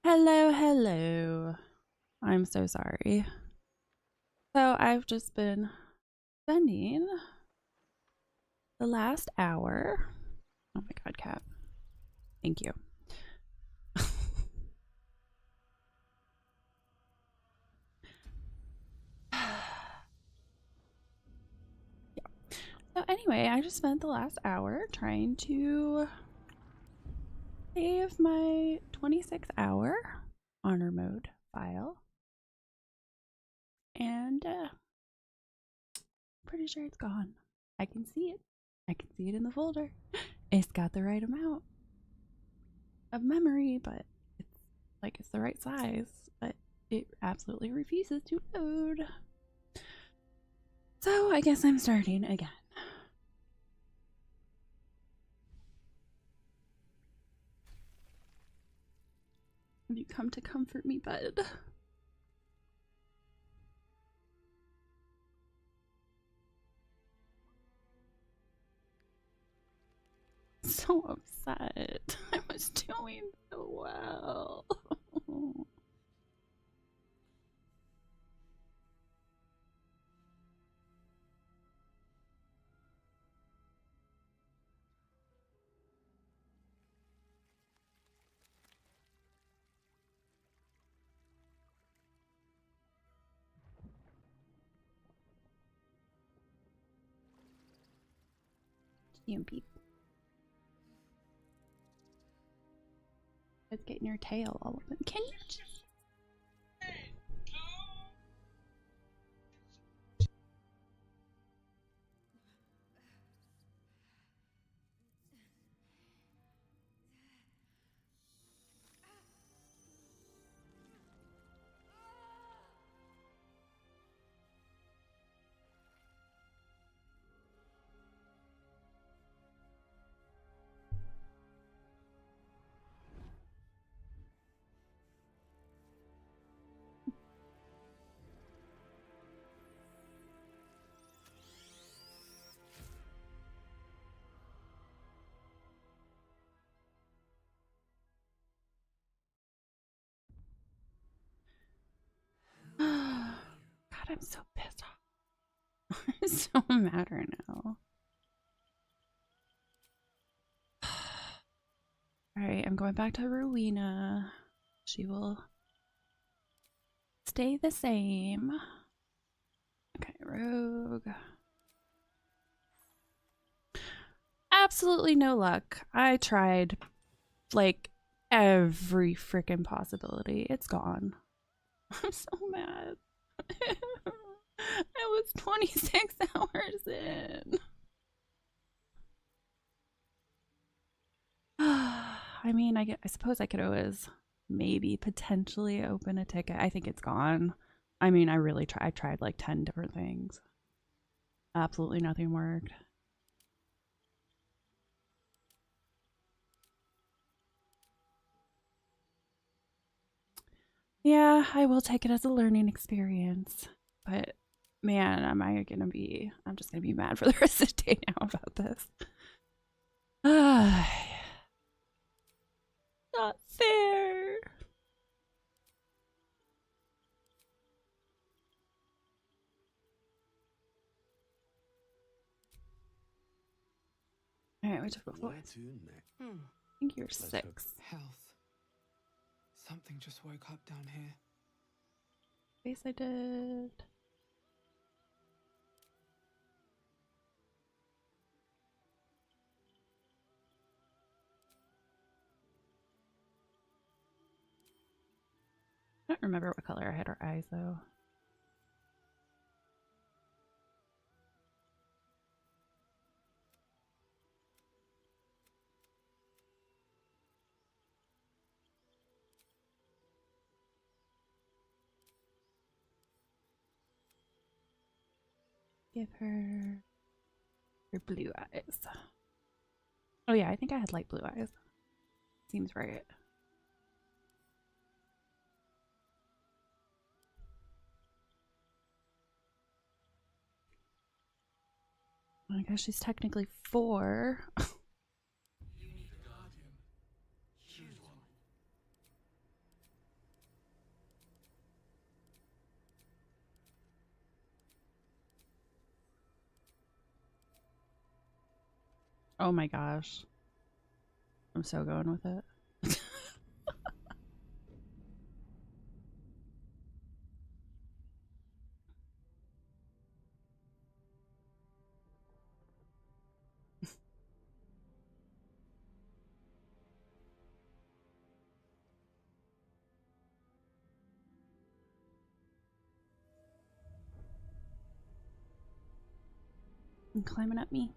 Hello, hello. I'm so sorry. So I've just been spending the last hour. Oh my god, cat. Thank you. So anyway, I just spent the last hour trying to save my 26-hour honor mode file. And pretty sure it's gone. I can see it. I can see it in the folder. It's got the right amount of memory, but it's the right size, but it absolutely refuses to load. So I guess I'm starting again. Have you come to comfort me, bud? So upset. I was doing so well. GMP. It's getting your tail all over. Can you just God, I'm so pissed off. I'm so mad right now. Alright, I'm going back to Rowena. She will stay the same. Okay, Rogue. Absolutely no luck. I tried like every freaking possibility. It's gone. I'm so mad. I was 26 hours in. I mean, I suppose I could always maybe potentially open a ticket. I think it's gone. I mean, I tried like 10 different things. Absolutely nothing worked. Yeah, I will take it as a learning experience. But man, I'm just gonna be mad for the rest of the day now about this. Not fair. Alright, we took before. I think you're 6. Health. Something just woke up down here. Face I did. I don't remember what color I had her eyes though. Give her blue eyes. Oh yeah, I think I had light blue eyes. Seems right. I guess she's technically 4. Oh my gosh. I'm so going with it. And climbing up me.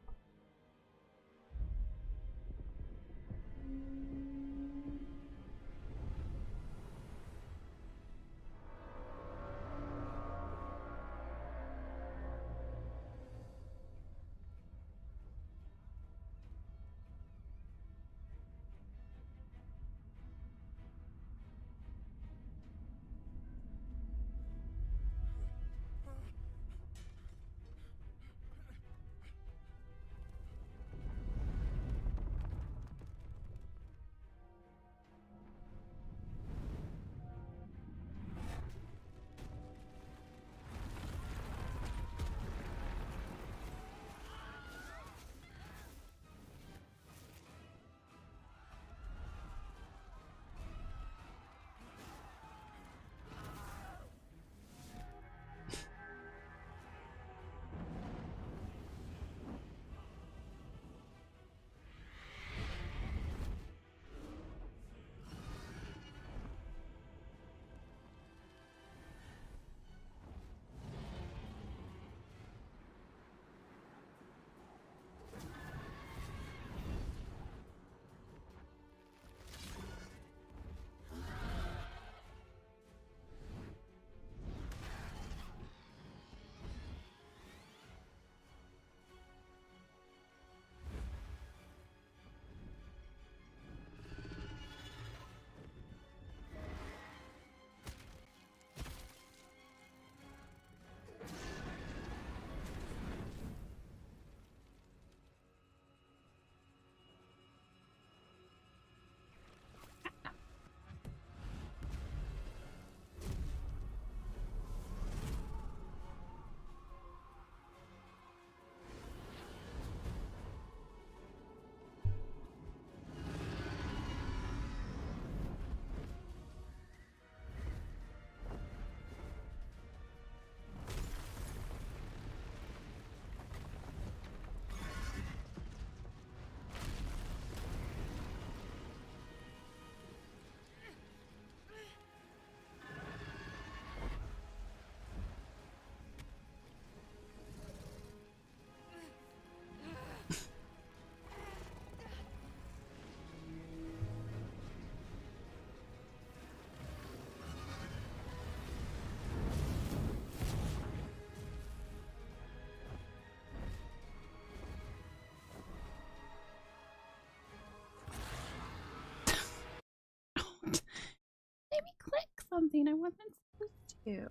Maybe click something I wasn't supposed to.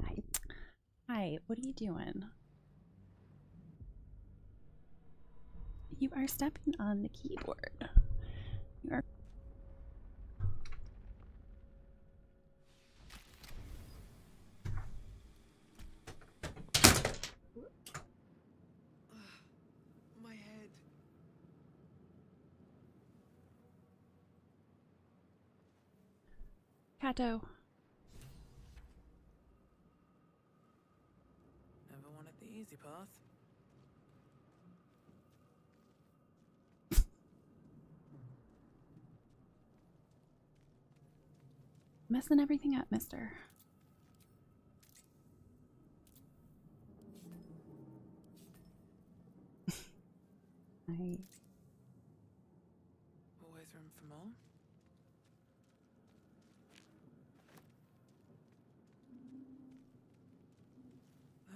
Hi. Hi, what are you doing? You are stepping on the keyboard. You are. My head. Kato. Never wanted the easy path. Messing everything up, mister. Nice. Always room for more?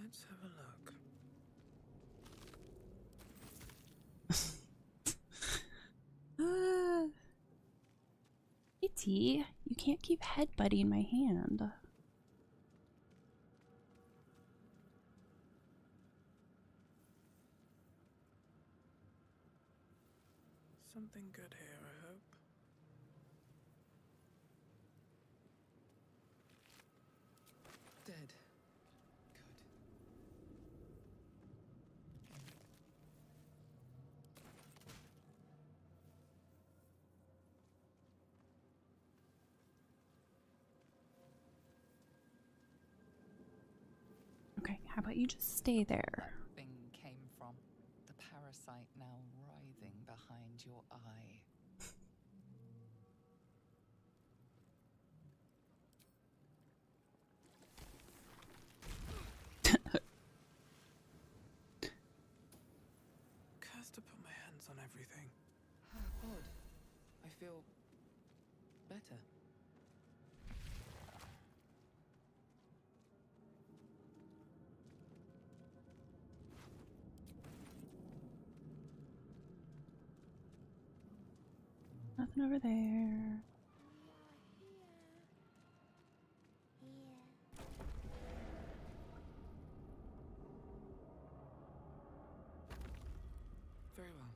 Let's have a look. Kitty, you can't keep headbutting my hand. Something good here, I hope. Dead. Good. Okay, how about you just stay there? Thing came from the parasite now writhing behind your eye. Cursed to put my hands on everything. How odd. I feel better. Nothing over there. Very well.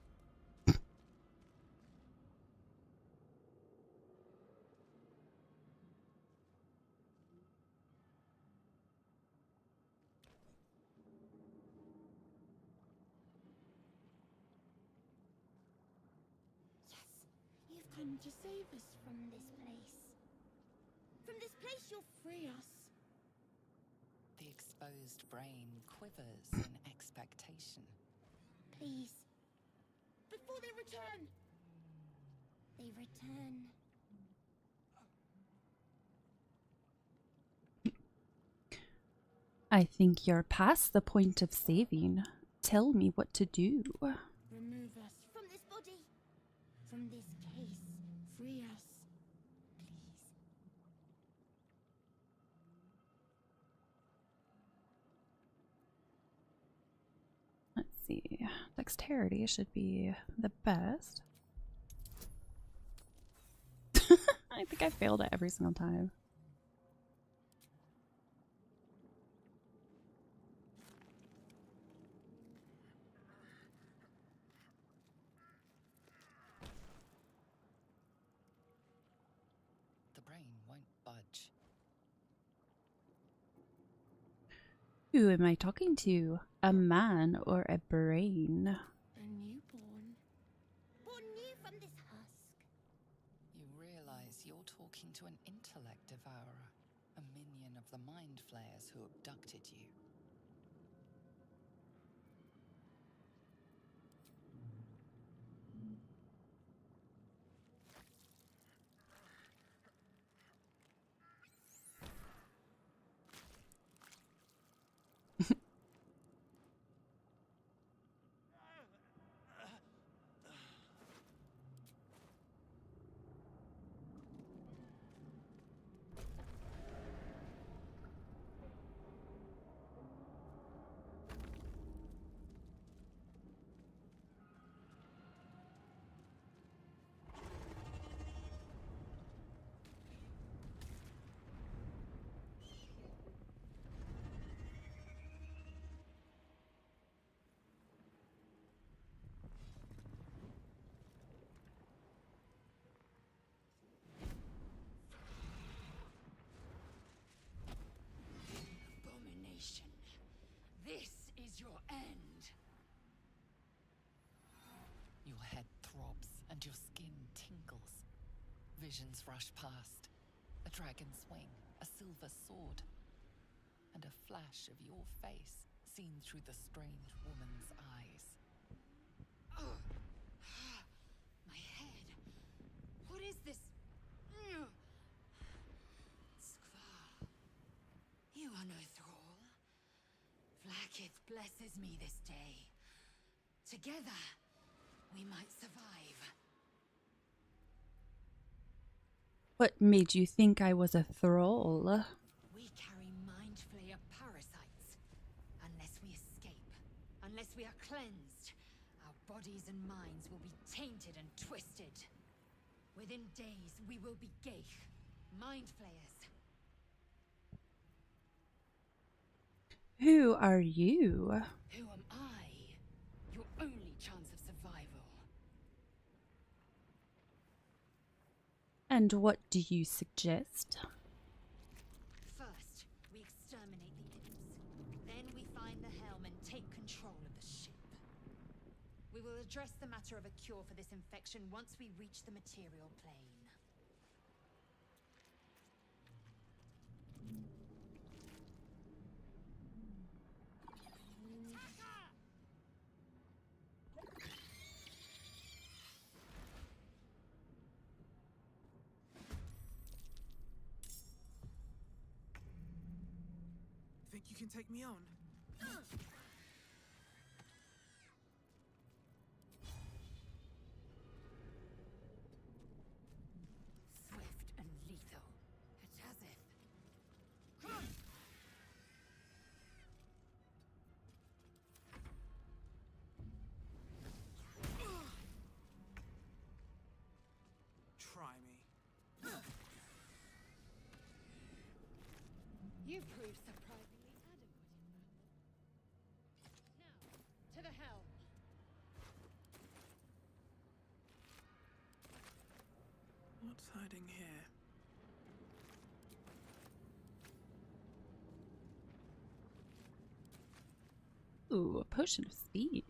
You've come to save us from this place. From this place, you'll free us. The exposed brain quivers in expectation. Please. Before they return. They return. I think you're past the point of saving. Tell me what to do. Remove us from this body. From this case. Free us. Please. Let's see. Dexterity should be the best. I think I failed it every single time. The brain won't budge. Who am I talking to? A man or a brain? A newborn. Born new from this husk. You realize you're talking to an intellect devourer, a minion of the mind flayers who abducted you. Abomination. This is your end. Your head throbs and your skin tingles. Visions rush past. A dragon's wing, a silver sword, and a flash of your face seen through the strange woman's eyes. Oh. My head. What is this? Skvar. You are no thrall. Vlaakith blesses me this day. Together, we might survive. What made you think I was a thrall? We carry mind flayer parasites. Unless we escape, unless we are cleansed, our bodies and minds will be tainted and twisted. Within days, we will be Geich, mind flayers. Who are you? Who am I? Your only chance of survival. And what do you suggest? First, we exterminate the imps. Then we find the helm and take control of the ship. We will address the matter of a cure for this infection once we reach the material plane. Think you can take me on? Swift and lethal. It's as if. Try me. You proved surprisingly adequate in battle. Now, to the helm. What's hiding here? Ooh, a potion of speed.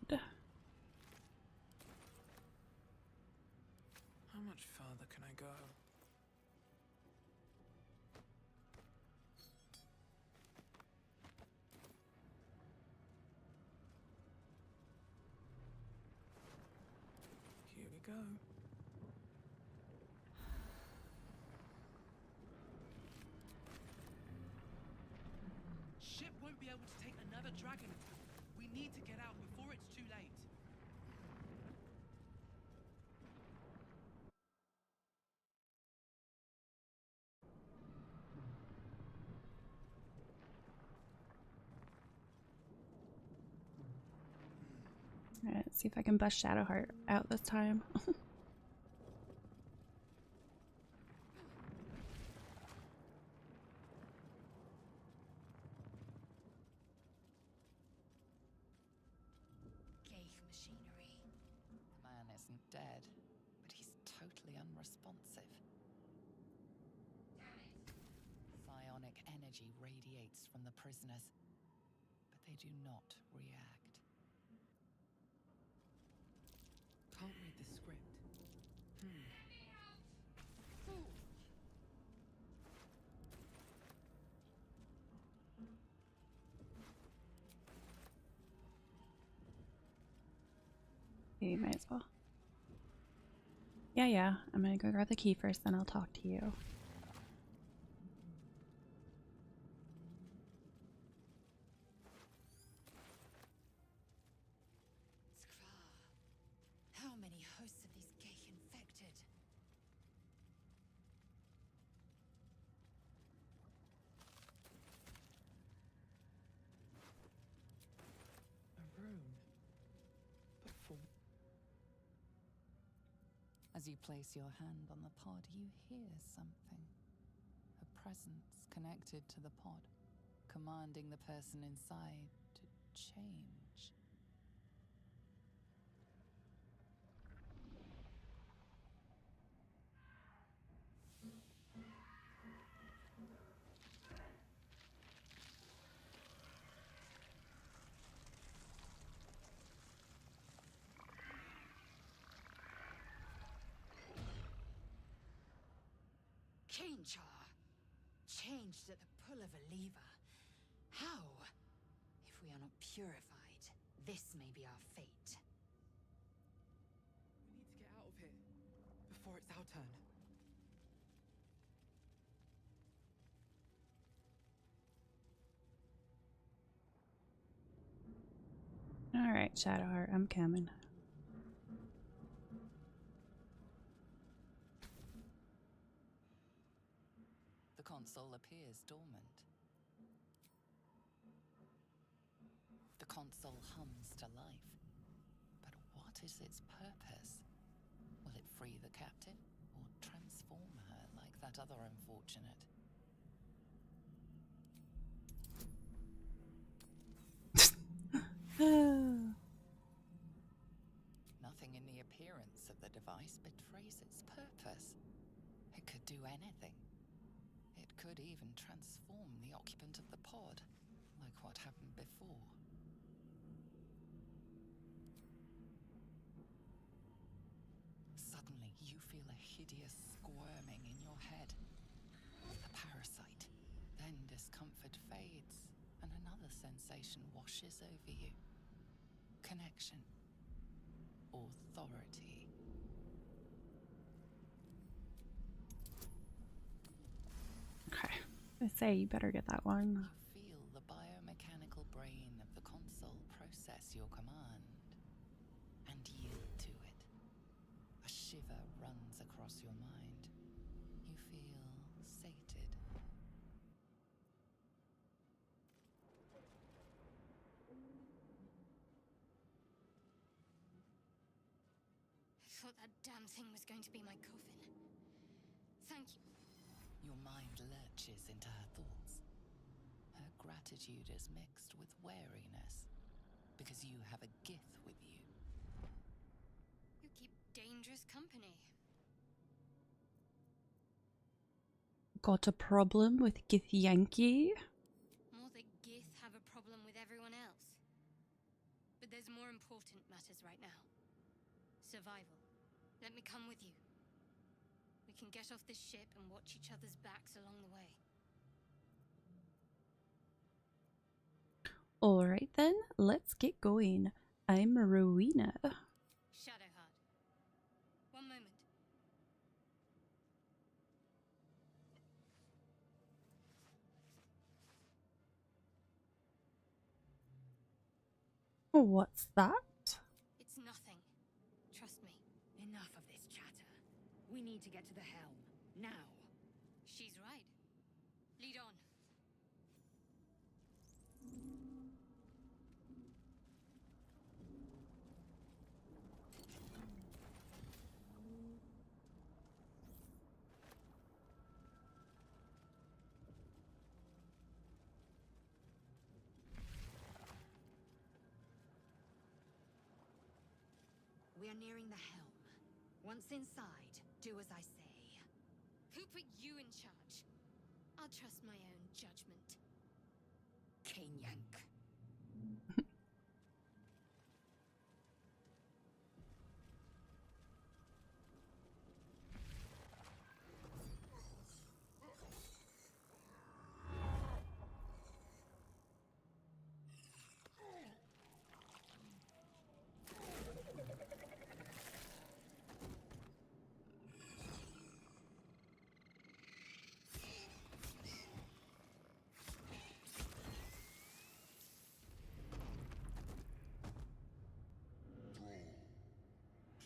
How much further can I go? Here we go. Ship won't be able to take another dragon attack. We need to get out before it's too late. Alright, let's see if I can bust Shadowheart out this time. Geich machinery. The man isn't dead, but he's totally unresponsive. Psionic energy radiates from the prisoners, but they do not react. Can't read the script. You might as well. Yeah, I'm gonna go grab the key first, then I'll talk to you. Skvar. How many hosts of these Geich infected? A rune. But for As you place your hand on the pod, you hear something. A presence connected to the pod, commanding the person inside to change. Cainchar, changed at the pull of a lever. How? If we are not purified, this may be our fate. we need to get out of here before it's our turn. Alright, Shadowheart, I'm coming. console appears dormant. The console hums to life. But what is its purpose? Will it free the captive, or transform her like that other unfortunate? Nothing in the appearance of the device betrays its purpose. It could do anything. It could even transform the occupant of the pod, like what happened before. Suddenly, you feel a hideous squirming in your head. A parasite. Then discomfort fades, and another sensation washes over you. Connection. Authority. Okay. I say you better get that one. You feel the biomechanical brain of the console process your command and yield to it. A shiver runs across your mind. You feel sated. I thought that damn thing was going to be my coffin. Thank you. Your mind lurches into her thoughts. Her gratitude is mixed with wariness, because you have a Gith with you. You keep dangerous company. Got a problem with Githyanki? More that Gith have a problem with everyone else. But there's more important matters right now. Survival. Let me come with you. We can get off this ship and watch each other's backs along the way. Alright then, let's get going. I'm Rowena. Shadowheart. One moment. What's that? It's nothing. Trust me. Enough of this chatter. We need to get to the helm. Now. She's right. Lead on. We are nearing the helm. Once inside, do as I say. Who put you in charge? I'll trust my own judgment. Kanyank.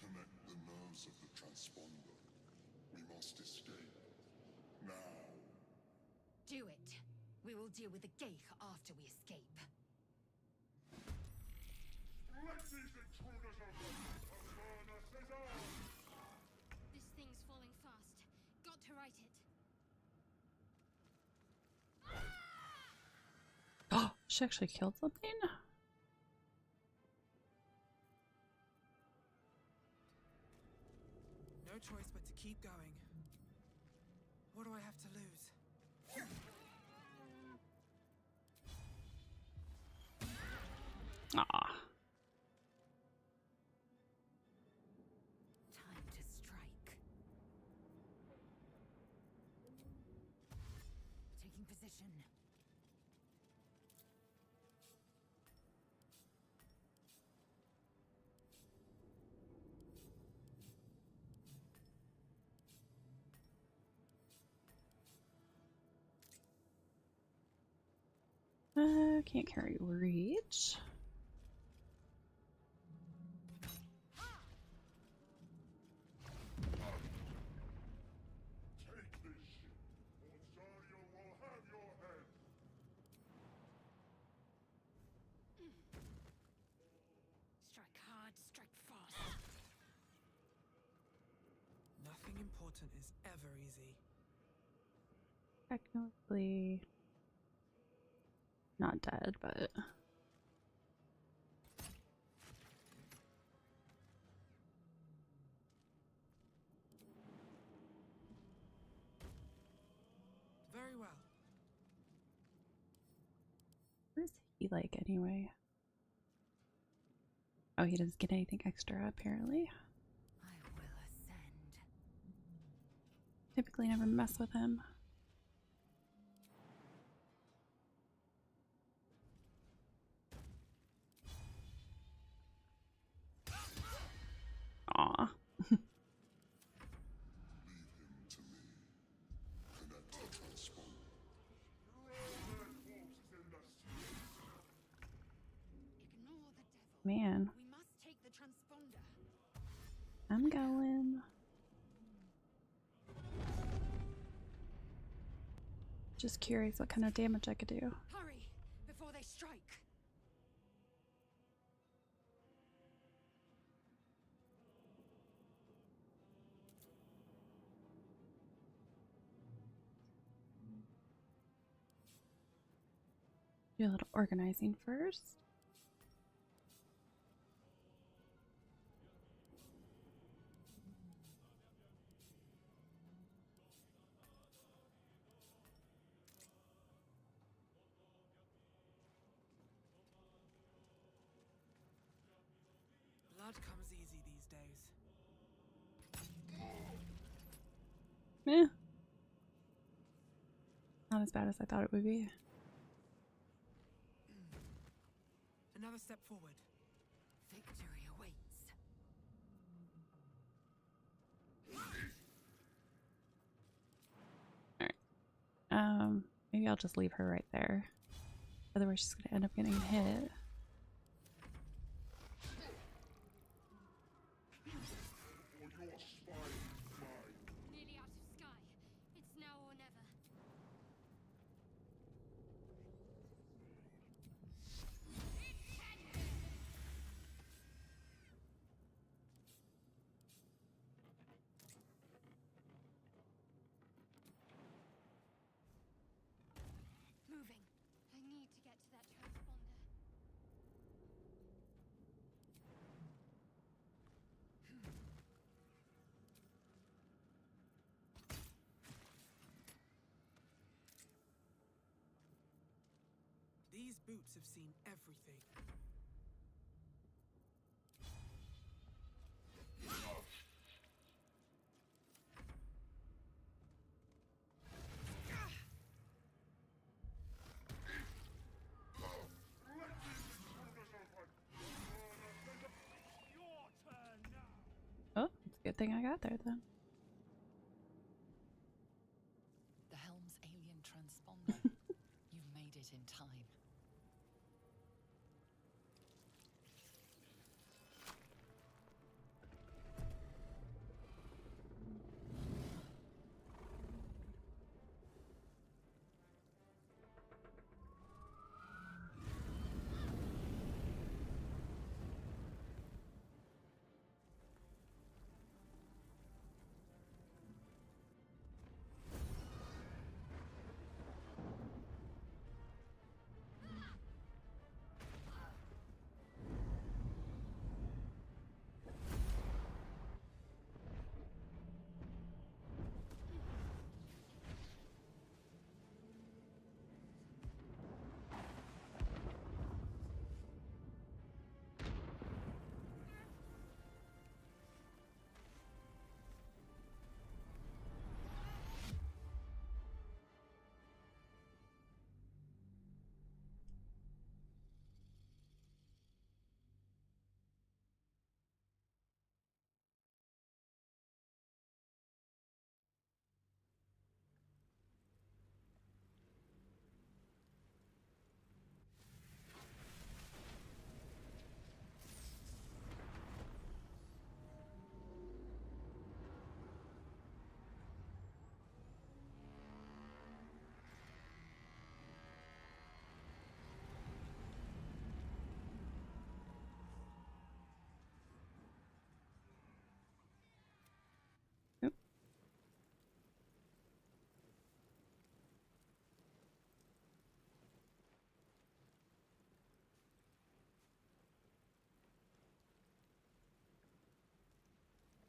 Connect the nerves of the transponder. We must escape. Now. Do it. We will deal with the Geich after we escape. Let these intruders burn us as ours! This thing's falling fast. Got to right it. Oh, she actually killed something? No choice but to keep going. What do I have to lose? Aw. Time to strike. Taking position. Can't carry reach. Take this ship. Orzario important is ever easy. Technically not dead, but Very well. what is he like anyway? Oh, he doesn't get anything extra apparently. I will ascend. Typically never mess with him. Aw. Leave him to me. Connect the transponder. Ignore the devil. Man, We must take the transponder. I'm going. Just curious what kind of damage I could do. Hurry before they strike. Do a little organizing first. Blood comes easy these days. Eh. Not as bad as I thought it would be. Another step forward. Victory awaits. Maybe I'll just leave her right there. Otherwise she's gonna end up getting hit. Or your spine is mine. Nearly out of sky. It's now or never. Moving. I need to get to that transponder. These boots have seen everything. Oh, it's a good thing I got there then. The Helm's alien transponder. You've made it in time.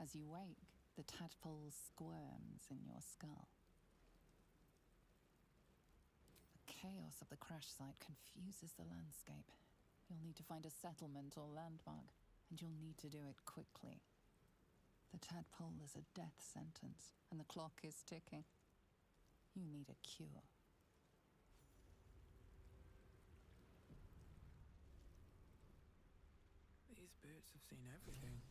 As you wake, the tadpole squirms in your skull. The chaos of the crash site confuses the landscape. You'll need to find a settlement or landmark, and you'll need to do it quickly. The tadpole is a death sentence, and the clock is ticking. You need a cure. These boots have seen everything.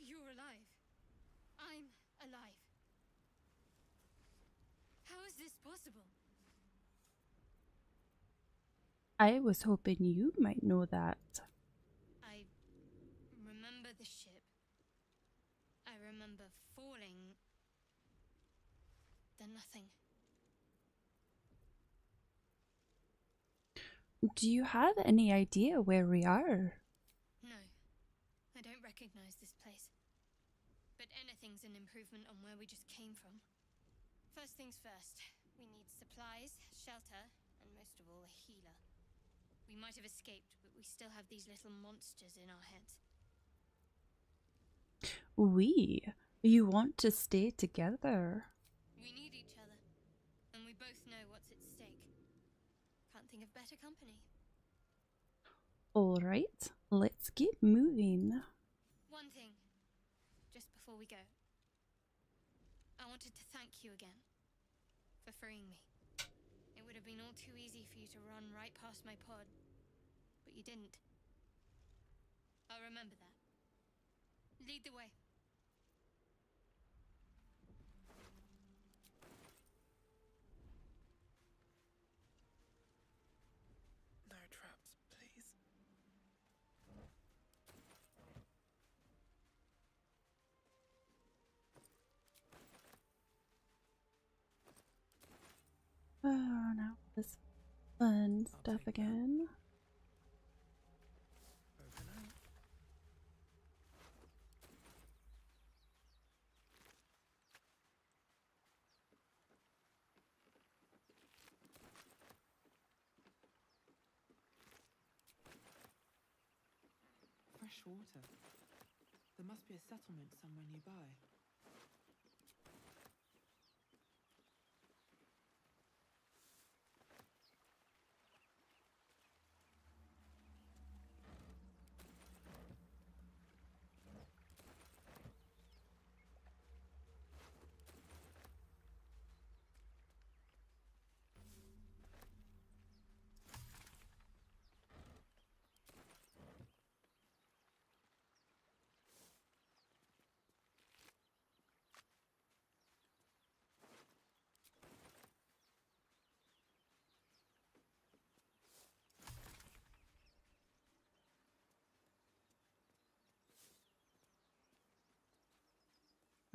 You're alive. I'm alive. How is this possible? I was hoping you might know that. I remember the ship. I remember falling. Then nothing. Do you have any idea where we are? No, I don't recognize this place. But anything's an improvement on where we just came from. First things first, we need supplies, shelter, and most of all, a healer. We might have escaped, but we still have these little monsters in our heads. You want to stay together. We need each other, and we both know what's at stake. Can't think of better company. Alright, let's get moving. One thing, just before we go. I wanted to thank you again for freeing me. It would have been all too easy for you to run right past my pod, but you didn't. I'll remember that. Lead the way. No traps, please. Oh, now this fun stuff take that. again. Over now. Fresh water. There must be a settlement somewhere nearby.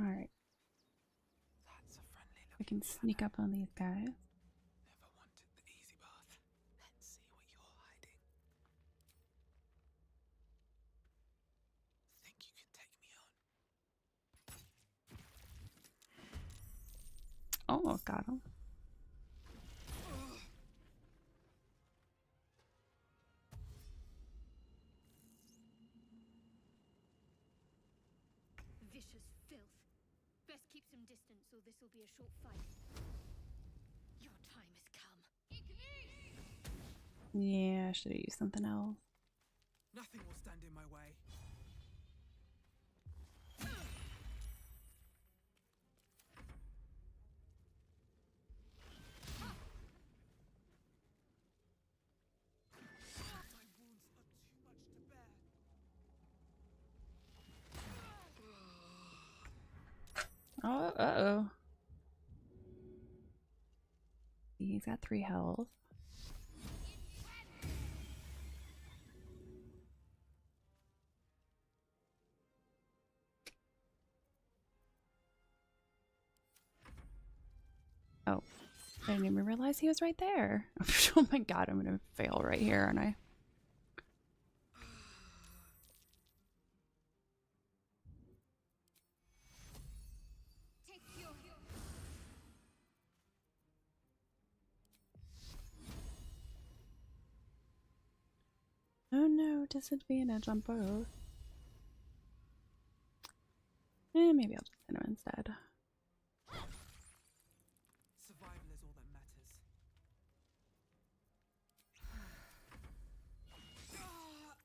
Alright, That's a friendly we looking can sneak up on these guys. Never wanted the easy path. Let's see what you're hiding. Think you can take me on? Oh, got him. Vicious filth. Best keep some distance or this will be a short fight. Your time has come. Yeah, I should have used something else. Nothing will stand in my way. My wounds are too much to bear. Oh, uh-oh. He's got 3 health. Oh, I didn't even realize he was right there. Oh my god, I'm gonna fail right here, aren't I? no, disadvantage on both. Maybe I'll just hit him instead. Survival is all that matters.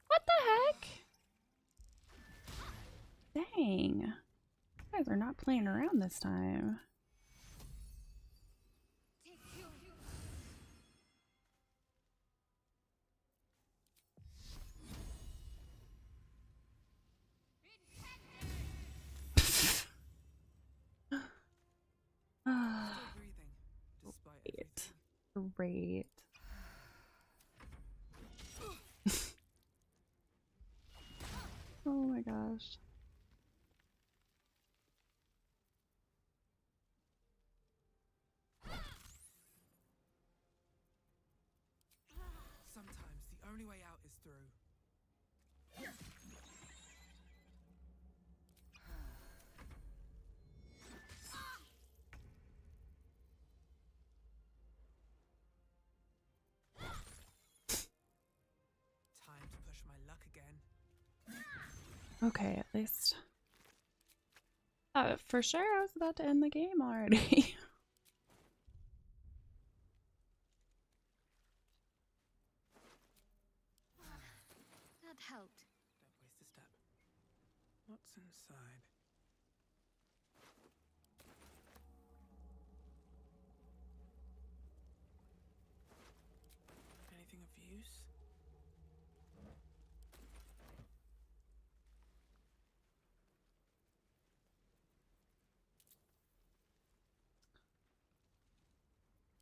What the heck? Dang. You guys are not playing around this time. Still breathing, despite everything. Great. Oh my gosh. Sometimes the only way out is through. Time to push my luck again. Okay, at least. For sure I was about to end the game already. That helped. Don't waste a step. What's inside? Anything of use?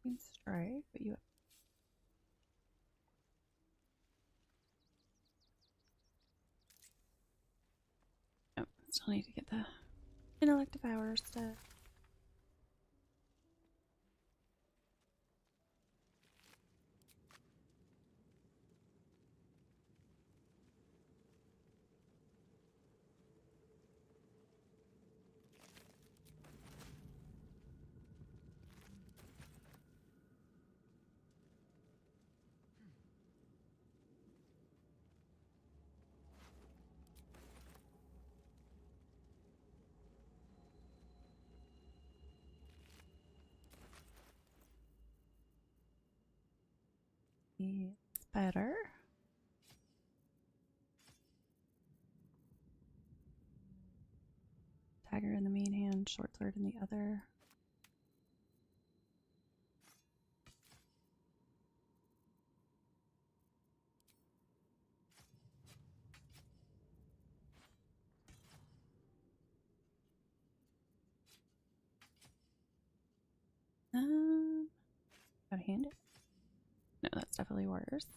Queen strike, but you. Oh, still need to get the intellect of hours stuff. It's better. Dagger in the main hand, short sword in the other. Gotta hand it. No, that's definitely worse. What's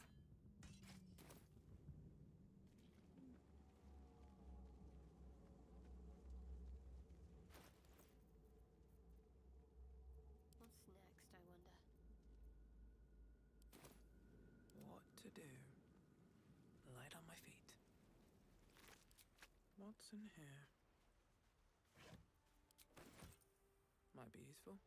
next, I wonder? What to do? Light on my feet. What's in here? Might be useful.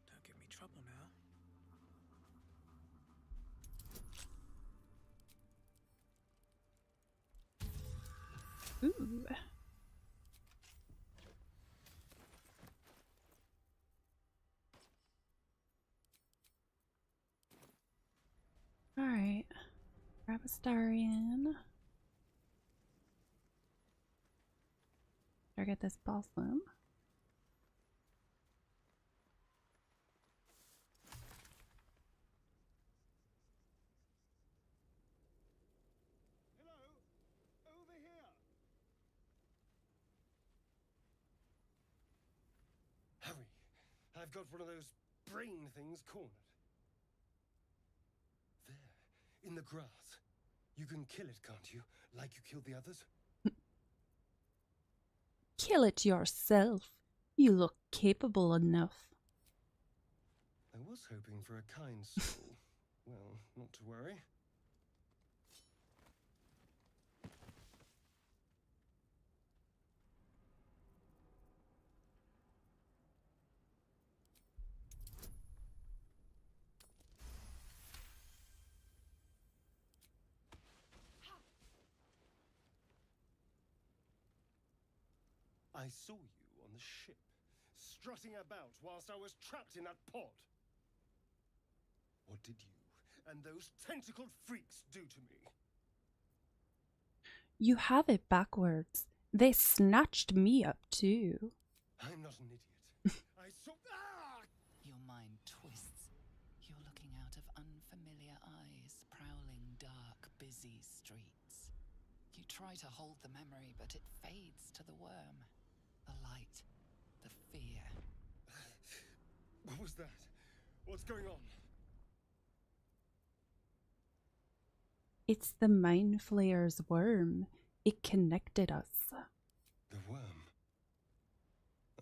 Don't give me trouble now. Ooh. Alright. Grab a Starion. Better get this balsam. Hurry! I've got one of those brain things cornered. There, in the grass. You can kill it, can't you? Like you killed the others? Kill it yourself. You look capable enough. I was hoping for a kind soul. Well, not to worry. I saw you on the ship, strutting about whilst I was trapped in that pod. What did you and those tentacled freaks do to me? You have it backwards. They snatched me up too. I'm not an idiot. I saw. Ah! Your mind twists. You're looking out of unfamiliar eyes, prowling dark, busy streets. You try to hold the memory, but it fades to the worm. The light, the fear. What was that? What's going on? It's the Mind Flayer's worm. It connected us. The worm.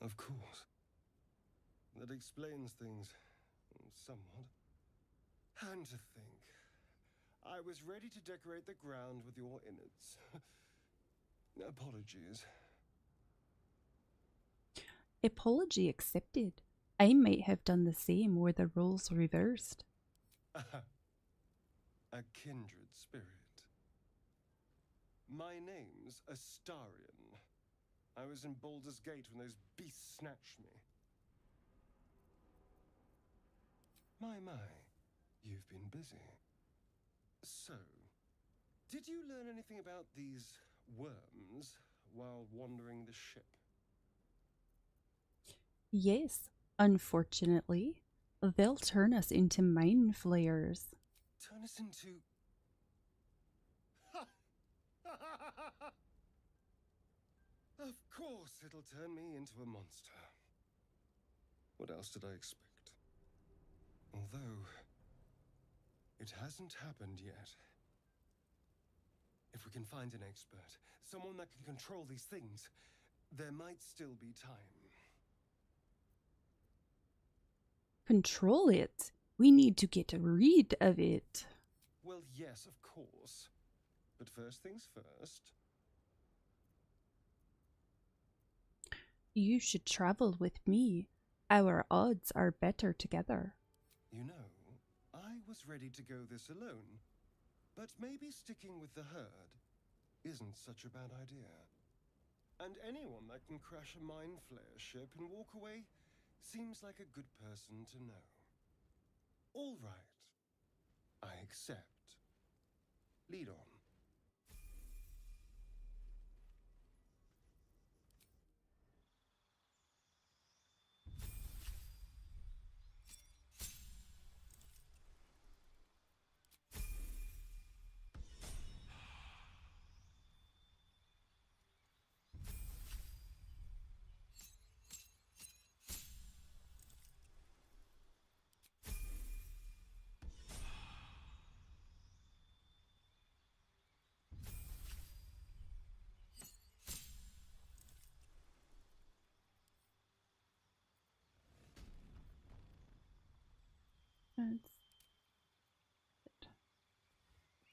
Of course. That explains things somewhat. And to think, I was ready to decorate the ground with your innards. Apologies. Apology accepted. I might have done the same were the roles reversed. A kindred spirit. My name's Astarion. I was in Baldur's Gate when those beasts snatched me. My, you've been busy. So, did you learn anything about these worms while wandering the ship? Yes, unfortunately. They'll turn us into mind flayers. Turn us into... Of course it'll turn me into a monster. What else did I expect? Although, it hasn't happened yet. If we can find an expert, someone that can control these things, there might still be time. Control it. We need to get rid of it. Well, yes, of course. But first things first. You should travel with me. Our odds are better together. You know, I was ready to go this alone. But maybe sticking with the herd isn't such a bad idea. And anyone that can crash a mind flayer ship and walk away seems like a good person to know. All right. I accept. Lead on.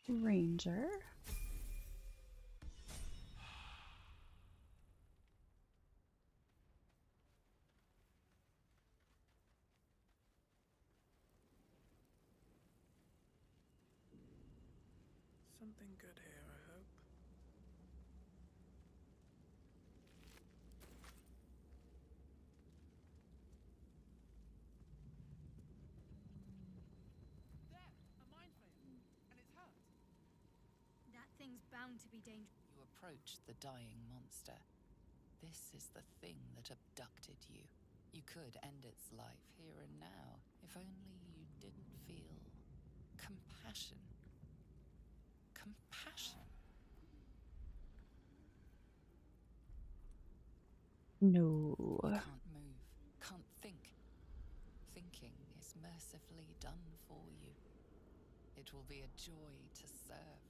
Ranger. Something good here, I hope. There! A mind flayer! And it's hurt! That thing's bound to be dangerous. You approach the dying monster. This is the thing that abducted you. You could end its life here and now, if only you didn't feel compassion. Compassion. No. You can't move, can't think. Thinking is mercifully done for you. It will be a joy to serve,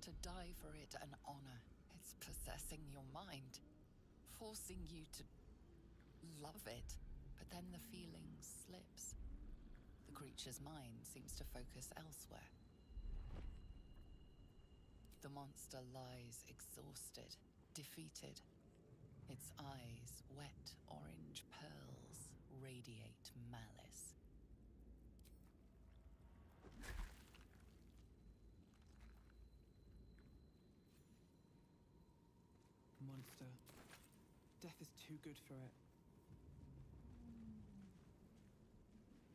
to die for it an honor. It's possessing your mind, forcing you to love it, but then the feeling slips. The creature's mind seems to focus elsewhere. The monster lies exhausted, defeated. Its eyes, wet orange pearls, radiate malice. Monster, Death is too good for it.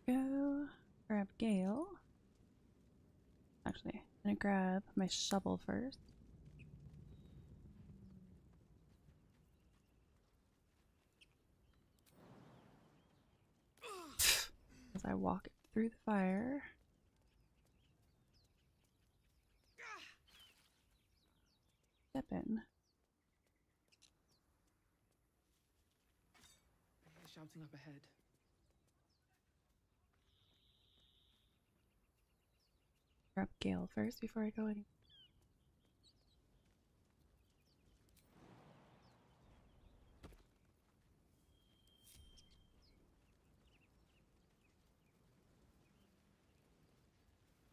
Go grab Gale. Actually, I'm gonna grab my shovel first. As I walk through the fire. Step in. I hear shouting up ahead. Grab Gale first before I go any.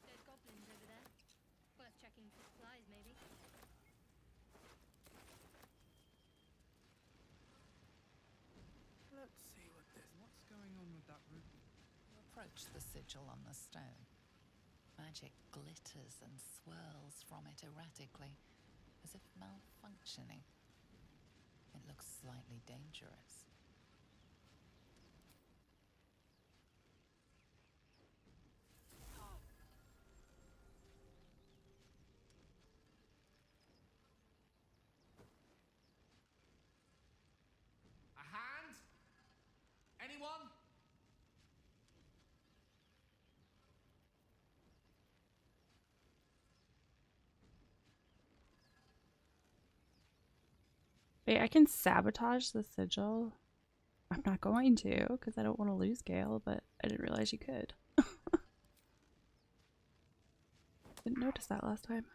There's goblins over there. Worth checking for supplies, maybe. Let's see what's going on with that root. You approach the sigil on the stone. Magic glitters and swirls from it erratically, as if malfunctioning. It looks slightly dangerous. A hand? Anyone? Wait, I can sabotage the sigil. I'm not going to, because I don't want to lose Gale, but I didn't realize you could. Didn't notice that last time.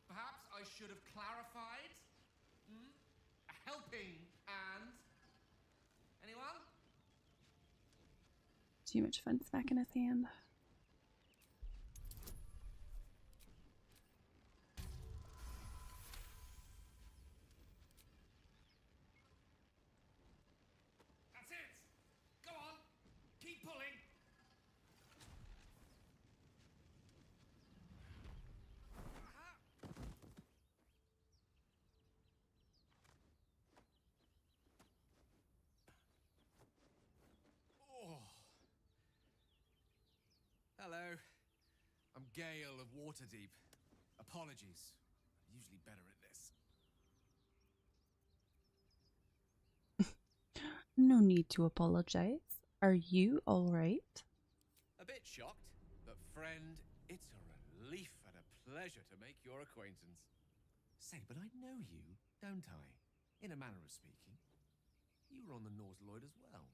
Perhaps I should have clarified? A helping hand? Anyone? Too much fun smacking his hand. That's it! Go on! Keep pulling! Oh. Hello. I'm Gale of Waterdeep. Apologies. I'm usually better at this. No need to apologize. Are you alright? A bit shocked, but friend, it's a relief and a pleasure to make your acquaintance. Say, but I know you, don't I? In a manner of speaking. You were on the Nautiloid as well.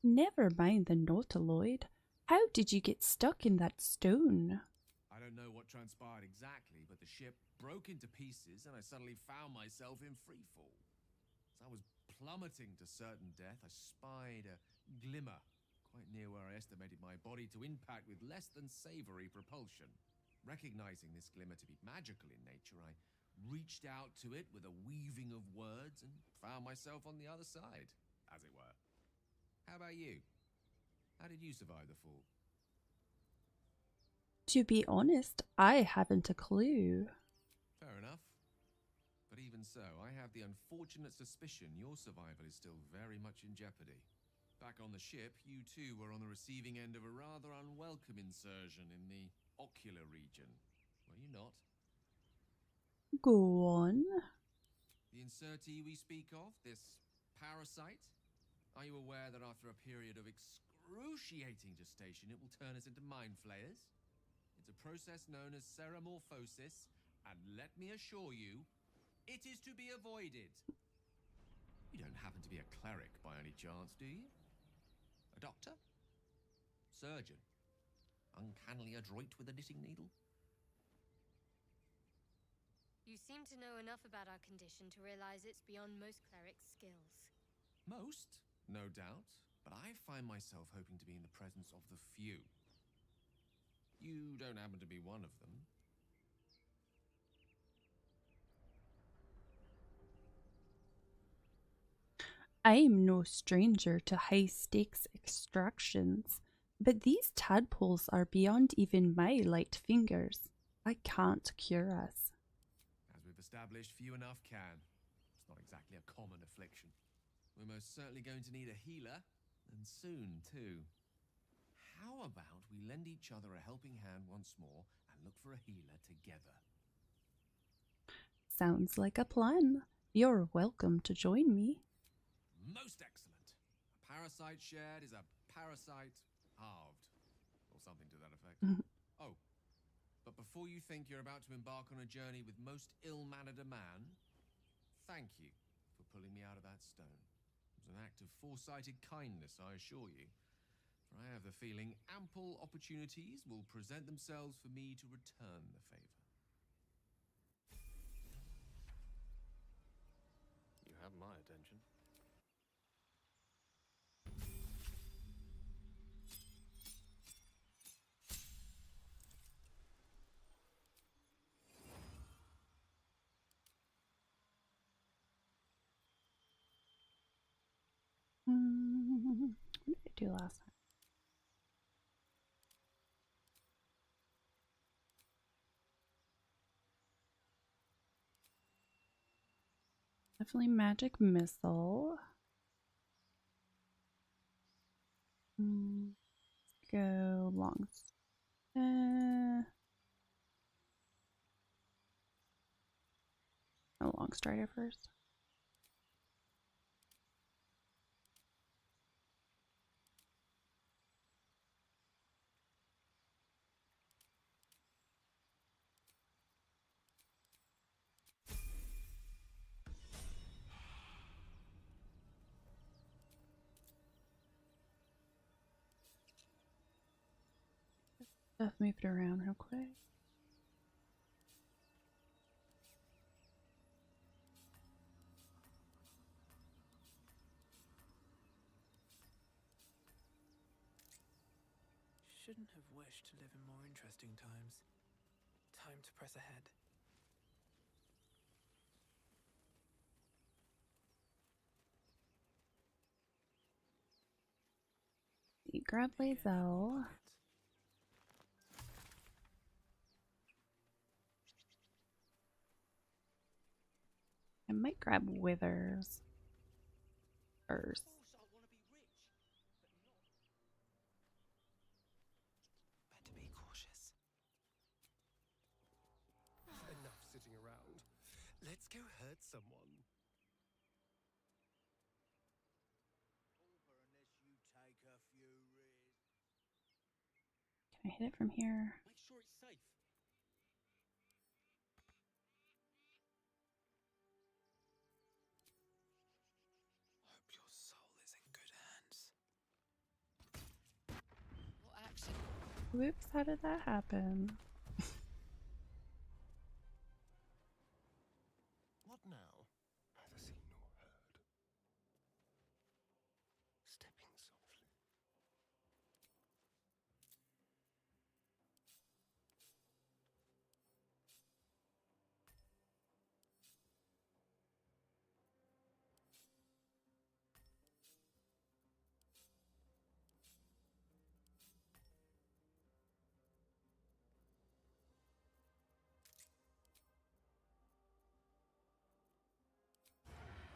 Never mind the Nautiloid. How did you get stuck in that stone? I don't know what transpired exactly, but the ship broke into pieces and I suddenly found myself in freefall. As I was plummeting to certain death, I spied a glimmer quite near where I estimated my body to impact with less than savory propulsion. Recognizing this glimmer to be magical in nature, I reached out to it with a weaving of words and found myself on the other side, as it were. How about you? How did you survive the fall? To be honest, I haven't a clue. Fair enough. But even so, I have the unfortunate suspicion your survival is still very much in jeopardy. Back on the ship, you too were on the receiving end of a rather unwelcome insertion in the ocular region. Were you not? Go on. The insertee we speak of, this parasite? Are you aware that after a period of excruciating gestation, it will turn us into mind flayers? It's a process known as ceramorphosis, and let me assure you, it is to be avoided. You don't happen to be a cleric by any chance, do you? A doctor? Surgeon? Uncannily adroit with a knitting needle? You seem to know enough about our condition to realize it's beyond most clerics' skills. Most, no doubt, but I find myself hoping to be in the presence of the few. You don't happen to be one of them. I am no stranger to high-stakes extractions, but these tadpoles are beyond even my light fingers. I can't cure us. As we've established, few enough can. It's not exactly a common affliction. We're most certainly going to need a healer, and soon, too. How about we lend each other a helping hand once more and look for a healer together? Sounds like a plan. You're welcome to join me. Most excellent. A parasite shared is a parasite halved, or something to that effect. Oh, but before you think you're about to embark on a journey with most ill-mannered a man, thank you for pulling me out of that stone. It was an act of foresighted kindness, I assure you. For I have the feeling ample opportunities will present themselves for me to return the favor. You have my attention. What did I do last time? Definitely magic missile. Go long. A long strider first. Stuff moved around real quick. Shouldn't have wished to live in more interesting times. Time to press ahead. Grab Lae'zel. I might grab Withers first. Better be cautious. Enough sitting around. Let's go hurt someone. Can I hit it from here? Make sure it's safe. Hope your soul is in good hands. What action? Whoops, how did that happen? What now? Neither seen nor heard. Stepping softly.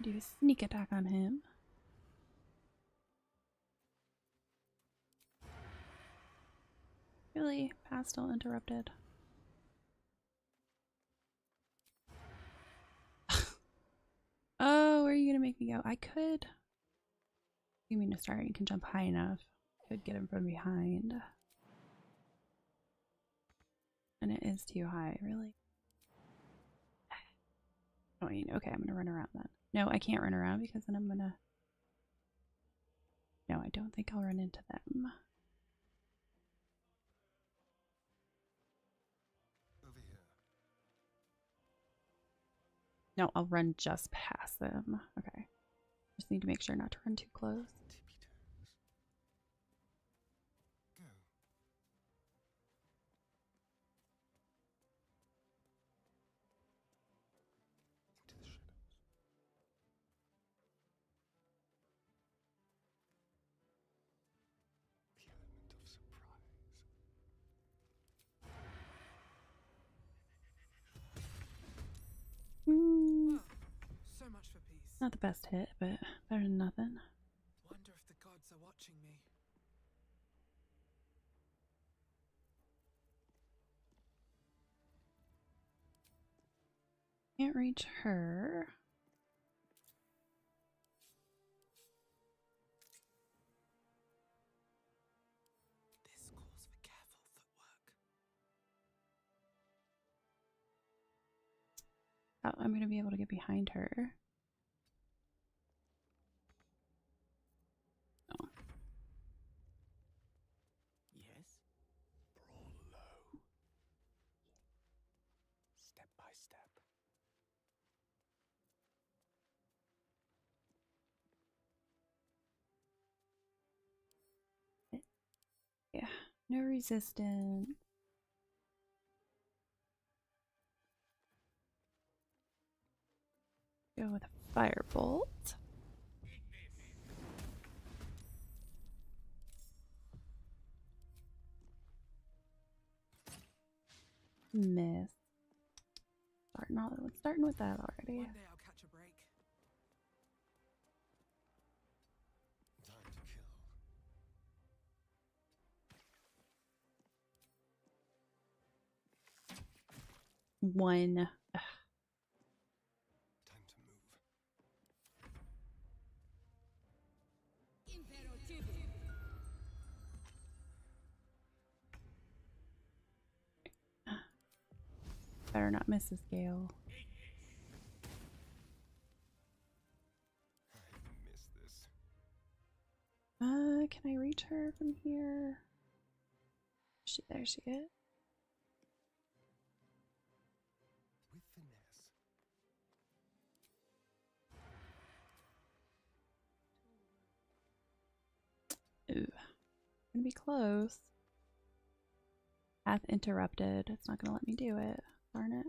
Do a sneak attack on him. Really? Path still interrupted. Oh, where are you gonna make me go? I could. You mean to start? You can jump high enough. Could get him from behind. And it is too high, really. Oh, okay, I'm gonna run around then. No, I can't run around because then I'm gonna. No, I don't think I'll run into them. Over here. No, I'll run just past them. Okay. Just need to make sure not to run too close. Tippy toes. Go. Into the shadows. The element of surprise. piece. Not the best hit, but better than nothing. Wonder if the gods are watching me. Can't reach her. This calls for careful footwork. Oh, I'm gonna be able to get behind her. Oh. Yes? Brawl low. Step by step. Yeah, no resistance. Go with a firebolt. Miss. Starting with that already. One day I'll catch a break. Time to kill. One. Ugh. Time to move. Better not miss this Gale. I miss this. Can I reach her from here? There she is. With finesse. Ooh. Gonna be close. Path interrupted. It's not gonna let me do it. Darn it.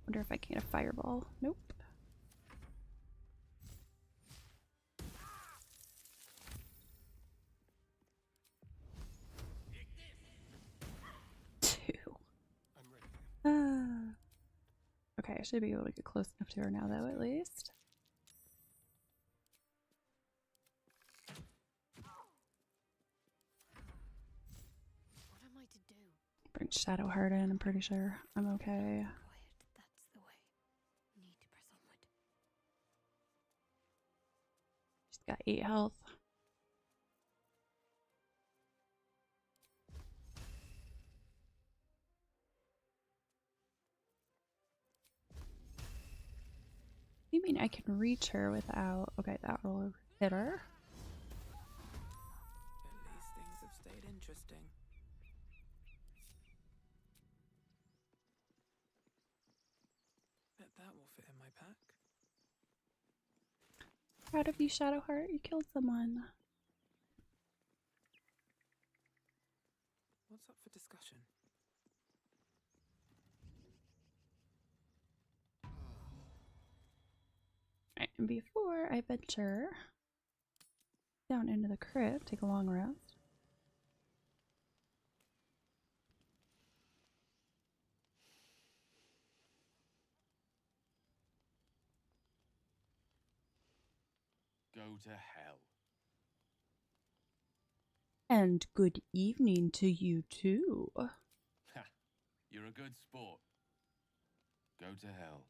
Wonder if I can get a fireball. Nope. Two. I'm ready. Okay, I should be able to get close enough to her now, though, at least. What am I to do? Bring Shadowheart in, I'm pretty sure. I'm okay. Quiet, that's the way. Need to press onward. She's got 8 health. You mean I can reach her without... Okay, that will hit her. At least things have stayed interesting. Bet that will fit in my pack. Proud of you, Shadowheart. You killed someone. What's up for discussion? Right, and before I venture down into the crypt, take a long rest. Go to hell. And good evening to you too. Ha! You're a good sport. Go to hell.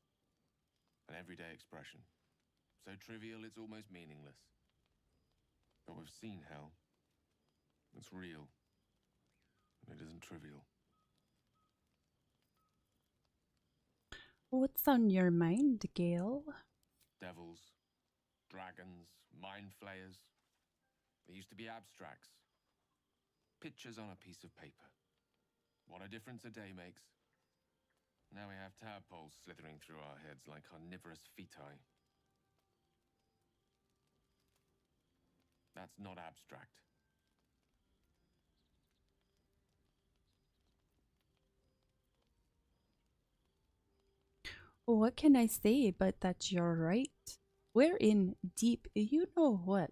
An everyday expression. So trivial it's almost meaningless. But we've seen hell. It's real. And it isn't trivial. What's on your mind, Gale? Devils, dragons, mind flayers. They used to be abstracts. Pictures on a piece of paper. What a difference a day makes. Now we have tadpoles slithering through our heads like carnivorous feti. That's not abstract. What can I say but that you're right? We're in deep you know what.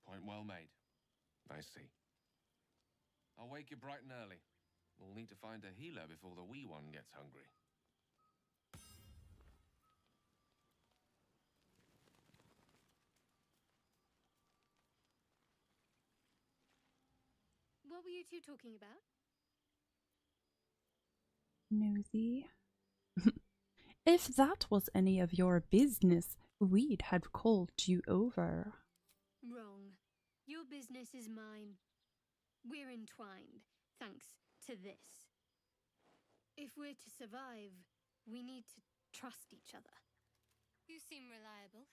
Point well made. I see. I'll wake you bright and early. We'll need to find a healer before the wee one gets hungry. What were you two talking about? Nosy. If that was any of your business, we'd have called you over. Wrong. Your business is mine. We're entwined, thanks to this. If we're to survive, we need to trust each other. You seem reliable.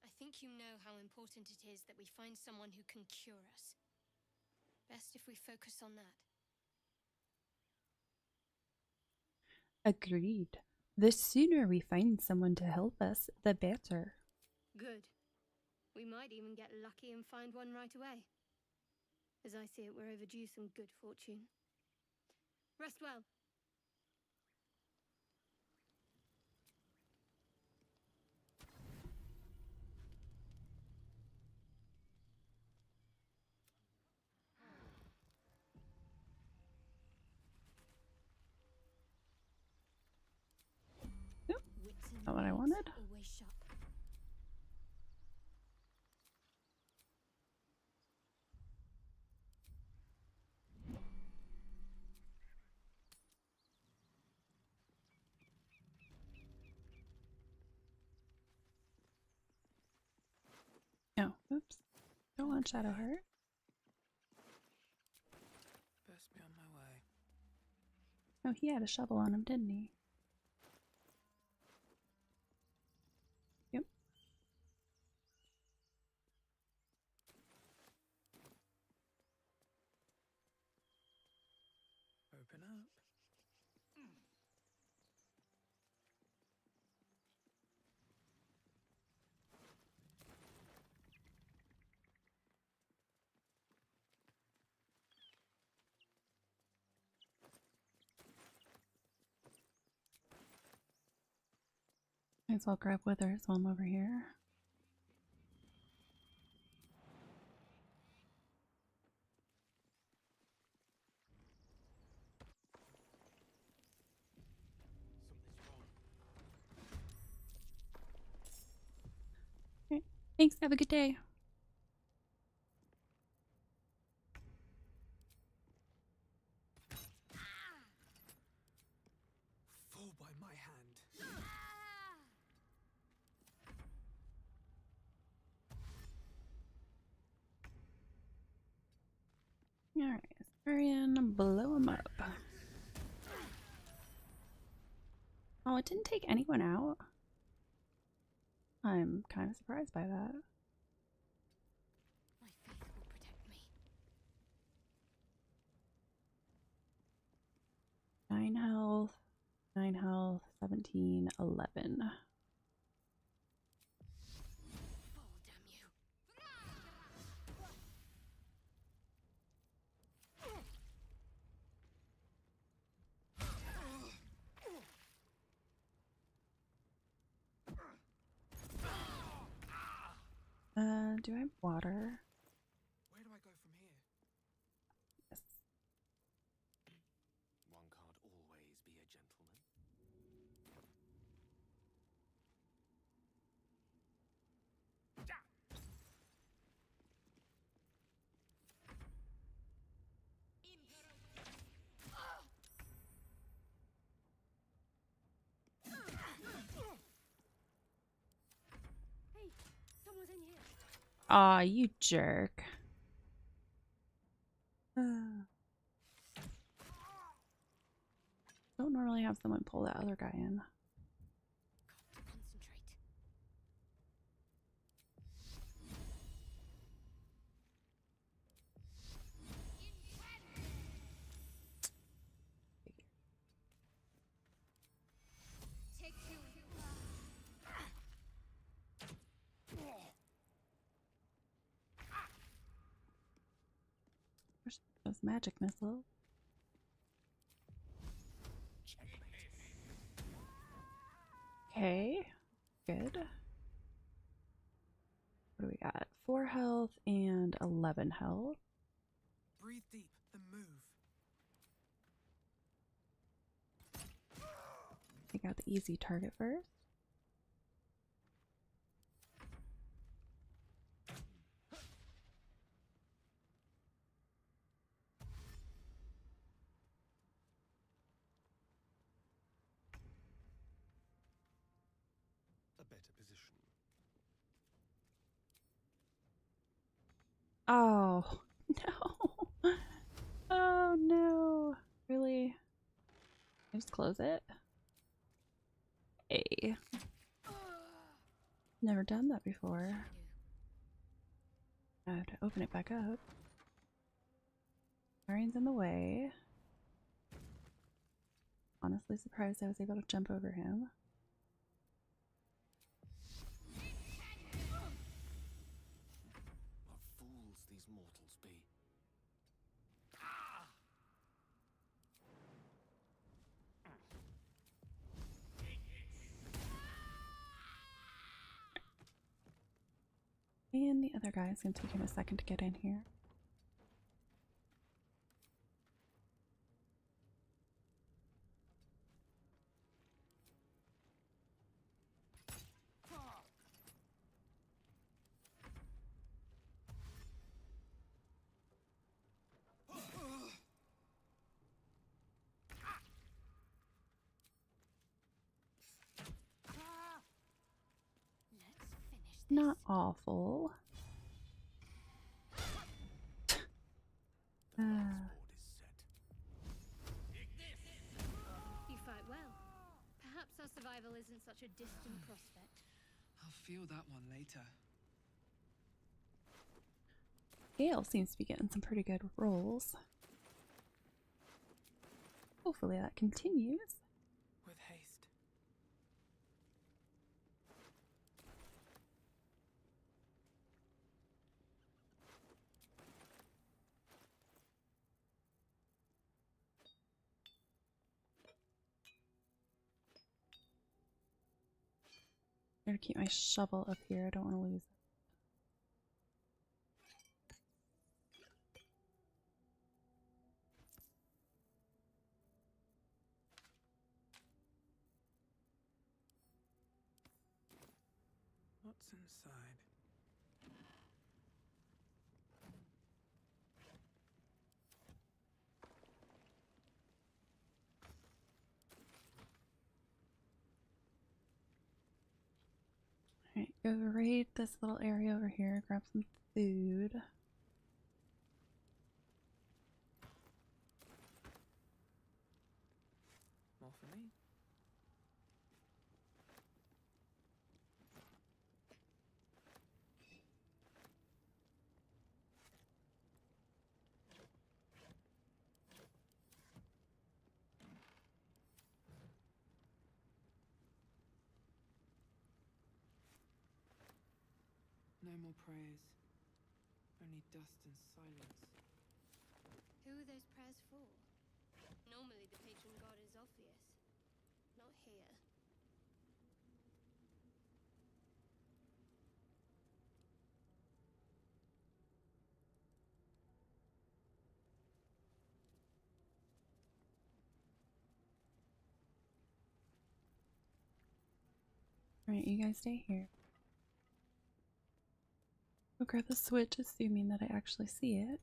I think you know how important it is that we find someone who can cure us. Best if we focus on that. Agreed. The sooner we find someone to help us, the better. Good. We might even get lucky and find one right away. As I see it, we're overdue some good fortune. Rest well. Nope. Not what I wanted. Always sharp. Oh, oops. Don't want to shadow her. Best be on my way. Oh, he had a shovel on him, didn't he? Yep. Open up. Might as well grab withers while I'm over here. Okay. Thanks. Have a good day. Fall by my hand. Alright, hurry and blow him up. Oh, it didn't take anyone out. I'm kind of surprised by that. My faith will protect me. 9 health, 9 health, 17, 11. Fall, damn you. Do I have water? Where do I go from here? Yes. One can't always be a gentleman. Hey, someone's in here. Aw, you jerk. Don't normally have someone pull that other guy in. Got to concentrate. Take two. Where's those magic missiles? Okay, good. What do we got? 4 health and 11 health. Breathe deep, then move. Take out the easy target first. Just close it. Hey. Never done that before. I have to open it back up. Arian's in the way. Honestly surprised I was able to jump over him. What fools these mortals be. And the other guy is going to take him a second to get in here. Not awful. You fight well. Perhaps our survival isn't such a distant prospect. I'll feel that one later. Gale seems to be getting some pretty good rolls. Hopefully that continues. With haste. Gotta keep my shovel up here. I don't want to lose it. What's inside? Alright, go raid this little area over here, grab some food. More for me? No more prayers. Only dust and silence. Who are those prayers for? Normally the patron god is obvious. Not here. Alright, you guys stay here. Go grab the switch, assuming that I actually see it.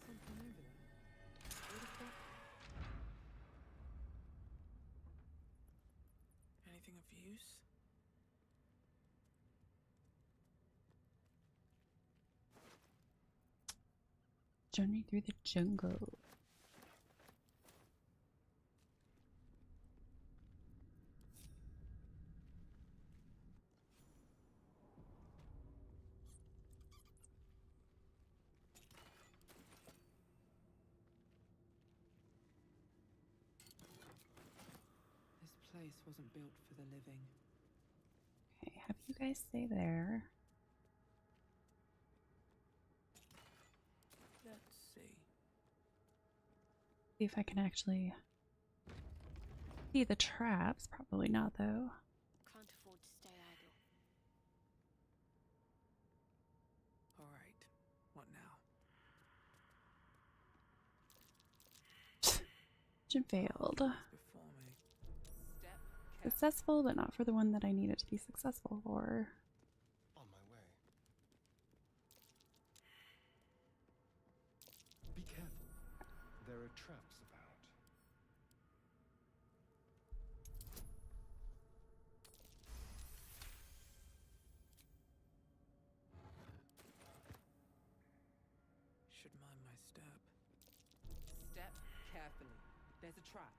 Something over there. What is that? Anything of use? Journey through the jungle. This place wasn't built for the living. Okay, have you guys stay there. Let's see. See if I can actually see the traps. Probably not, though. Can't afford to stay idle. Alright. What now? Mission failed. Before me. Successful, but not for the one that I needed to be successful for. On my way. Be careful. There are traps about. carefully. There's a trap.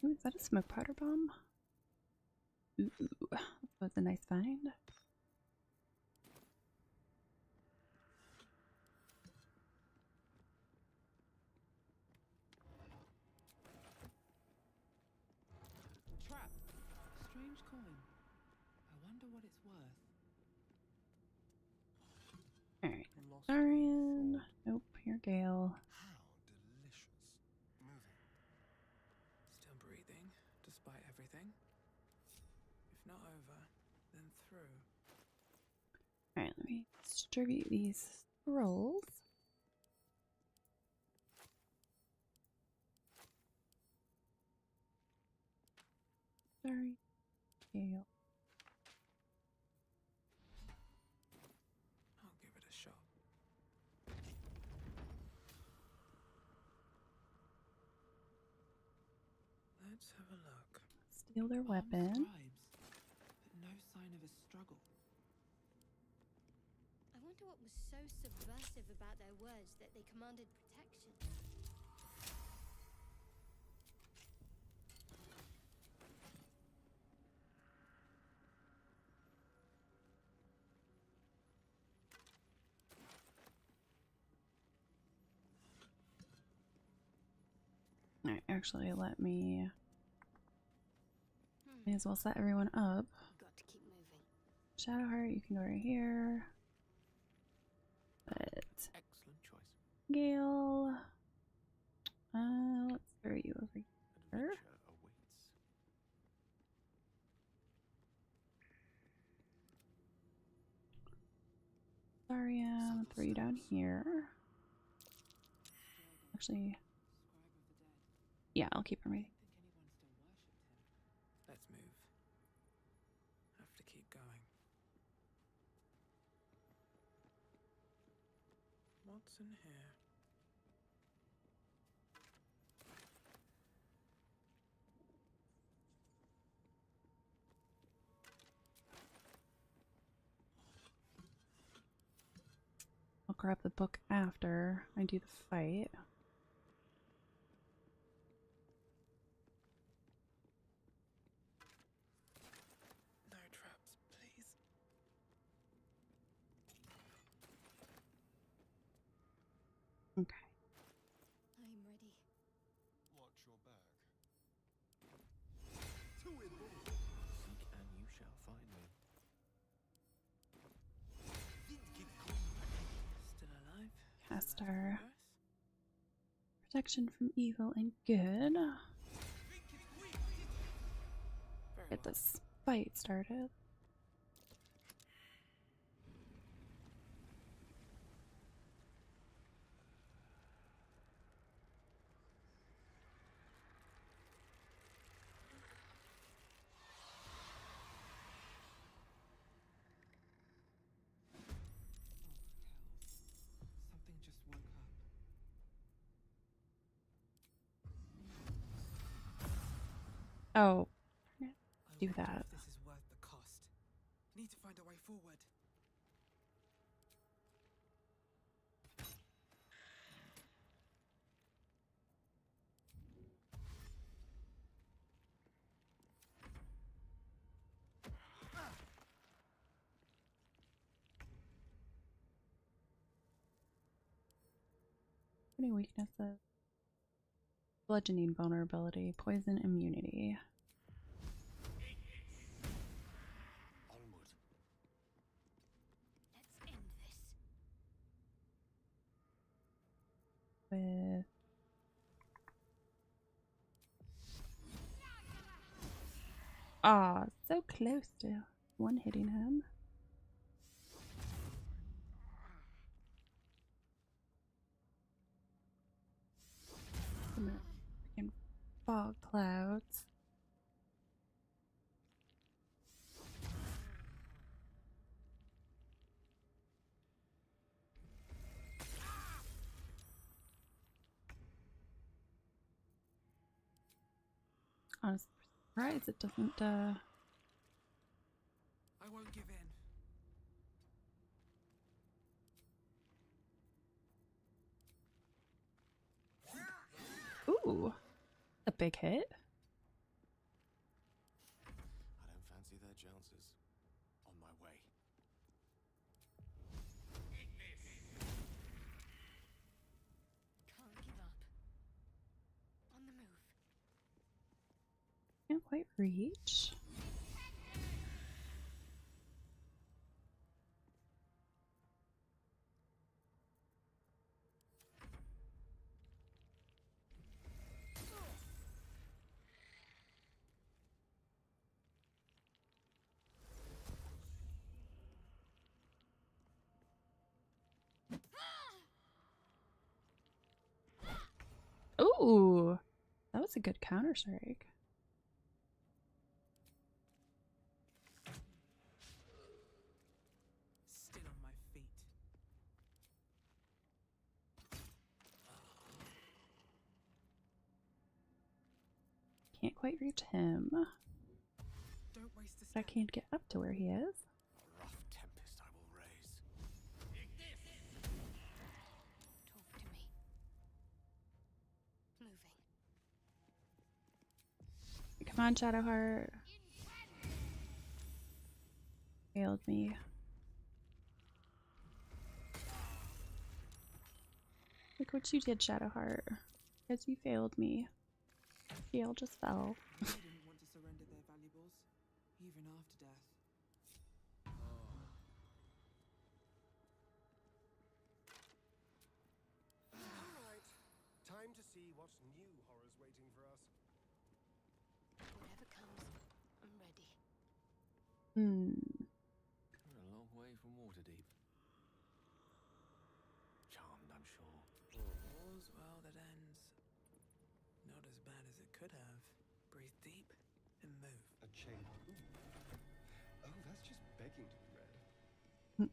Ooh, is that a smoke powder bomb? Ooh, that was a nice find. Trap. Strange coin. I wonder what it's worth. Alright. Lost Darian. Nope, here, Gale. How delicious. Moving. Still breathing, despite everything. If not over, then through. Alright, let me distribute these scrolls. Sorry, Gale. I'll give it a shot. Let's have a look. Steal their Armed weapon. scribes, but no sign of a struggle. I wonder what was so subversive about their words that they commanded protection. Alright, actually, let me. May as well set everyone up. Got to keep moving. Shadowheart, you can go right here. But Excellent choice. Gale. Let's throw you over here. Adventure awaits. Daria, throw you down here. Actually, yeah, I'll keep him right. Let's move. Have to keep going. What's in here? I'll grab the book after I do the fight. No traps, please. Okay. I'm ready. Watch your back. Seek and you shall find me. Still alive? Cast Still our alive, protection from evil and good. Very Get well. this fight started. Something just woke up. Oh, I do wonder that. if this is worth the cost. Need to find a way forward. Any weaknesses? Bludgeoning vulnerability, poison immunity. Onward. Let's end this. With so close to one hitting him. Some freaking fog clouds. Honestly, surprised it doesn't I won't give in. A big hit. I don't fancy their chances. On my way. Can't give up. On the move. Can't quite reach. Ooh, that was a good counter strike. Still on my feet. Can't quite reach him. Don't waste a I step. can't get up to where he is. A rough tempest I will raise. Talk to me. Moving. Come on, Shadowheart. Failed me. Look what you did, Shadowheart. Because you failed me. Gale just fell. They didn't want to surrender their valuables, even after death. Alright, time to see what new horror's waiting for us. Whatever comes, I'm ready. We're a long way from Waterdeep. Charmed, I'm sure. All's well that ends. Not as bad as it could have. Breathe deep and move. A chain. Ooh. Oh, that's just begging to be read.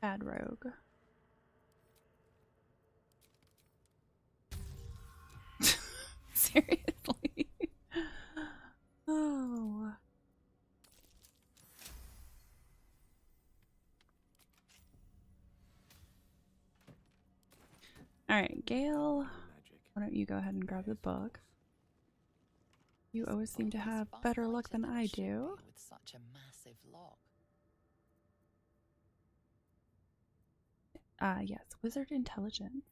Bad rogue. Seriously. Oh. Alright, Gale. Magic. Why don't you go ahead and grab the book? You always seem to Book is have far better luck lighter than it I should be do. With such a massive lock. Yes, wizard intelligence.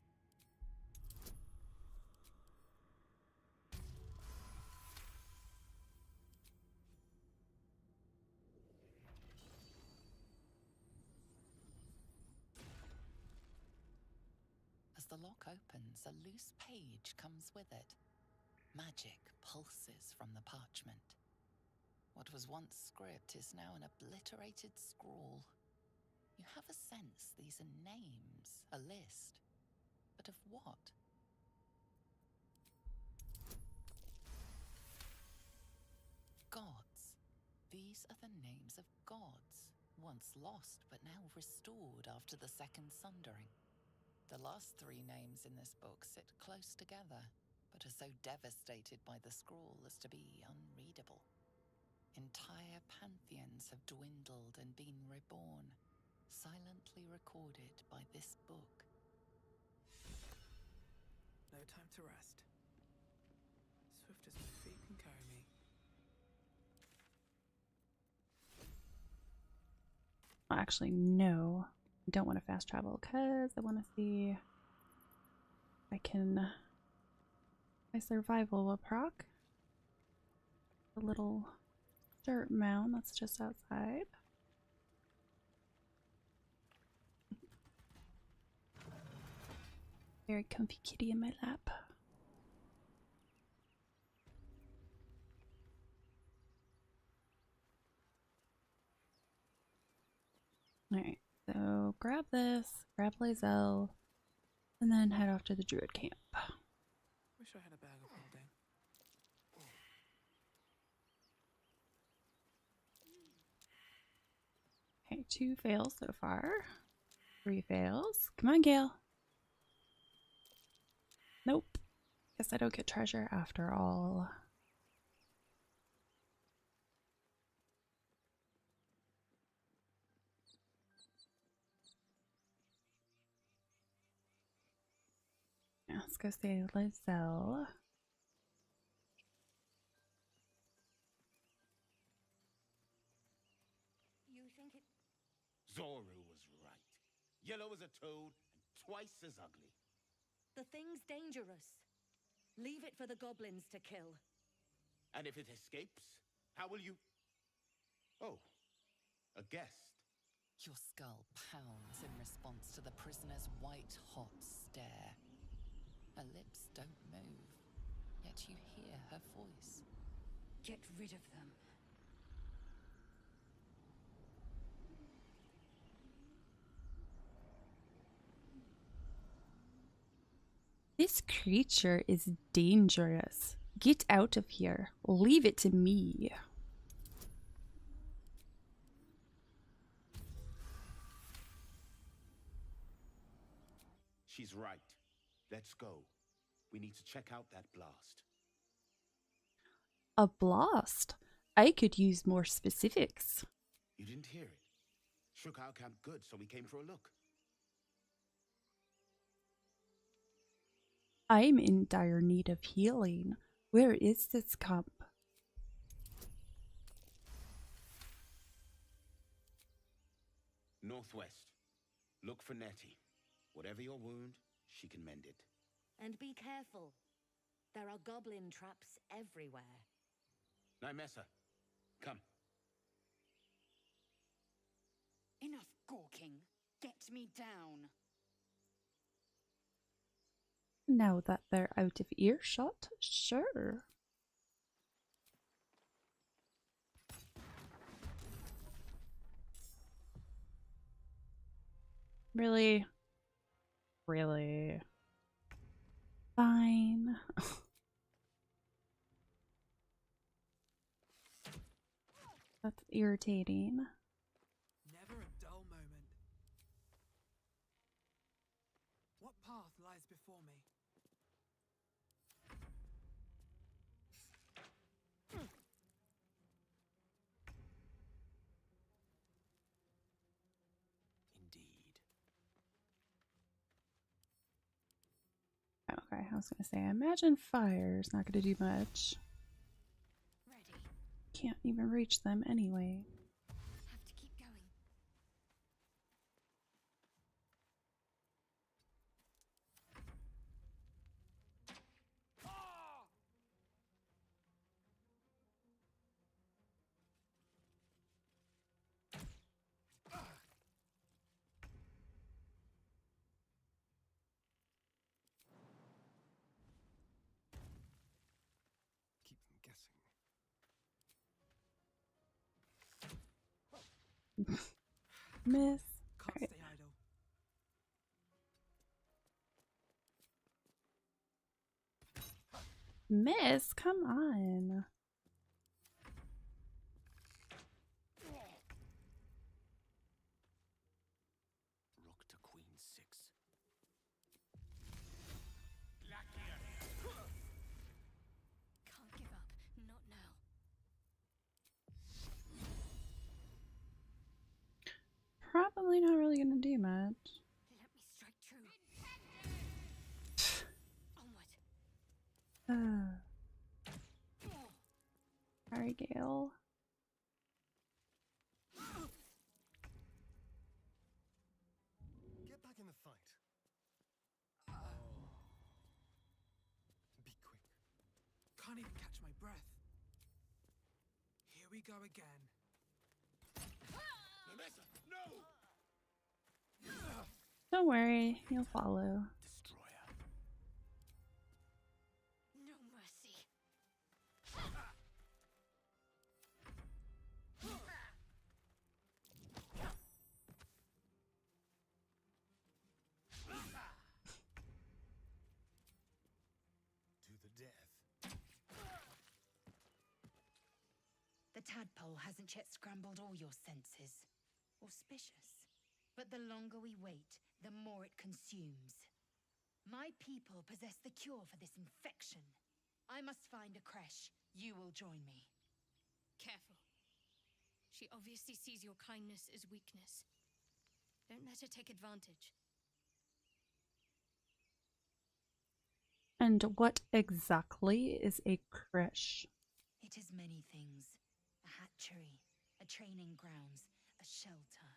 As the lock opens, a loose page comes with it. Magic pulses from the parchment. What was once script is now an obliterated scrawl. You have a sense these are names, a list. But of what? Gods. These are the names of gods, once lost but now restored after the Second Sundering. The last three names in this book sit close together, but are so devastated by the scrawl as to be unreadable. Entire pantheons have dwindled and been reborn, silently recorded by this book. No time to rest. Swift as my feet can carry me. Well, actually, no. I don't want to fast travel because I want to see if I can. My survival will proc. The little dirt mound that's just outside. Very comfy kitty in my lap. Alright, so grab this, grab Lae'zel, and then head off to the druid camp. Wish I had a bag of holding. Okay, 2 fails so far. 3 fails. Come on, Gale. Nope. Guess I don't get treasure after all. Let's go say Lizelle. You think it... Zoru was right. Yellow as a toad and twice as ugly. The thing's dangerous. Leave it for the goblins to kill. And if it escapes, how will you... Oh, a guest. Your skull pounds in response to the prisoner's white-hot stare. Her lips don't move, yet you hear her voice. Get rid of them. This creature is dangerous. Get out of here. Leave it to me. She's right. Let's go. We need to check out that blast. A blast? I could use more specifics. You didn't hear it. Shook our camp good, so we came for a look. I'm in dire need of healing. Where is this cup? Northwest. Look for Nettie. Whatever your wound, she can mend it. And be careful. There are goblin traps everywhere. Nymessa, come. Enough gawking. Get me down. Now that they're out of earshot, sure. Really? Really? Fine. That's irritating. Never a dull moment. What path lies before me? Indeed. Okay, I was gonna say, I imagine fire's not gonna do much. Ready. Can't even reach them anyway. Have to keep going. Keep them guessing. Miss. Can't Alright. stay idle. Miss, come on. Rook to queen 6. Can't give up. Not now. Probably not really gonna do much. Let me strike true. Onward. Sorry, Gale. Get back in the fight. Be quick. Can't even catch my breath. Here we go again. Nymessa, no! Don't worry, you'll follow. Destroyer. No mercy. To the death. The tadpole hasn't yet scrambled all your senses. Auspicious. But the longer we wait, the more it consumes. My people possess the cure for this infection. I must find a creche. You will join me. Careful. She obviously sees your kindness as weakness. Don't let her take advantage. And what exactly is a creche? It is many things. A hatchery, a training grounds, a shelter.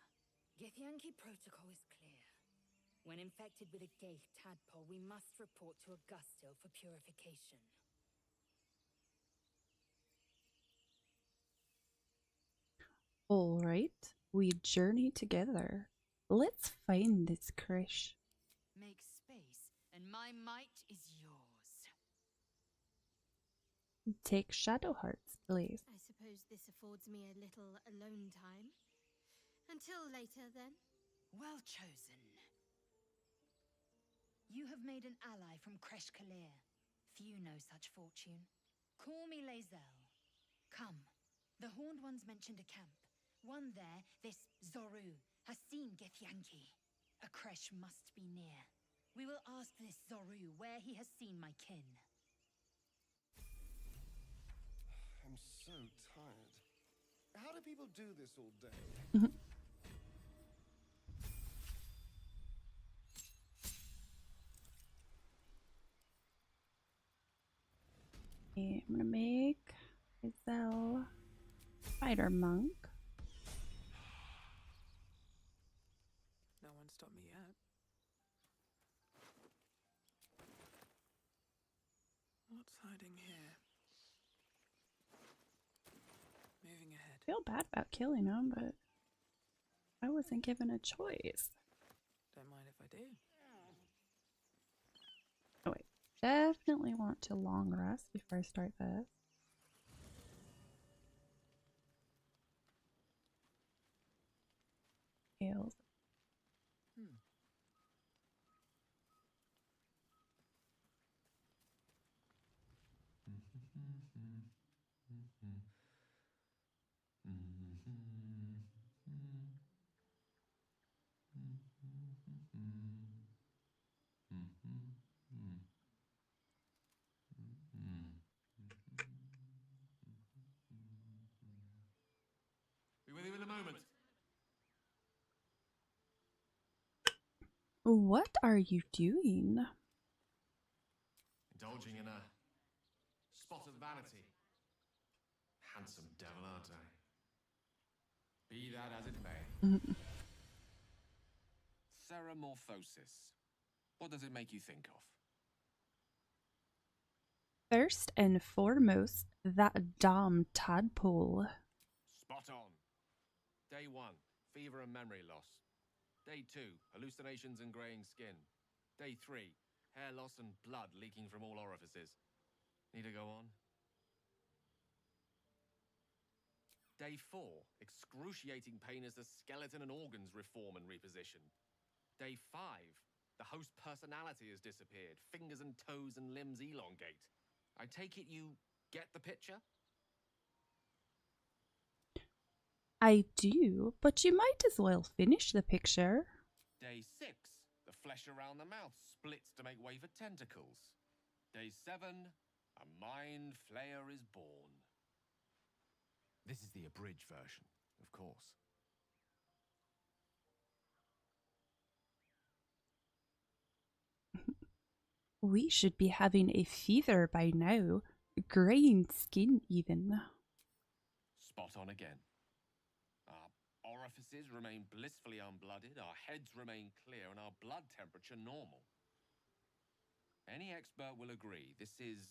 Githyanki protocol is clear. When infected with a Gaith tadpole, we must report to Augustil for purification. All right, we journey together. Let's find this creche. Make space, and my might is yours. Take shadow hearts, please. I suppose this affords me a little alone time. Until later, then. Well chosen. You have made an ally from Kresh Kalir. Few know such fortune. Call me Lae'zel. Come. The Horned Ones mentioned a camp. One there, this Zorru, has seen Githyanki. A Kresh must be near. We will ask this Zorru where he has seen my kin. I'm so tired. How do people do this all day? Okay, I'm gonna make Lae'zel Spider Monk. No one stopped me yet. What's hiding here? Moving ahead. I feel bad about killing him, but I wasn't given a choice. Don't mind if I do. Oh wait, definitely want to long rest before I start this. Scales. Be with you in a moment. What are you doing? Indulging in a spot of vanity. Handsome devil, aren't I? Be that as it may. Ceramorphosis. What does it make you think of? First and foremost, that damn tadpole. Spot on. Day 1, fever and memory loss. Day 2, hallucinations and graying skin. Day 3, hair loss and blood leaking from all orifices. Need to go on? Day 4, excruciating pain as the skeleton and organs reform and reposition. Day 5, the host personality has disappeared. Fingers and toes and limbs elongate. I take it you get the picture? I do, but you might as well finish the picture. Day 6, the flesh around the mouth splits to make way for tentacles. Day 7, a mind flayer is born. This is the abridged version, of course. We should be having a fever by now. Graying skin, even. Spot on again. Our orifices remain blissfully unblooded, our heads remain clear, and our blood temperature normal. Any expert will agree this is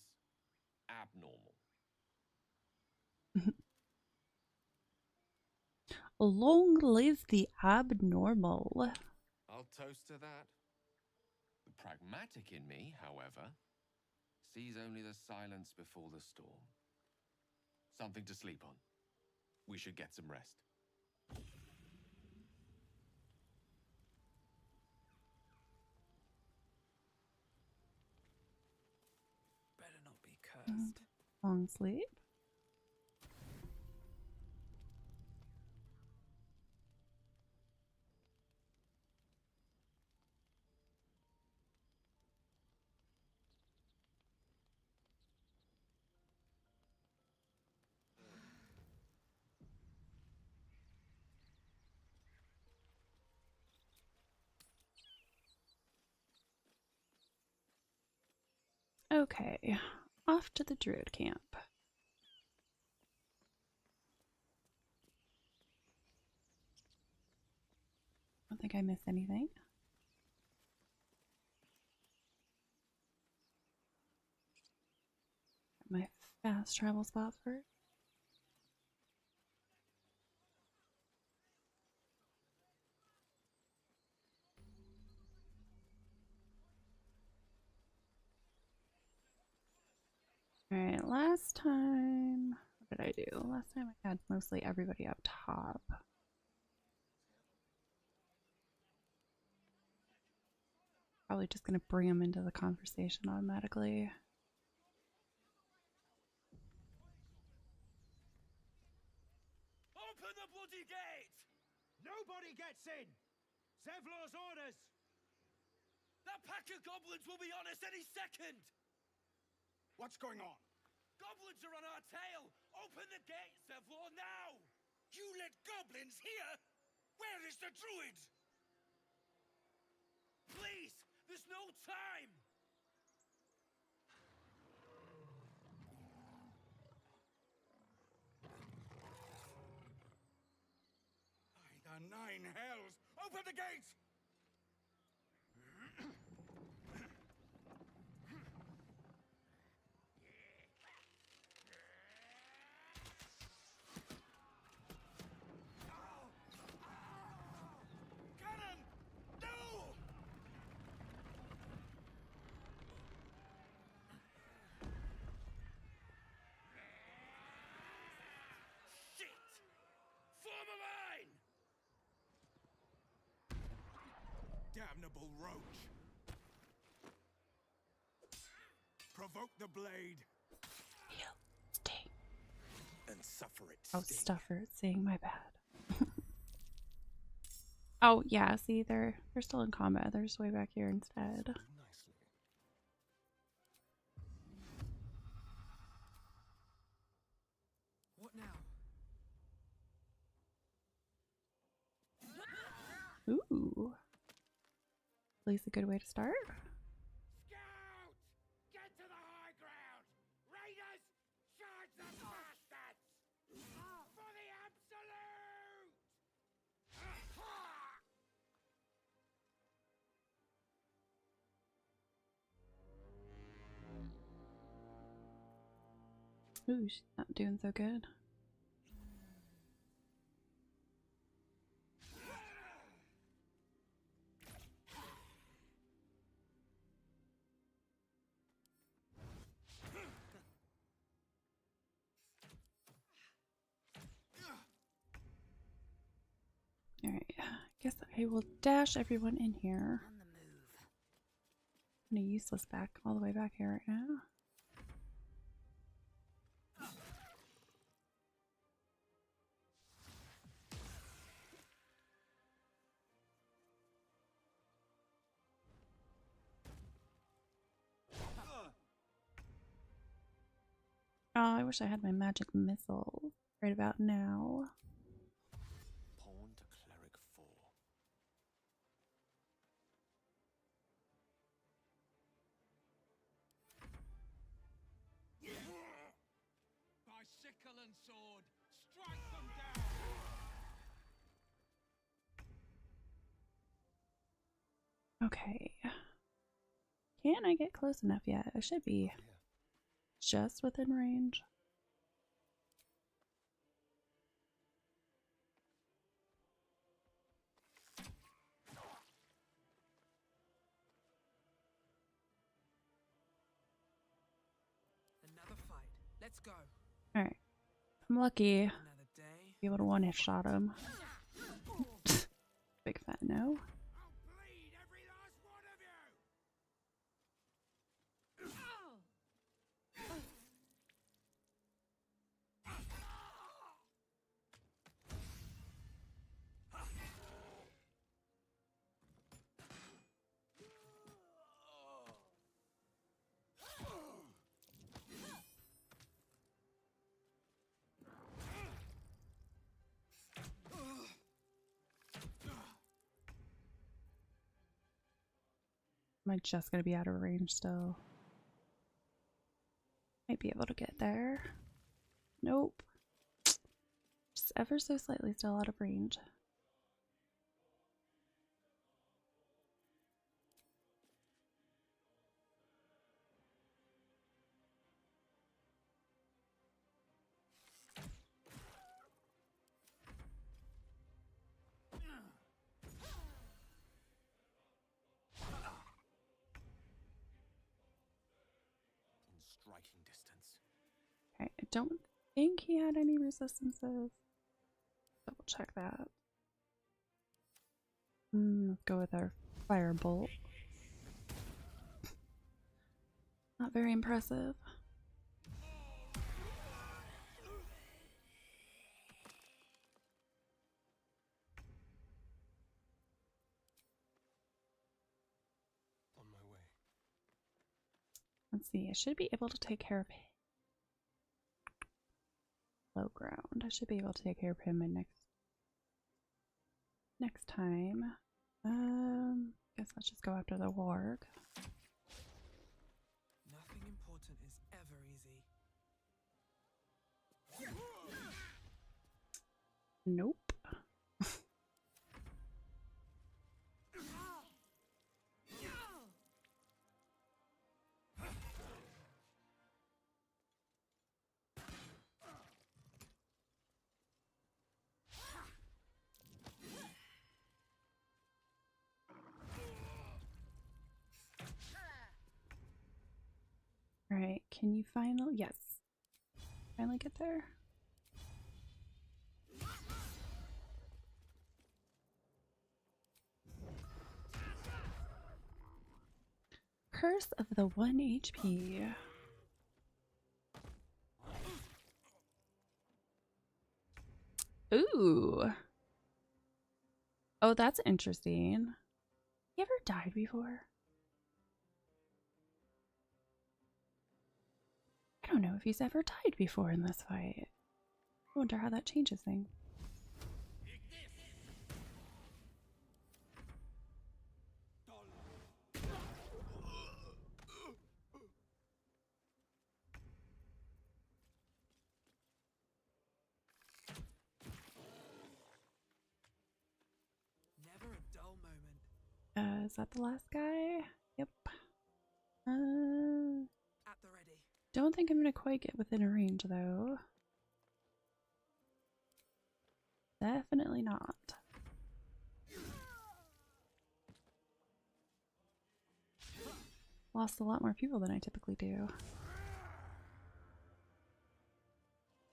abnormal. Long live the abnormal. I'll toast to that. The pragmatic in me, however, sees only the silence before the storm. Something to sleep on. We should get some rest. Better not be cursed. Long sleep. Okay, off to the druid camp. I don't think I missed anything. My fast travel spot first. Alright, last time, what did I do? Last time I had mostly everybody up top. Probably just gonna bring them into the conversation automatically. Open the bloody gate! Nobody gets in! Zevlor's orders! That pack of goblins will be on us any second! What's going on? Goblins are on our tail! Open the gate, Zevlor, now! You let goblins here? Where is the druid? Please! There's no time! By the 9 hells! Open the gate! Cannon! No! Shit! Form a line! Damnable roach! Provoke the blade! Heal, sting. And suffer it. Oh, stuffer, saying my bad. Oh yeah, see they're still in combat. They're just way back here instead. What now? Ooh. At least a good way to start. Scout! Get to the high ground! Raiders! Charge the bastards! For the absolute! Ooh, she's not doing so good. Alright, I guess I will dash everyone in here. I'm gonna useless back all the way back here right now. Oh, I wish I had my magic missile right about now. Pawn to cleric 4. By sickle and sword, strike them down! Okay. Can I get close enough yet? I should be just within range. Another fight. Let's go. Alright. I'm lucky Another day. be able to one-hit shot him. Big fat no. Am I just gonna be out of range still? Might be able to get there. Nope. Just ever so slightly still out of range. Striking distance. Okay, I don't think he had any resistances. Double check that. Let's go with our firebolt. Not very impressive. On my way. Let's see, I should be able to take care of him. Low ground. I should be able to take care of him in next time. Guess let's just go after the warg. Nothing important is ever easy. Nope. Alright, can you finally? Yes. Finally get there? Curse of the 1 HP. Ooh. Oh, that's interesting. You ever died before? I don't know if he's ever died before in this fight. I wonder how that changes things. Never a dull moment. Is that the last guy? Yep. At the ready. Don't think I'm gonna quite get within a range though. Definitely not. Lost a lot more people than I typically do.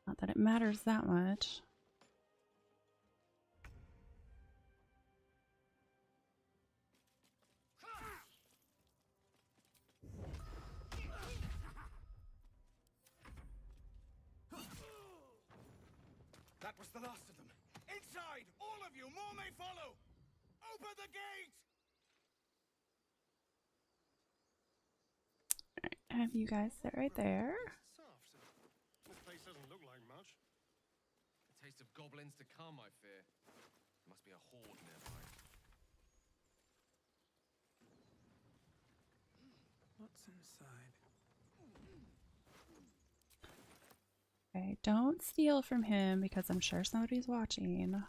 Not that it matters that much. That was the last of them. Inside! All of you! More may follow! Open the gate! Have you guys sit right there? Soft. This place doesn't look like much. A taste of goblins to come, I fear. Must be a horde nearby. What's inside? Okay, don't steal from him because I'm sure somebody's watching.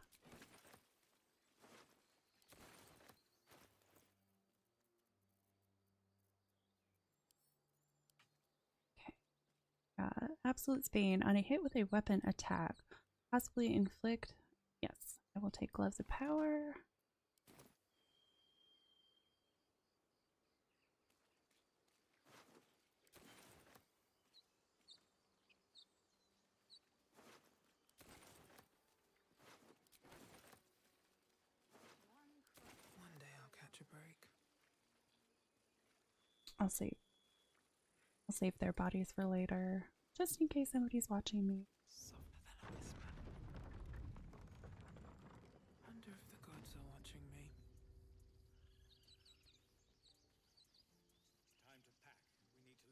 Absolute Spain. On a hit with a weapon attack, possibly inflict. Yes, I will take Gloves of Power. One day I'll catch a break. I'll save their bodies for later, just in case somebody's watching me. Softer than a whisper. Wonder if the gods are watching me. Time to pack. We need to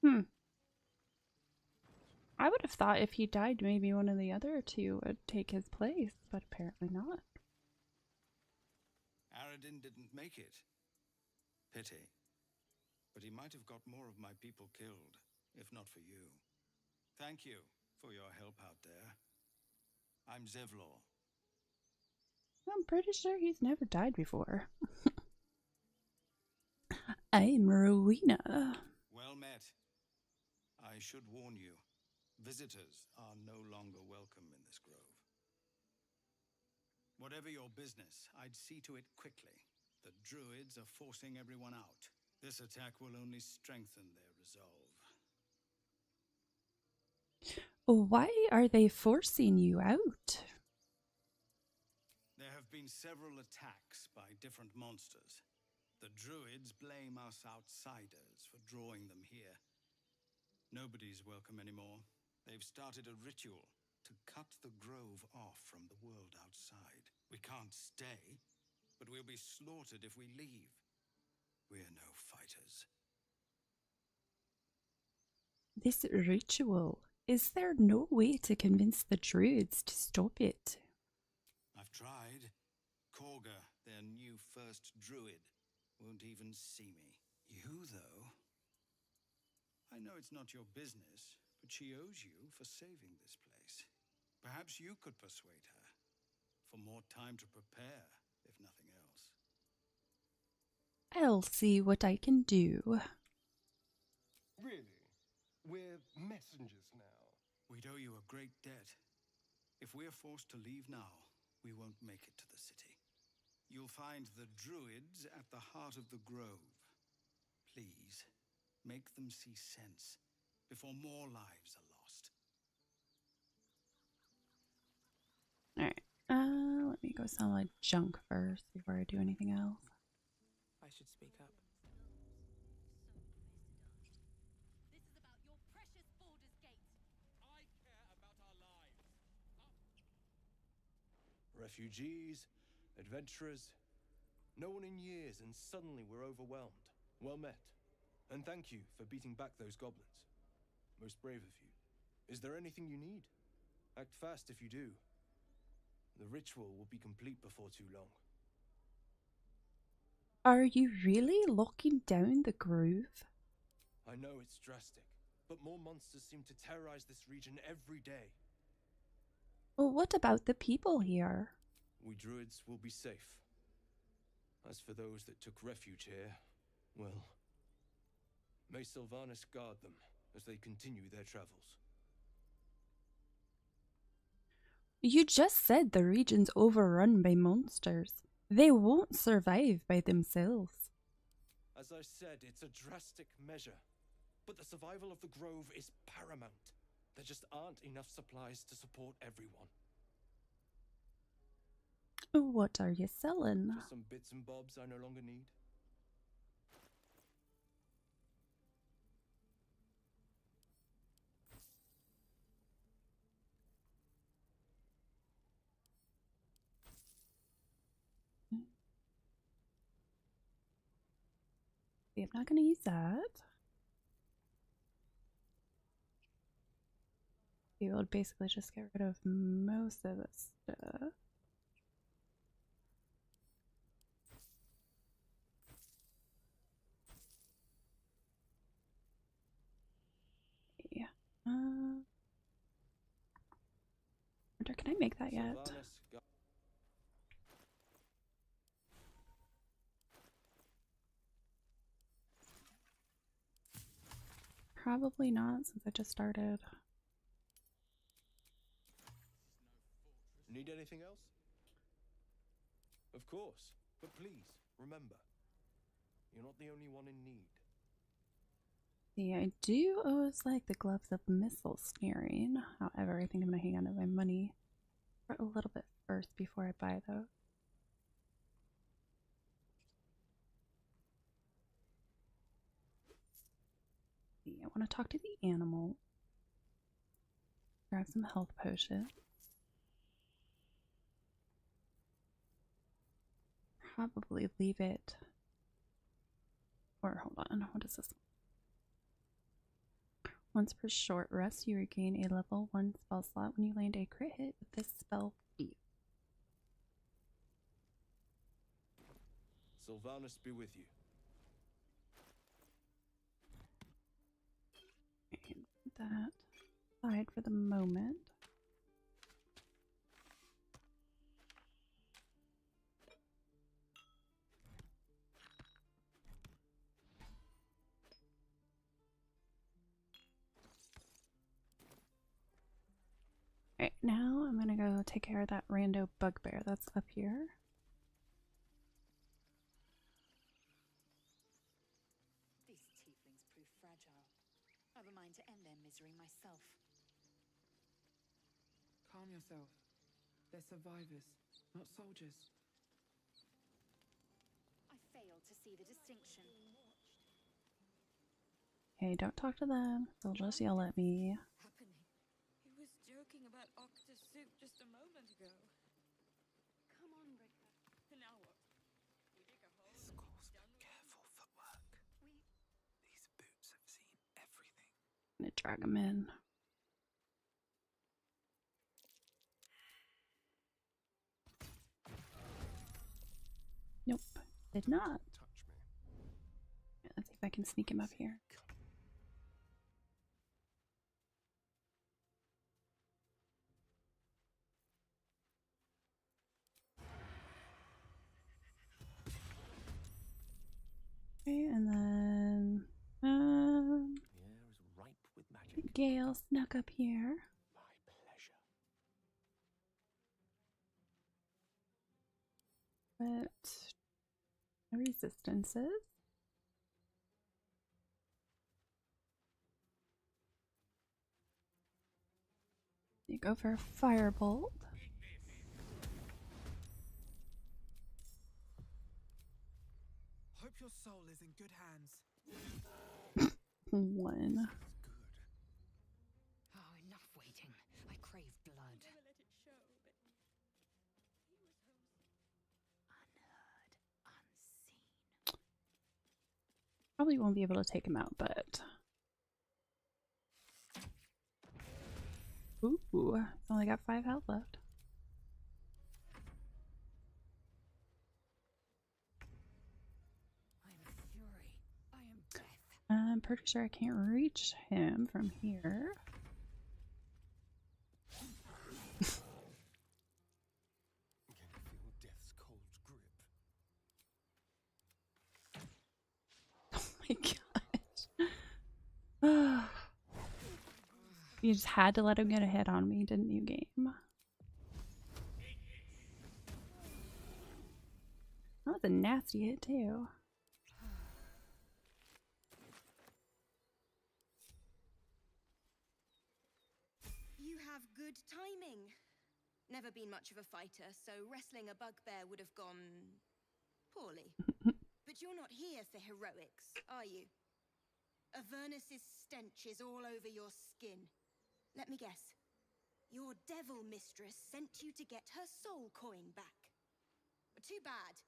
leave. I would have thought if he died, maybe one of the other two would take his place, but apparently not. Aradin didn't make it. Pity. But he might have got more of my people killed. if not for you. Thank you for your help out there. I'm Zevlor. I'm pretty sure he's never died before. I'm Rowena. Well met. I should warn you, visitors are no longer welcome in this grove. Whatever your business, I'd see to it quickly. The druids are forcing everyone out. This attack will only strengthen their resolve. Why are they forcing you out? There have been several attacks by different monsters. The druids blame us outsiders for drawing them here. Nobody's welcome anymore. They've started a ritual to cut the grove off from the world outside. We can't stay, but we'll be slaughtered if we leave. We're no fighters. This ritual. Is there no way to convince the druids to stop it? I've tried. Korga, their new first druid, won't even see me. You, though? I know it's not your business, but she owes you for saving this place. Perhaps you could persuade her. For more time to prepare, if nothing else. I'll see what I can do. Really? We're messengers now. We'd owe you a great debt. If we're forced to leave now, we won't make it to the city. You'll find the druids at the heart of the grove. Please, make them see sense before more lives are lost. Alright, let me go sell my junk first before I do anything else. I should speak up. Refugees, adventurers, no one in years, and suddenly we're overwhelmed. Well met. And thank you for beating back those goblins. Most brave of you. Is there anything you need? Act fast if you do. The ritual will be complete before too long. Are you really locking down the grove? I know it's drastic, but more monsters seem to terrorize this region every day. Well, what about the people here? We druids will be safe. As for those that took refuge here, well, may Sylvanas guard them as they continue their travels. You just said the region's overrun by monsters. They won't survive by themselves. As I said, it's a drastic measure, but the survival of the grove is paramount. There just aren't enough supplies to support everyone. What are you selling? Just some bits and bobs I no longer need. I'm not going to use that. You will basically just get rid of most of the stuff. Yeah. Wonder, can I make that yet? Probably not, since I just started. Need anything else? Of course, but please, remember, you're not the only one in need. Yeah, I do always like the gloves of missile snaring. However, I think I'm going to hang on to my money for a little bit first before I buy those. I want to talk to the animal. Grab some health potions. Probably leave it. Or hold on, what is this? Once per short rest, you regain a level 1 spell slot when you land a crit hit with this spell feat. Sylvanas be with you. that aside for the moment. Right, now I'm gonna go take care of that rando bugbear that's up here. These tieflings prove fragile. I've a mind to end their misery myself. Calm yourself. They're survivors, not soldiers. I fail to see the distinction. Hey, don't talk to them. They'll just yell at me. Happening. He was joking about octa soup just a moment ago. Come on, Ricker. Now what? We dig a hole. This calls for careful footwork. These boots have seen everything. I'm gonna drag them in. Nope, did not. Touch me. Yeah, let's see if I can sneak him up here. Okay, and then The air is ripe with magic. Gale snuck up here. My pleasure. But no resistances. You go for a firebolt. Hope your soul is in good hands. One. Oh, enough waiting. I crave blood. Never let it show, but he was Unheard, unseen. Probably won't be able to take him out, but ooh, it's only got 5 health left. I am fury. I am death. I'm pretty sure I can't reach him from here. Can you feel death's cold grip? Oh my gosh. You just had to let him get a hit on me, didn't you, game? That was a nasty hit, too. You have good timing. Never been much of a fighter, so wrestling a bugbear would have gone poorly. But you're not here for heroics, are you? Avernus's stench is all over your skin. Let me guess. Your devil mistress sent you to get her soul coin back. Too bad.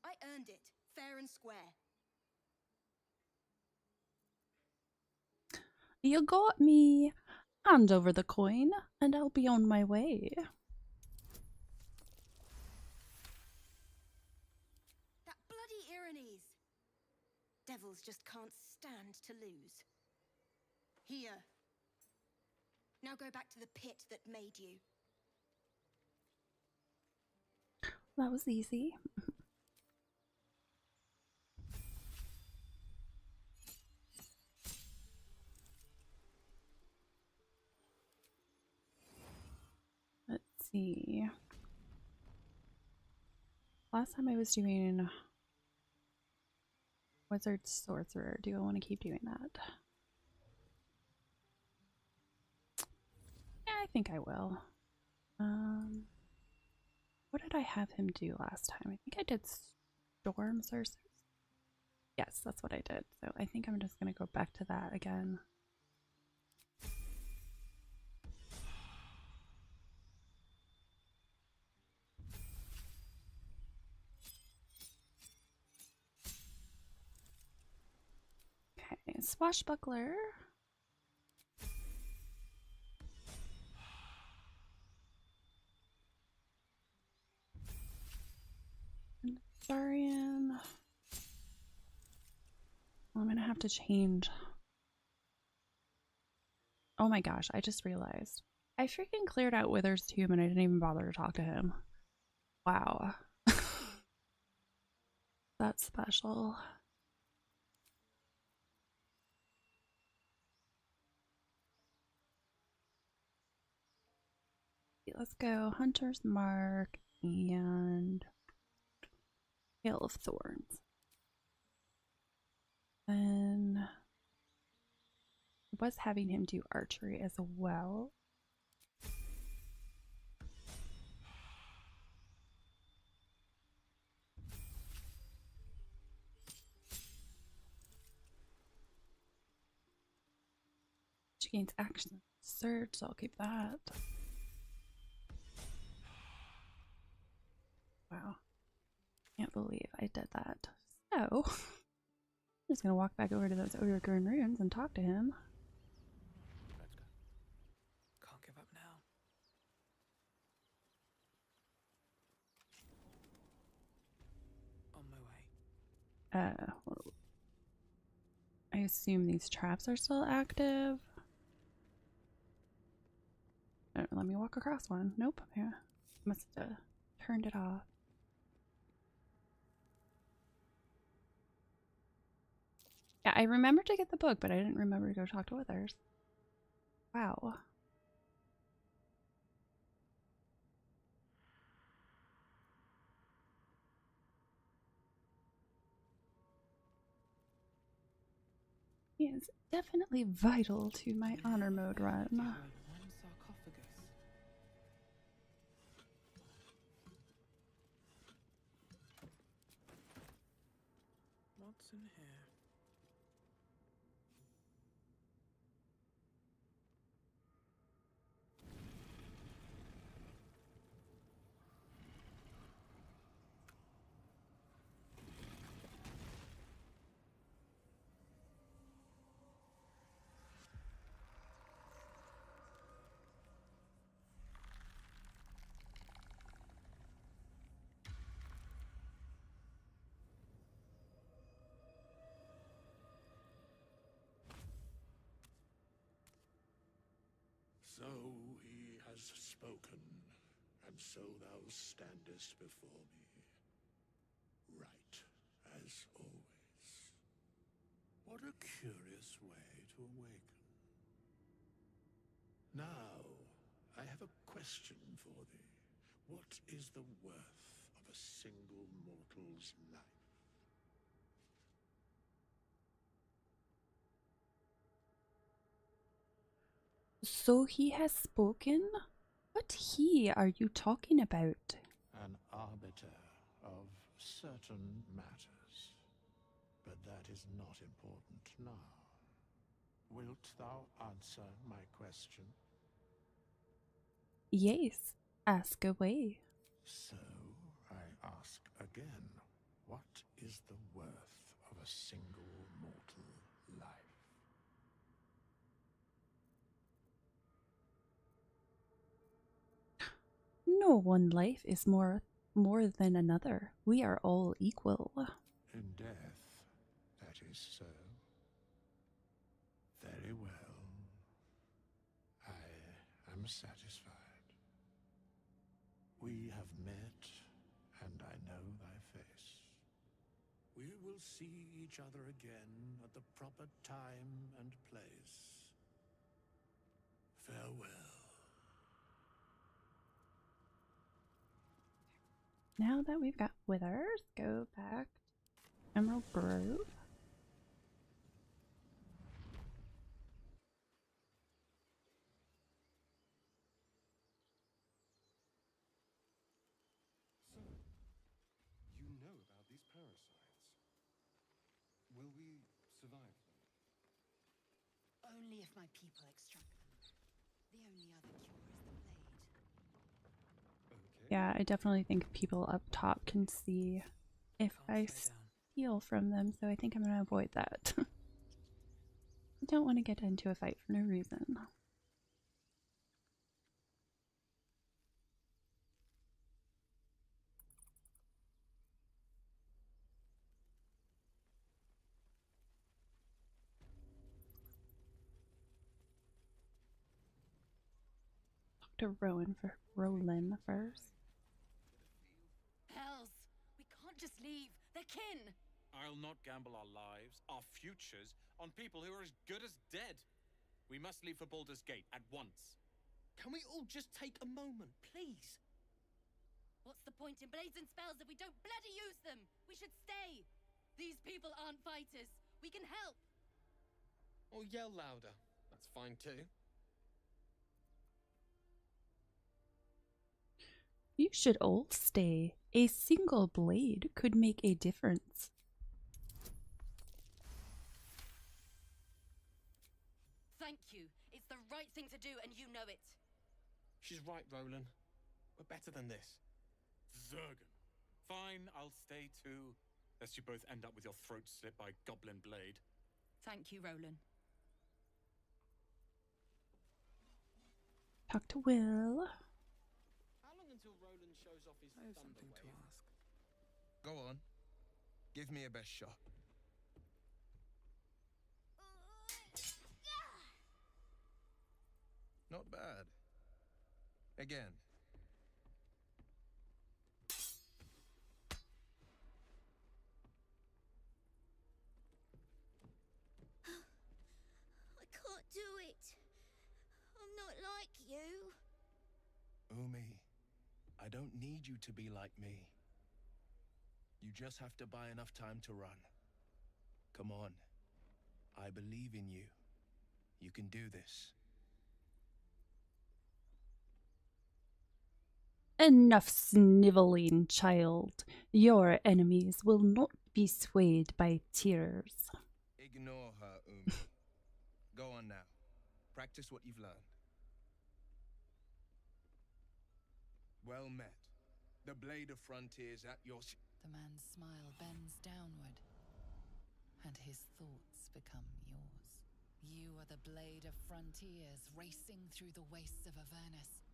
I earned it, fair and square. You got me. Hand over the coin, and I'll be on my way. That bloody Irenes. Devils just can't stand to lose. Here. Now go back to the pit that made you. That was easy. Let's see. Last time I was doing Wizard Sorcerer. Do I want to keep doing that? Yeah, I think I will. What did I have him do last time? I think I did Storm Sorcerer. Yes, that's what I did. So I think I'm just going to go back to that again. Okay, Swashbuckler. Darian. I'm gonna have to change Oh my gosh, I just realized. I freaking cleared out Wither's tomb and I didn't even bother to talk to him. Wow. That's special. Let's go Hunter's Mark and Hail of Thorns. Then I was having him do archery as well. She gains action surge, so I'll keep that. Wow. Can't believe I did that. So, I'm just gonna walk back over to those Ogryn ruins and talk to him. Let's go. Can't give up now. On my way. I assume these traps are still active. Let me walk across one. Nope. Yeah. Must have turned it off. Yeah, I remembered to get the book, but I didn't remember to go talk to Withers. Wow. He is definitely vital to my honor mode run. One sarcophagus. What's in here? So he has spoken, and so thou standest before me, right as always. What a curious way to awaken. Now, I have a question for thee. What is the worth of a single mortal's life? So he has spoken? What he are you talking about? An arbiter of certain matters. But that is not important now. Wilt thou answer my question? Yes, ask away. So, I ask again, what is the worth of a single mortal life? No one life is more than another. We are all equal. In death, that is so. Very well. I am satisfied. We have met, and I know thy face. We will see each other again at the proper time and place. Farewell. Now that we've got Withers, go back to Emerald Grove. So, you know about these parasites. Will we survive them? Only if my people extract them. The only other cure is the blade. Yeah, I definitely think people up top can see if I steal from them, so I think I'm going to avoid that. I don't want to get into a fight for no reason. to Roland first. Hells! We can't just leave. They're kin! I'll not gamble our lives, our futures, on people who are as good as dead. We must leave for Baldur's Gate at once. Can we all just take a moment, please? What's the point in blades and spells if we don't bloody use them? We should stay. These people aren't fighters. We can help. Or yell louder. That's fine too. You should all stay. A single blade could make a difference. Thank you. It's the right thing to do, and you know it. She's right, Roland. We're better than this. Zergan. Fine, I'll stay too. Lest you both end up with your throats slit by goblin blade. Thank you, Roland. Talk to Will. How long until Roland shows off his I have thunder something to wave? ask. Go on. Give me a best shot. Not bad. Again. I can't do it. I'm not like you. Umi, I don't need you to be like me. You just have to buy enough time to run. Come on. I believe in you. You can do this. Enough sniveling, child. Your enemies will not be swayed by tears. Ignore her, Umi. Go on now. Practice what you've learned. Well met. The blade of frontiers at your... The man's smile bends downward, and his thoughts become yours. You are the blade of frontiers racing through the wastes of Avernus.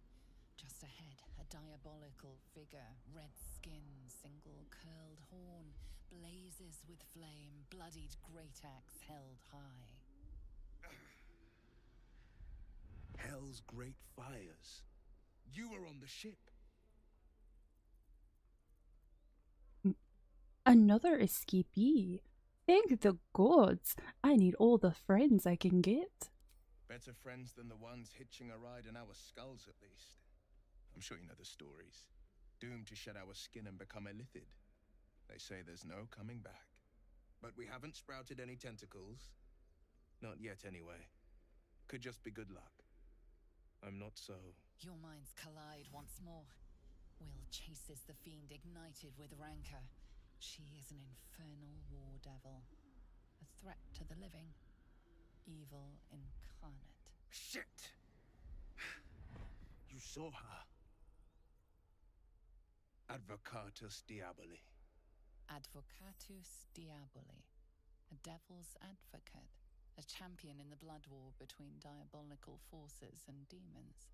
Just ahead, a diabolical figure, red skin, single curled horn, blazes with flame, bloodied great axe held high. Hell's great fires. You were on the ship. Another escapee. Thank the gods. I need all the friends I can get. Better friends than the ones hitching a ride in our skulls, at least. I'm sure you know the stories. Doomed to shed our skin and become illithid. They say there's no coming back. But we haven't sprouted any tentacles. Not yet, anyway. Could just be good luck. I'm not so... Your minds collide once more. Will chases the fiend ignited with rancor. She is an infernal war devil. A threat to the living. Evil incarnate. Shit! You saw her. Advocatus Diaboli. Advocatus Diaboli. A devil's advocate. A champion in the blood war between diabolical forces and demons.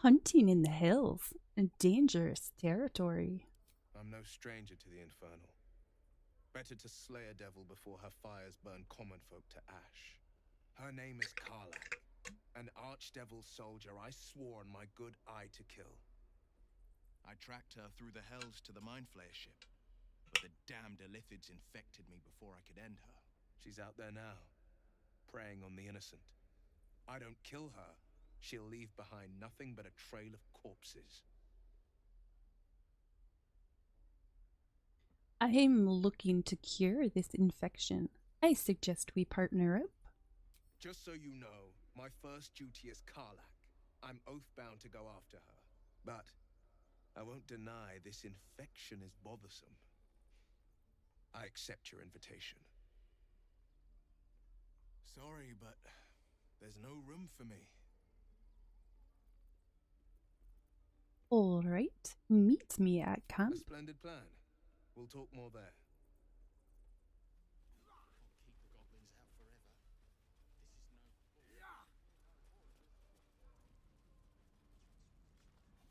Hunting in the hills. A dangerous territory. I'm no stranger to the infernal. Better to slay a devil before her fires burn common folk to ash. Her name is Karlach, an archdevil soldier I swore on my good eye to kill. I tracked her through the hells to the Mind Flayer ship, but the damned Illithids infected me before I could end her. She's out there now, preying on the innocent. I don't kill her, she'll leave behind nothing but a trail of corpses. I'm looking to cure this infection. I suggest we partner up. Just so you know, my first duty is Karlach. I'm oath-bound to go after her. But I won't deny this infection is bothersome. I accept your invitation. Sorry, but there's no room for me. All right, meet me at A camp. splendid plan. We'll talk more there.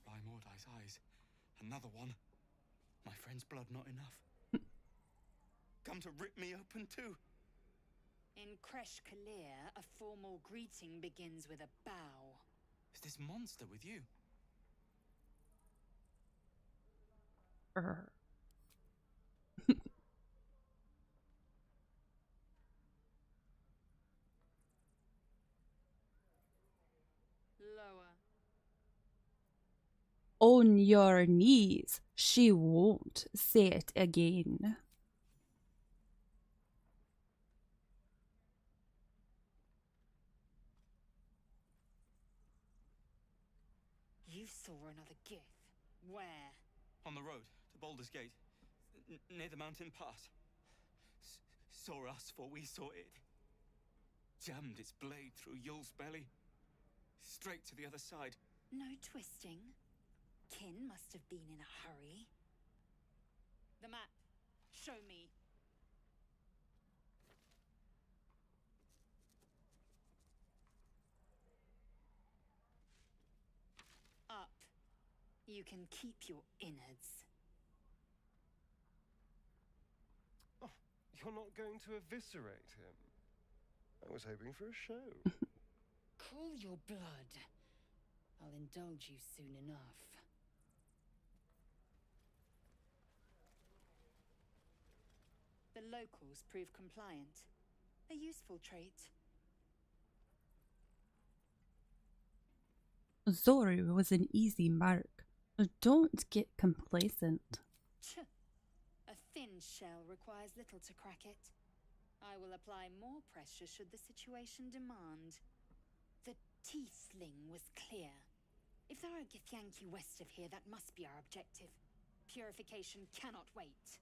By Mordai's eyes, another one. My friend's blood not enough. Come to rip me open too. In Kresh Kalir, a formal greeting begins with a bow. Is this monster with you? Lower. On your knees. She won't say it again. You saw another Gith. Where? On the road to Baldur's Gate, near the mountain pass. Saw us, for we saw it. Jammed its blade through Yul's belly. Straight to the other side. No twisting. Kin must have been in a hurry. The map. Show me. Up. You can keep your innards. Oh, you're not going to eviscerate him? I was hoping for a show. Cool your blood. I'll indulge you soon enough. The locals prove compliant. A useful trait. Zoru was an easy mark. Don't get complacent. A thin shell requires little to crack it. I will apply more pressure should the situation demand. The Tiefling was clear. If there are Githyanki west of here, that must be our objective. Purification cannot wait.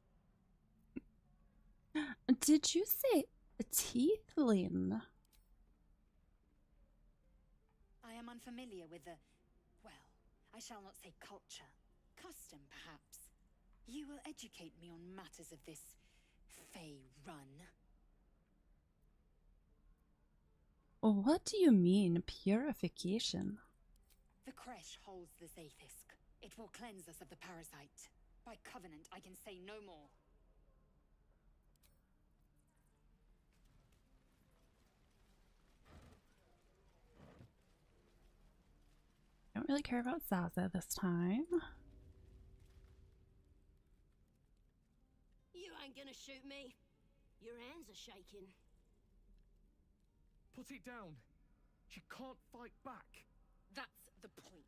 Did you say Tiefling? I am unfamiliar with the, well, I shall not say culture. Custom, perhaps. You will educate me on matters of this Fey run. What do you mean, purification? The Kresh holds the Zaithisk. It will cleanse us of the parasite. By covenant, I can say no more. I don't really care about Zaza this time. You ain't gonna shoot me. Your hands are shaking. Put it down. She can't fight back. That's the point.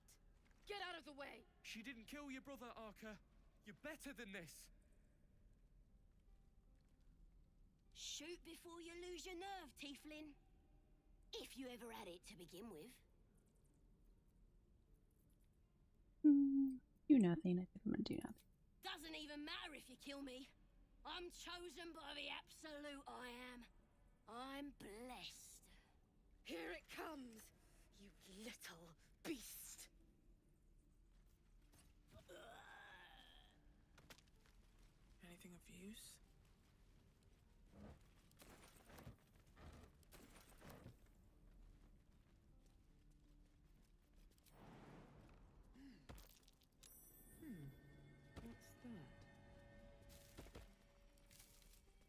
Get out of the way. She didn't kill your brother, Arka. You're better than this. Shoot before you lose your nerve, Tiefling. If you ever had it to begin with. You nothing. I think I'm gonna do nothing. Doesn't even matter if you kill me. I'm chosen by the absolute I am. I'm blessed. Here it comes, you little beast. Anything of use? What's that?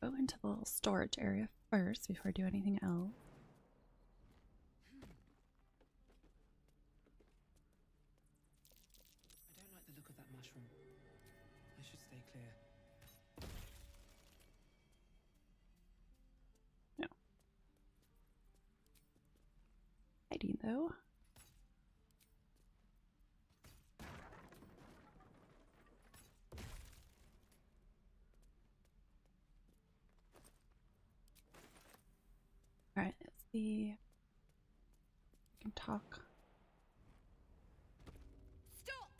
Go into the little storage area first before I do anything else. I don't like the look of that mushroom. I should stay clear. No. Hiding though. Alright, let's see. I can talk. Stop!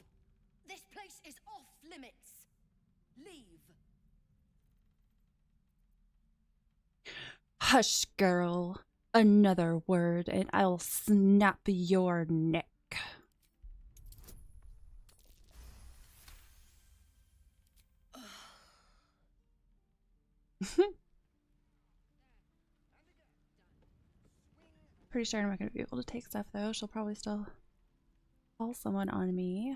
This place is off limits. Leave. Hush, girl. Another word and I'll snap your neck. Pretty sure I'm not going to be able to take stuff though. She'll probably still call someone on me.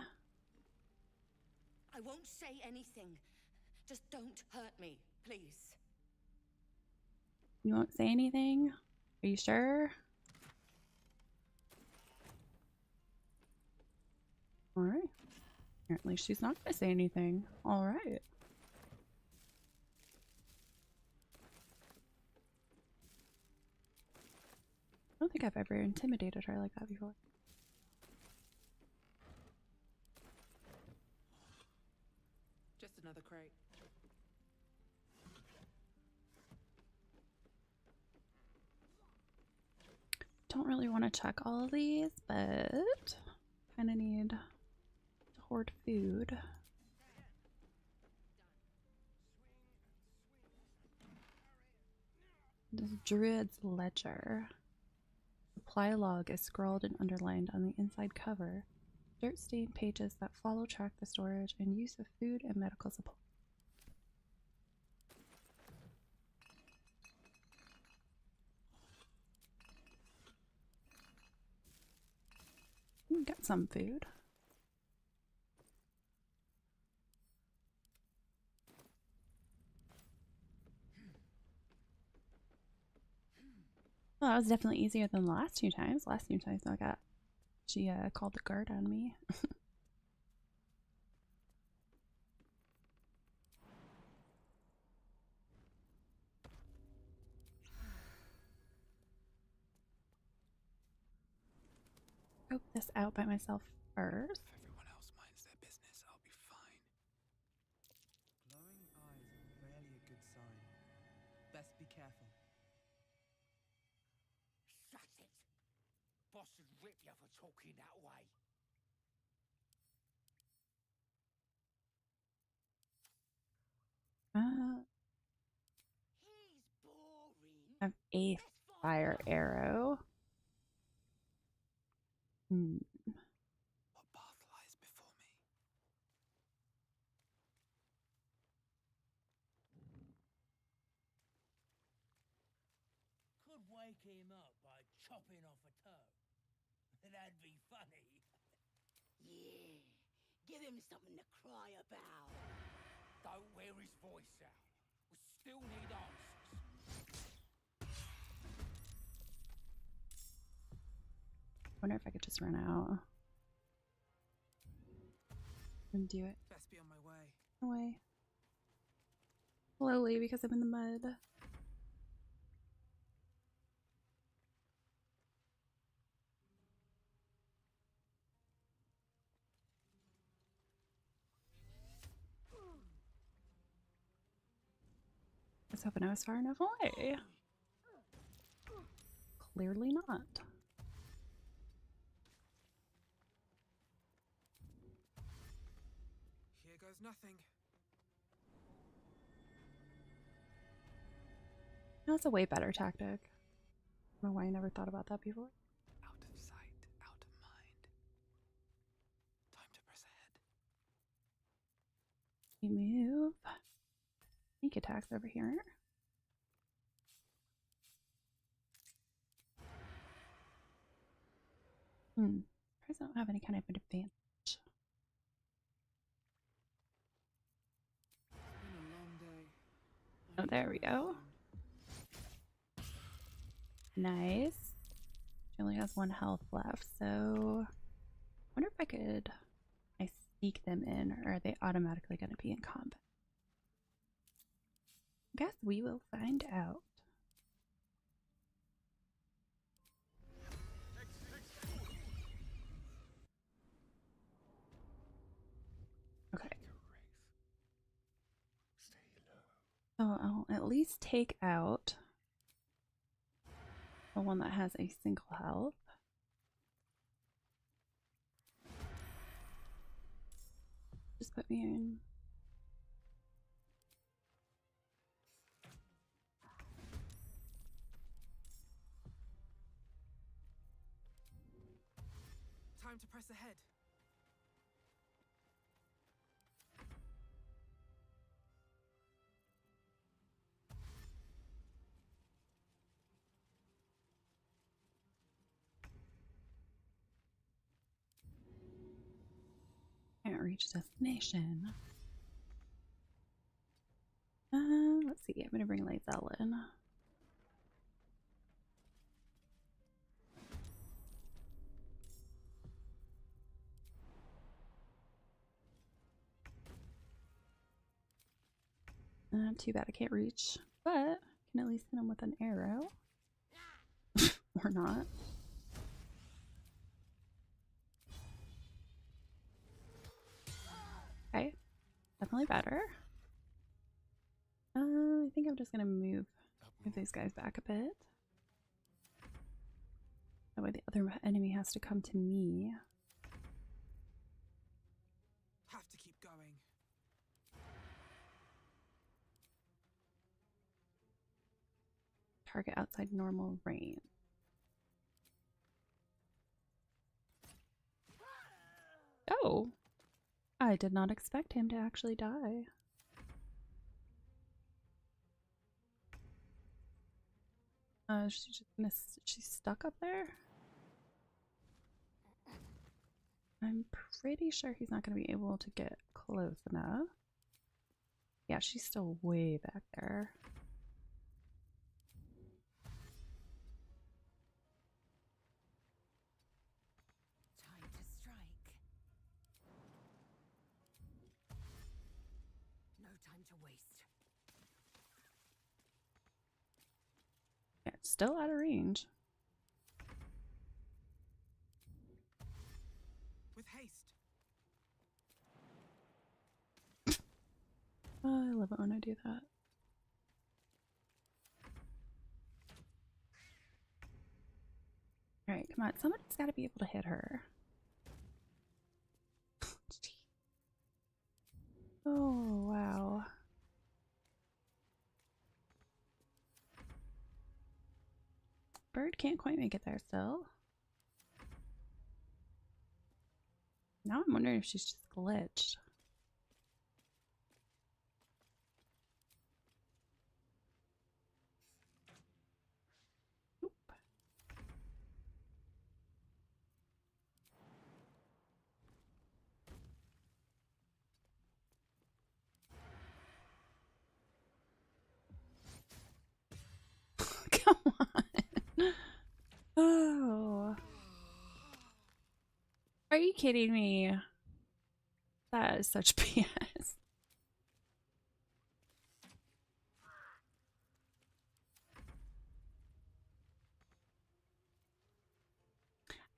I won't say anything. Just don't hurt me, please. You won't say anything? Are you sure? Alright. Apparently she's not gonna say anything. Alright. I don't think I've ever intimidated her like that before. Just another crate. Don't really want to check all of these, but kind of need to hoard food. This Druid's Ledger. Supply log is scrawled and underlined on the inside cover. Dirt-stained pages that follow track the storage and use of food and medical supplies. Got some food. Well, that was definitely easier than the last few times. Last few times she called the guard on me. Scope this out by myself first. If everyone else minds their business, I'll be fine. Glowing eyes are rarely a good sign. Best be careful. Shut it! Boss would rip you for talking that way. I have a fire arrow. What path lies before me? Could wake him up by chopping off a toe. That'd be funny. Yeah, give him something to cry about. Don't wear his voice out. We still need answers. Wonder if I could just run out and do it. Best be on my way. Away. Slowly because I'm in the mud. I was hoping I was far enough away. Clearly not. Here goes nothing. That's a way better tactic. I don't know why I never thought about that before. Out of sight, out of mind. Time to press ahead. We move. Sneak attacks over here. Probably don't have any kind of advantage. It's been a long day. Oh, there we go. Nice. She only has 1 health left, so I wonder if I sneak them in, or are they automatically going to be in combat? Guess we will find out. Okay. So I'll at least take out the one that has a single health. Just put me in. Time to press ahead. Can't reach destination. Let's see. I'm gonna bring Lae'zel in. Too bad I can't reach, but I can at least hit him with an arrow. Or not. Okay, definitely better. I think I'm just gonna move these guys back a bit. That way the other enemy has to come to me. Have to keep going. Target outside normal range. Oh, I did not expect him to actually die. She's stuck up there? I'm pretty sure he's not gonna be able to get close enough. Yeah, she's still way back there. Time to strike. No time to waste. Yeah, still out of range. With haste. Oh, I love it when I do that. Alright, come on. Somebody's got to be able to hit her. Oh, wow. Bird can't quite make it there still. Now I'm wondering if she's just glitched. Oop. Come on. Oh. Are you kidding me? That is such BS.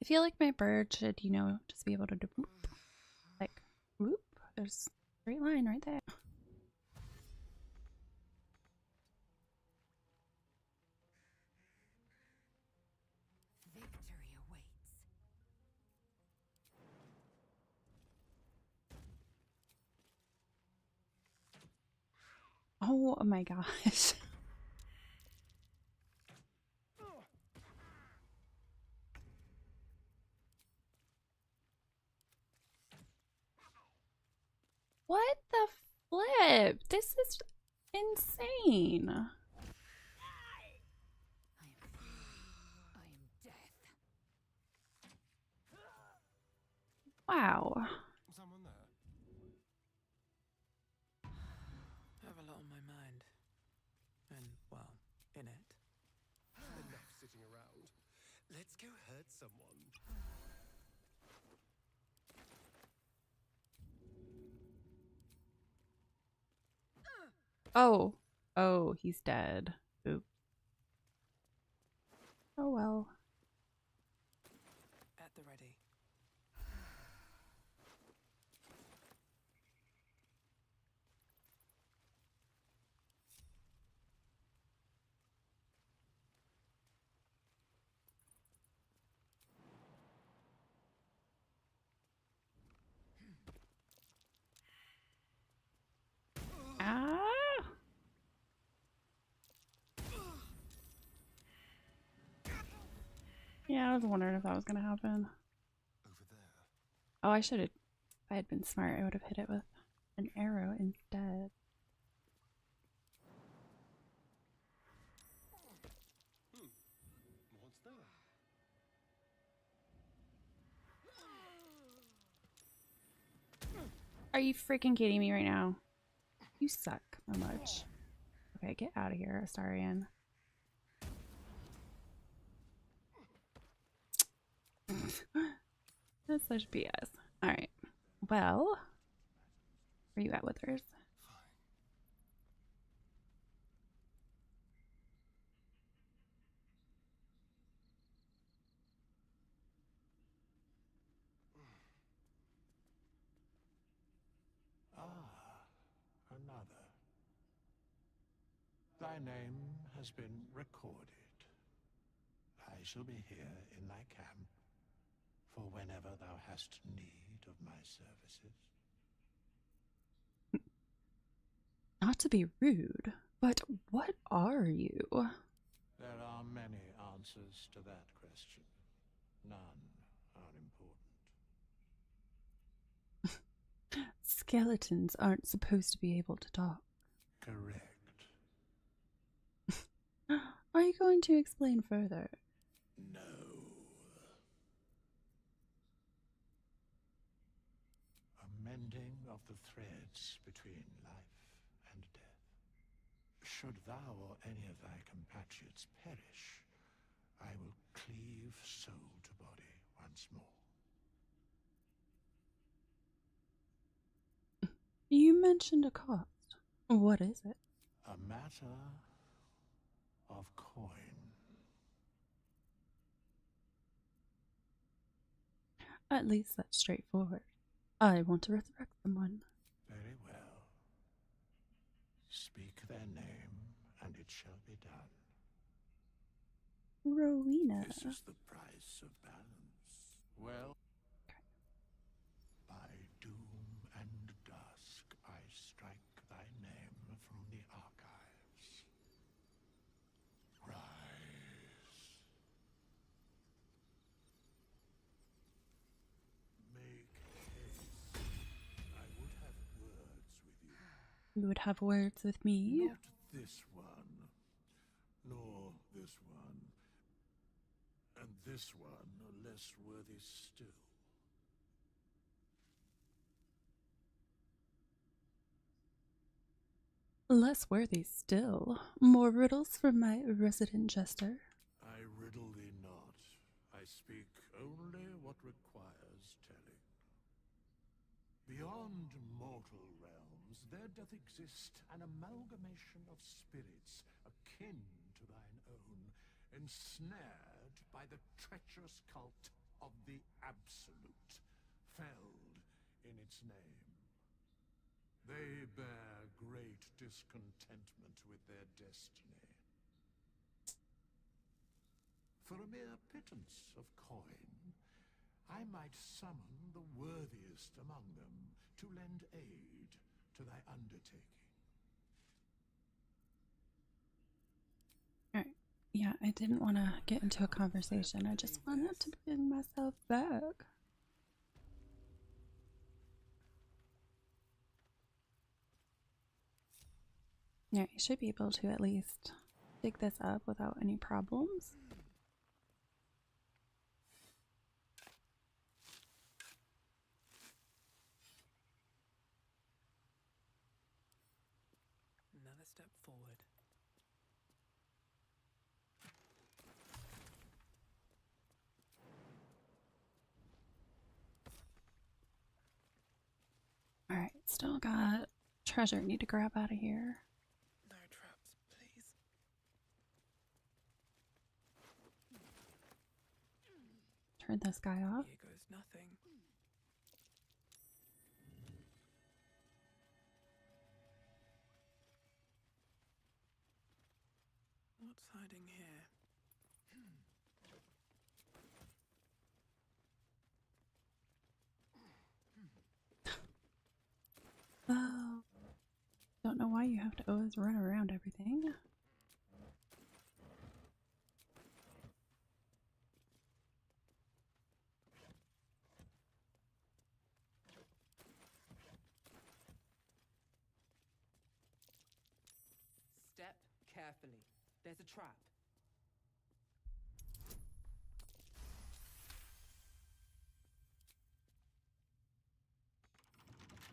I feel like my bird should, you know, just be able to do whoop. Like, whoop. There's a straight line right there. Victory awaits. Oh my gosh. What the flip? This is insane. I am death. Wow. Someone there? I have a lot on my mind. And, well, in it. Enough sitting around. Let's go hurt someone. Oh. Oh, he's dead. Oop. Oh well. At the ready. Ah. Yeah, I was wondering if that was gonna happen. Over there. Oh, I should have. If I had been smart, I would have hit it with an arrow instead. What's that? Are you freaking kidding me right now? You suck so much. Okay, get out of here, Astarion. That's such BS. Alright. Well, where you at, Withers? Thy name has been recorded. I shall be here in thy camp for whenever thou hast need of my services. Not to be rude, but what are you? There are many answers to that question. None are important. Skeletons aren't supposed to be able to talk. Correct. Are you going to explain further? No. A mending of the threads between life and death. Should thou or any of thy compatriots perish, I will cleave soul to body once more. You mentioned a cost. What is it? A matter of coin. At least that's straightforward. I want to resurrect someone. Very well. Speak their name, and it shall be done. Rowena. This is the price of balance. Well, by doom and dusk, I strike thy name from the archives. Rise. Make haste. I would have words with you. You would have words with me? Not this one, nor this one, and this one less worthy still. Less worthy still. More riddles from my resident jester. I riddle thee not. I speak only what requires telling. Beyond mortal realms, there doth exist an amalgamation of spirits akin to thine own, ensnared by the treacherous cult of the Absolute, felled in its name. They bear great discontentment with their destiny. For a mere pittance of coin, I might summon the worthiest among them to lend aid to thy undertaking. Alright. Yeah, I didn't want to get into a conversation. I just wanted to bring myself back. Yeah, you should be able to at least dig this up without any problems. Another step forward. Alright, still got treasure need to grab out of here. No traps, please. Turn this guy off. Here goes nothing. What's hiding here? Oh. Don't know why you have to always run around everything. Step carefully. There's a trap.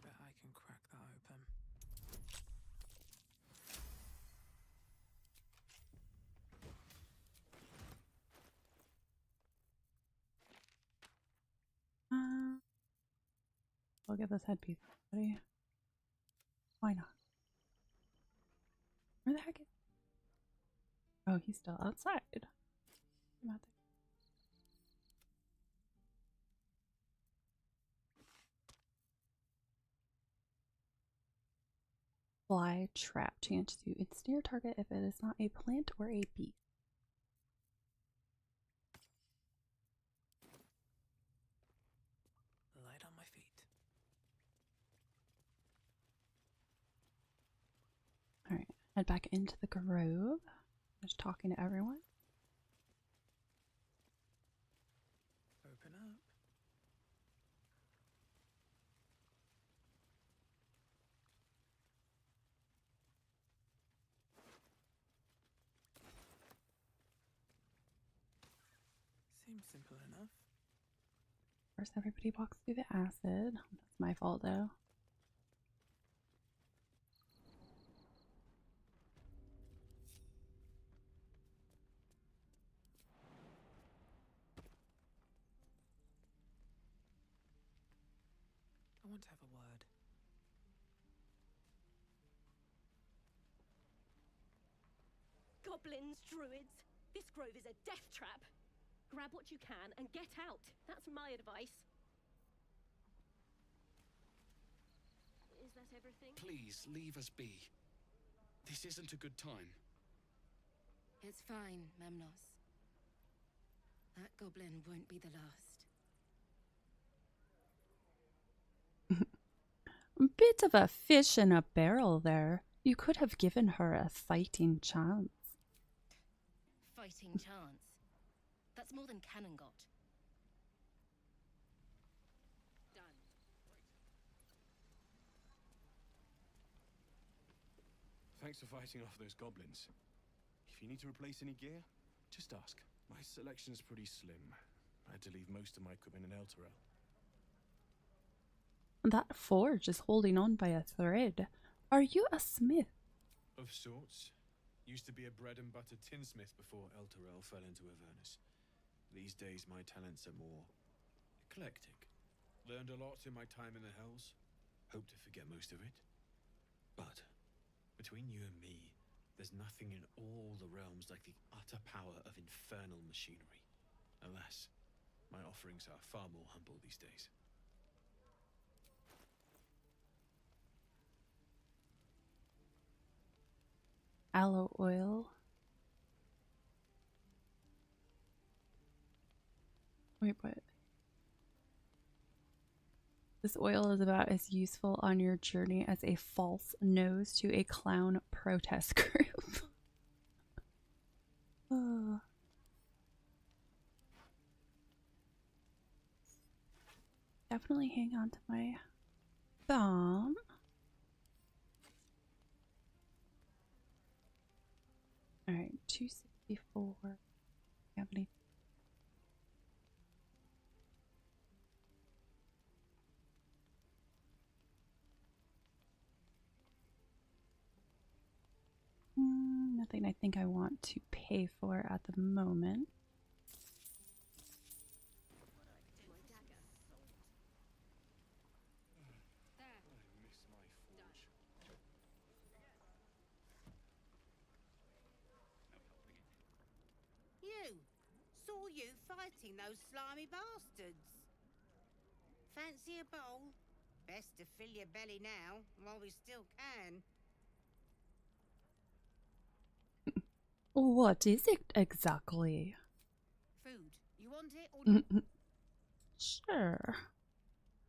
Bet I can crack that open. I'll get this headpiece ready. Why not? Where the heck is... Oh, he's still outside. Not there. fly trap. Chance to ensnare target if it is not a plant or a beast. Light on my feet. Alright, head back into the grove. Just talking to everyone. Open up. Seems simple enough. First, everybody walks through the acid. That's my fault, though. I want to have a word. Goblins, druids, this grove is a death trap. Grab what you can and get out. That's my advice. Is that everything? Please, leave us be. This isn't a good time. It's fine, Memnos. That goblin won't be the last. Bit of a fish in a barrel there. You could have given her a fighting chance. Fighting chance. That's more than Cannon got. Done. Thanks for fighting off those goblins. If you need to replace any gear, just ask. My selection's pretty slim. I had to leave most of my equipment in Elturel. That forge is holding on by a thread. Are you a smith? Of sorts. Used to be a bread and butter tinsmith before Elturel fell into Avernus. These days my talents are more eclectic. Learned a lot in my time in the Hells. Hope to forget most of it. But between you and me, there's nothing in all the realms like the utter power of infernal machinery. Alas, my offerings are far more humble these days. Aloe oil. Wait, what? This oil is about as useful on your journey as a false nose to a clown protest group. Oh. Definitely hang on to my thumb. Alright, 264. Have any? Nothing I think I want to pay for at the moment. Saw you fighting those slimy bastards. Fancy a bowl? Best to fill your belly now, while we still can. What is it exactly? Food. You want it or Sure.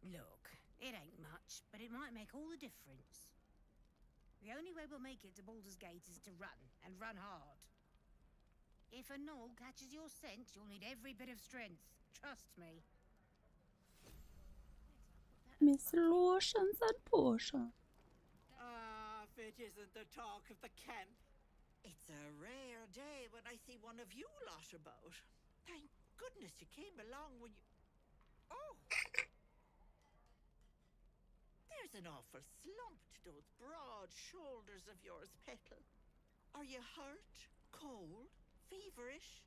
Look, it ain't much, but it might make all the difference. The only way we'll make it to Baldur's Gate is to run, and run hard. If a gnoll catches your scent, you'll need every bit of strength. Trust me. Miss Lotions and Potions. Ah, if it isn't the talk of the camp. It's a rare day when I see one of you lot about. Thank goodness you came along when you... Oh! There's an awful slump to those broad shoulders of yours, Petal. Are you hurt? Cold? Feverish?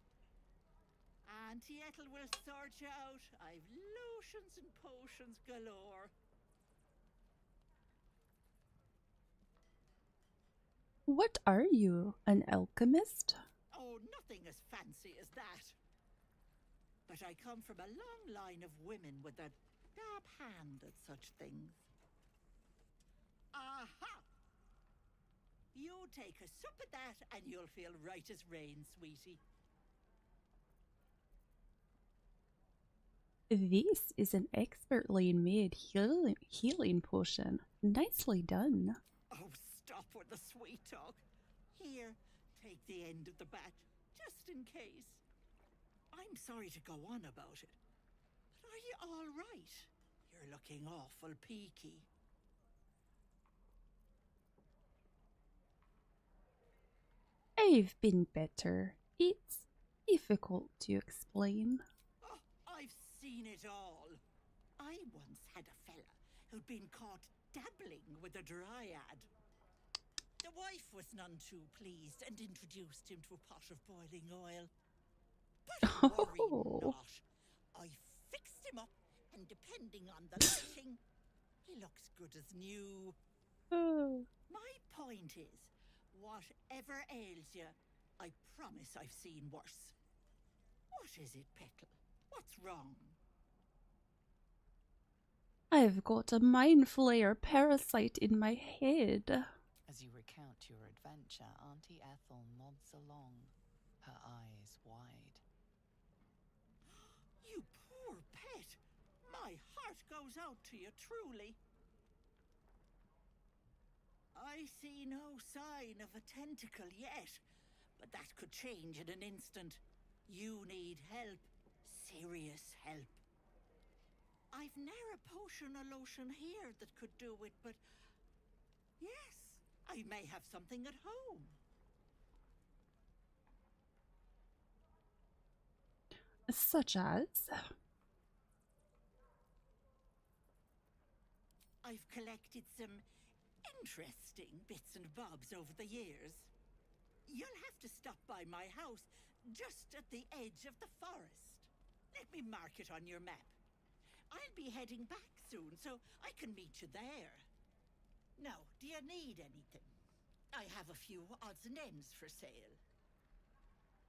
Auntie Ethel will sort you out. I've lotions and potions galore. What are you, an alchemist? Oh, nothing as fancy as that. But I come from a long line of women with a dab hand at such things. Aha! take a sup at that and you'll feel right as rain, sweetie. This is an expertly made healing potion. Nicely done. Oh, stop with the sweet talk. Here, take the end of the bat, just in case. I'm sorry to go on about it, but are you all right? You're looking awful peaky. I've been better. It's difficult to explain. Oh, I've seen it all. I once had a fella who'd been caught dabbling with a dryad. The wife was none too pleased and introduced him to a pot of boiling oil. But worry not. I fixed him up, and depending on the lighting, he looks good as new. My point is, whatever ails you, I promise I've seen worse. What is it, Petal? What's wrong? I've got a mind flayer parasite in my head. As you recount your adventure, Auntie Ethel nods along, her eyes wide. You poor pet! My heart goes out to you, truly. I see no sign of a tentacle yet, but that could change in an instant. You need help. Serious help. I've ne'er a potion or lotion here that could do it, but yes, I may have something at home. Such as? I've collected some interesting bits and bobs over the years. You'll have to stop by my house, just at the edge of the forest. Let me mark it on your map. I'll be heading back soon, so I can meet you there. Now, do you need anything? I have a few odds and ends for sale.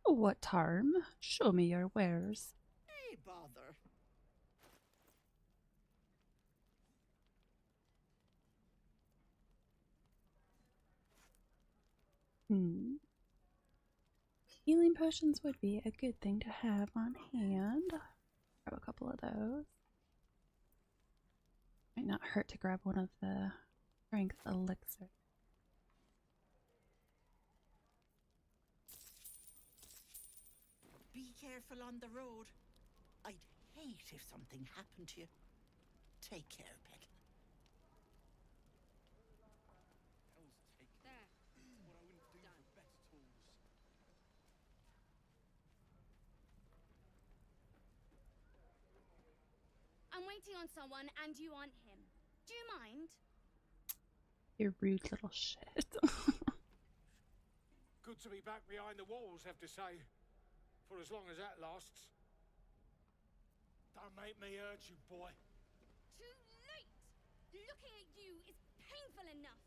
What harm? Show me your wares. Hey, bother. Healing potions would be a good thing to have on hand. Grab a couple of those. Might not hurt to grab one of the strength elixir. Be careful on the road. I'd hate if something happened to you. Take care, Petal. I'm waiting on someone and you aren't him. Do you mind? You rude little shit. Good to be back behind the walls, have to say. For as long as that lasts. Don't make me hurt you, boy. Too late! Looking at you is painful enough.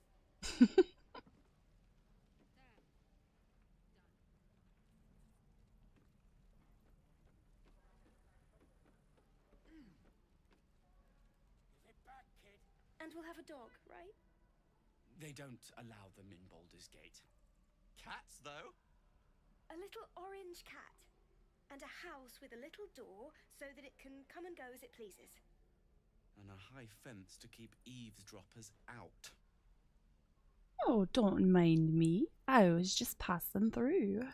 And we'll have a dog, right? They don't allow them in Baldur's Gate. Cats, though? A little orange cat. And a house with a little door so that it can come and go as it pleases. And a high fence to keep eavesdroppers out. Oh, don't mind me. I was just passing through.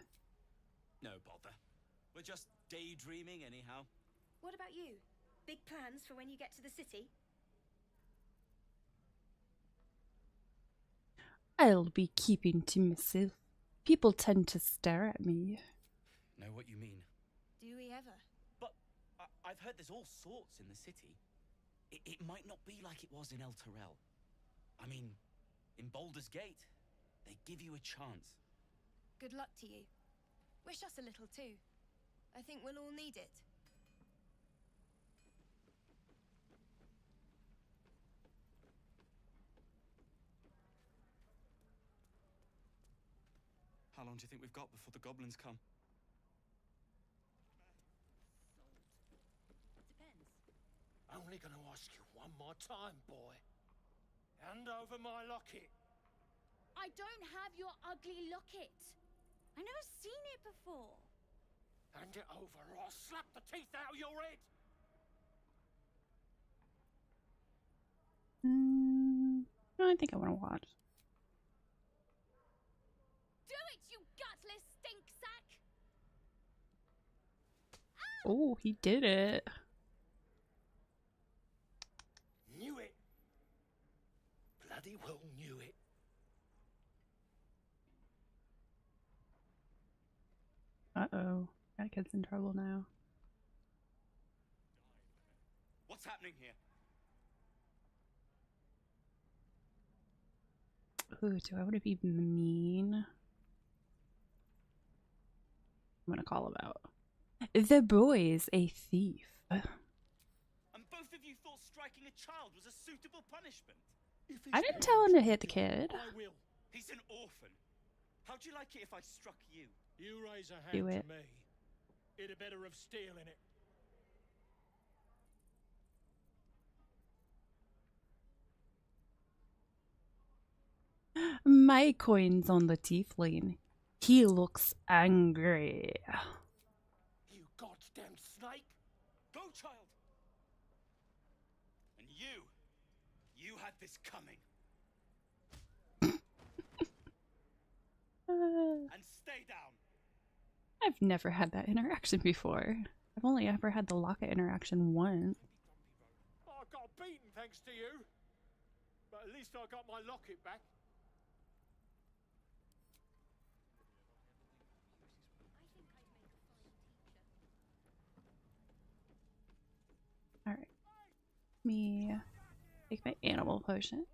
No bother. We're just daydreaming anyhow. What about you? Big plans for when you get to the city? I'll be keeping to myself. People tend to stare at me. Know what you mean? Do we ever? But I've heard there's all sorts in the city. It might not be like it was in El Terrell. I mean, in Baldur's Gate, they give you a chance. Good luck to you. Wish us a little too. I think we'll all need it. How long do you think we've got before the goblins come? Depends. Only gonna ask you one more time, boy. Hand over my locket. I don't have your ugly locket. I never seen it before. Hand it over or I'll slap the teeth out of your head! No, I think I want to watch. Do it, you gutless stink sack! Oh, he did it. Knew it! Bloody well knew it. Uh-oh. That kid's in trouble now. What's happening here? Ooh, do I want to be mean? I'm gonna call him out. The boy's a thief. And both of you thought striking a child was a suitable punishment? I didn't tell him to hit the kid. I will. He's an orphan. How'd you like it if I struck you? You raise a hand Do it. to me. It'd a better of stealing it. My coin's on the tiefling. He looks angry. You goddamn snake! Go, child! And you had this coming. And stay down. I've never had that interaction before. I've only ever had the locket interaction once. I got beaten thanks to you. But at least I got my locket back. Alright. Me take my animal potion.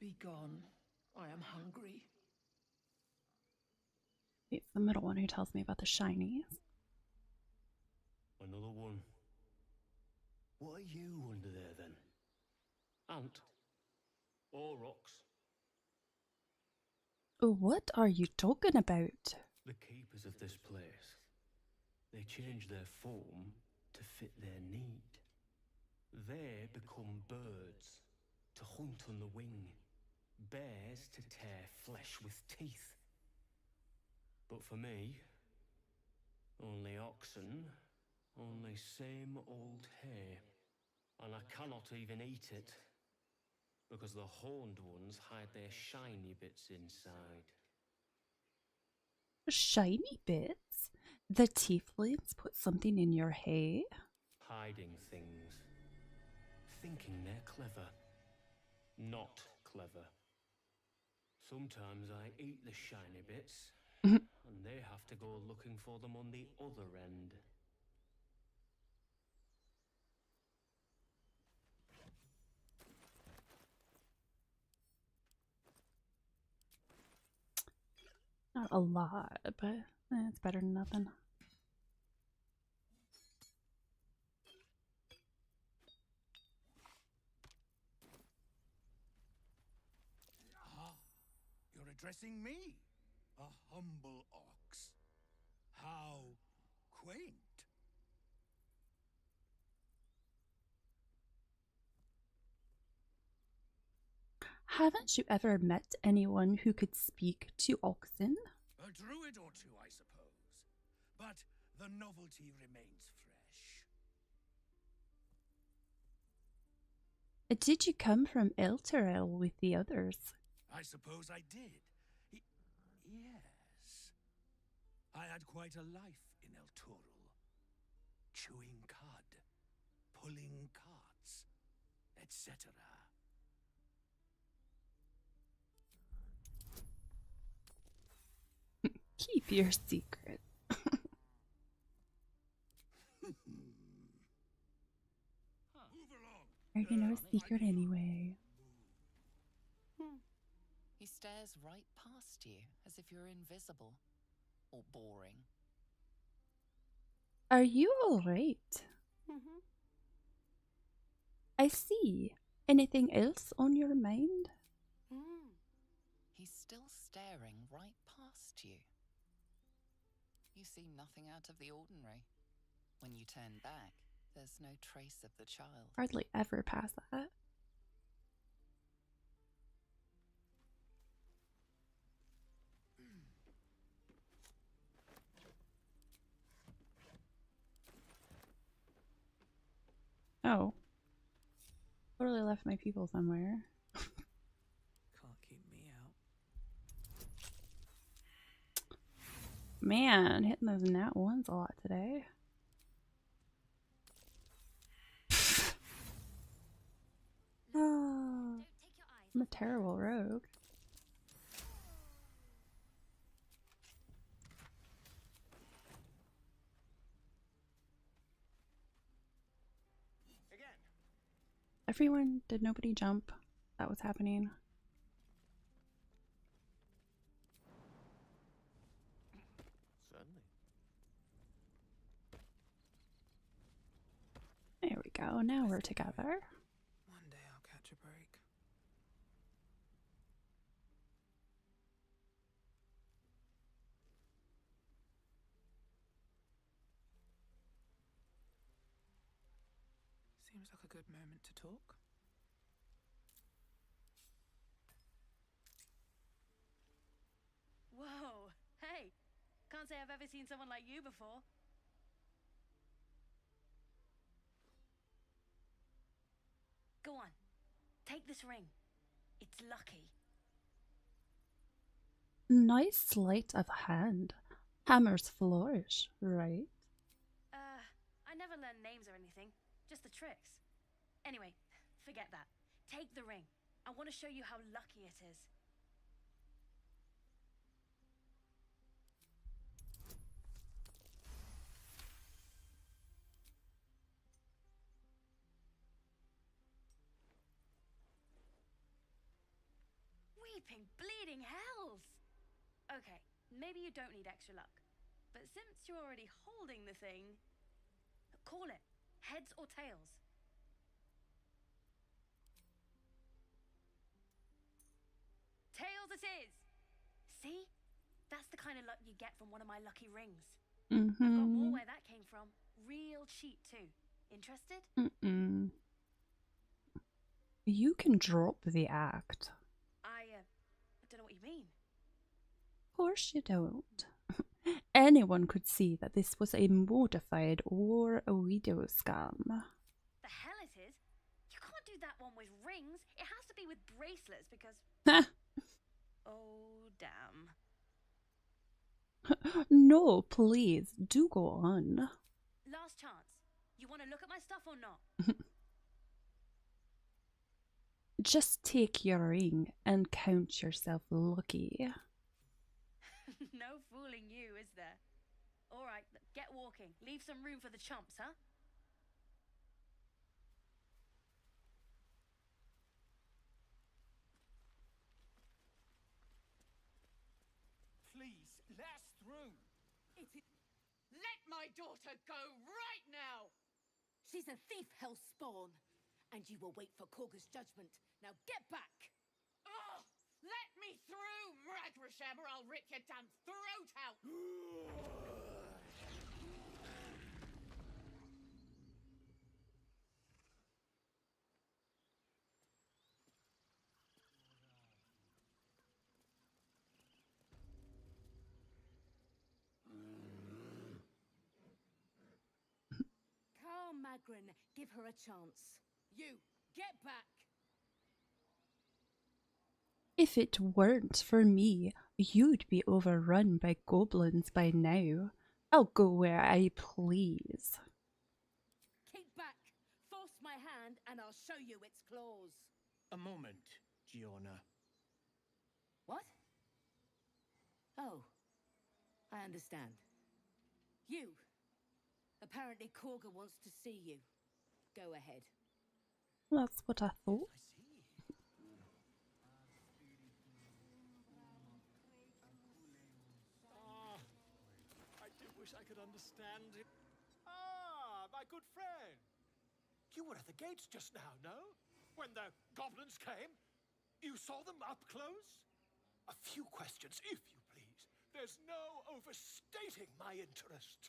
Be gone. I am hungry. It's the middle one who tells me about the shinies. Another one. What are you under there then? Ant? Or rocks? What are you talking about? The keepers of this place. They change their form to fit their need. They become birds to hunt on the wing, bears to tear flesh with teeth. But for me, only oxen, only same old hay, and I cannot even eat it, because the horned ones hide their shiny bits inside. Shiny bits? The tieflings put something in your hay? Hiding things. Thinking they're clever. Not clever. Sometimes I eat the shiny bits, and they have to go looking for them on the other end. Not a lot, but it's better than nothing. You're addressing me, a humble ox. How quaint. Haven't you ever met anyone who could speak to oxen? A druid or two, I suppose. But the novelty remains fresh. Did you come from Elturel with the others? I suppose I did. Yes. I had quite a life in El Turul. Chewing cud, pulling carts, etc. Keep your secret. Already know a secret anyway. He stares right past you, as if you're invisible. Or boring. Are you alright? I see. Anything else on your mind? He's still staring right past you. You see nothing out of the ordinary. When you turn back, there's no trace of the child. Hardly ever pass that. Oh. Totally left my people somewhere. Can't keep me out. Man, hitting those nat ones a lot today. Oh, I'm a terrible rogue. Everyone, did nobody jump? That was happening. Certainly. There we go. Now we're together. One day I'll catch a break. Seems like a good moment to talk. Whoa! Hey! Can't say I've ever seen someone like you before. Go on. Take this ring. It's lucky. Nice sleight of hand. Hammer's flourish, right? I never learned names or anything. Just the tricks. Anyway, forget that. Take the ring. I want to show you how lucky it is. Weeping, bleeding hells! Okay, maybe you don't need extra luck. But since you're already holding the thing, call it. Heads or tails? Tails it is! See? That's the kind of luck you get from one of my lucky rings. I've got more where that came from. Real cheap too. Interested? You can drop the act. I don't know what you mean. Of course you don't. Anyone could see that this was a mortified or a widow scam. The hell it is? You can't do that one with rings. It has to be with bracelets because... Oh, damn. No, please, do go on. Last chance. You want to look at my stuff or not? Just take your ring and count yourself lucky. No fooling you, is there? All right, get walking. Leave some room for the chumps, huh? Please, let us through. Let my daughter go right now! She's a thief, Hellspawn, and you will wait for Korga's judgment. Now get back! Oh, let me through, Mragrasham, or I'll rip your damn throat out! Calm, Magrin. Give her a chance. You, get back! If it weren't for me, you'd be overrun by goblins by now. I'll go where I please. Keep back! Force my hand and I'll show you its claws. A moment, Giona. What? Oh, I understand. You. Apparently Korga wants to see you. Go ahead. That's what I thought. I do wish I could understand it. Ah, my good friend. You were at the gates just now, no? When the goblins came? You saw them up close? A few questions, if you please. There's no overstating my interest.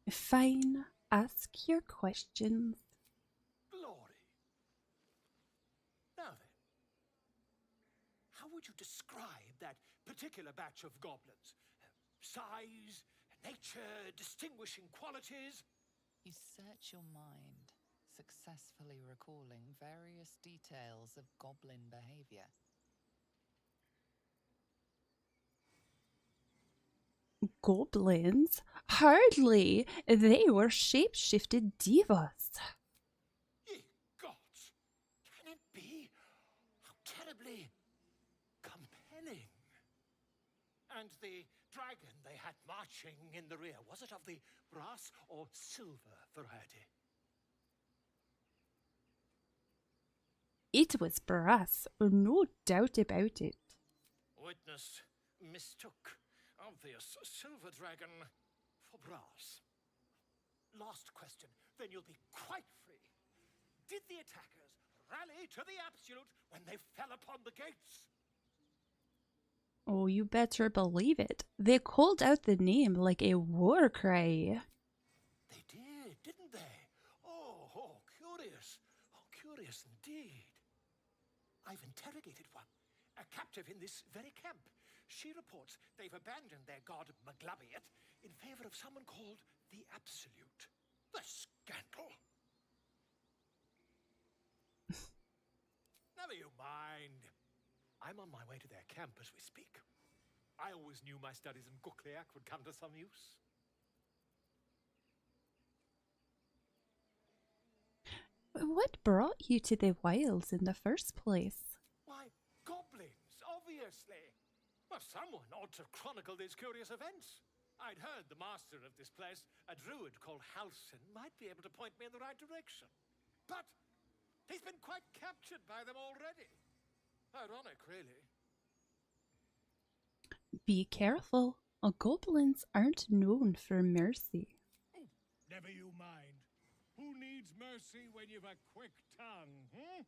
Fine. Ask your questions. Glory. Now then, how would you describe that particular batch of goblins? Size, nature, distinguishing qualities? You search your mind, successfully recalling various details of goblin behavior. Goblins? Hardly! They were shape-shifted divas. Ye gods! Can it be? How terribly compelling. And the dragon they had marching in the rear, was it of the brass or silver variety? It was brass, no doubt about it. Witness mistook obvious silver dragon for brass. Last question, then you'll be quite free. Did the attackers rally to the absolute when they fell upon the gates? Oh, you better believe it. They called out the name like a war cry. They did, didn't they? Oh, curious. Oh, curious indeed. I've interrogated one, a captive in this very camp. She reports they've abandoned their god Maglabiet in favor of someone called the Absolute. The scandal! Never you mind. I'm on my way to their camp as we speak. I always knew my studies in Gukliak would come to some use. What brought you to the wilds in the first place? Why, goblins, obviously. Well, someone ought to chronicle these curious events. I'd heard the master of this place, a druid called Halsin, might be able to point me in the right direction. But he's been quite captured by them already. Ironic, really. Be careful. Goblins aren't known for mercy. Oh, never you mind. Who needs mercy when you've a quick tongue, hmm?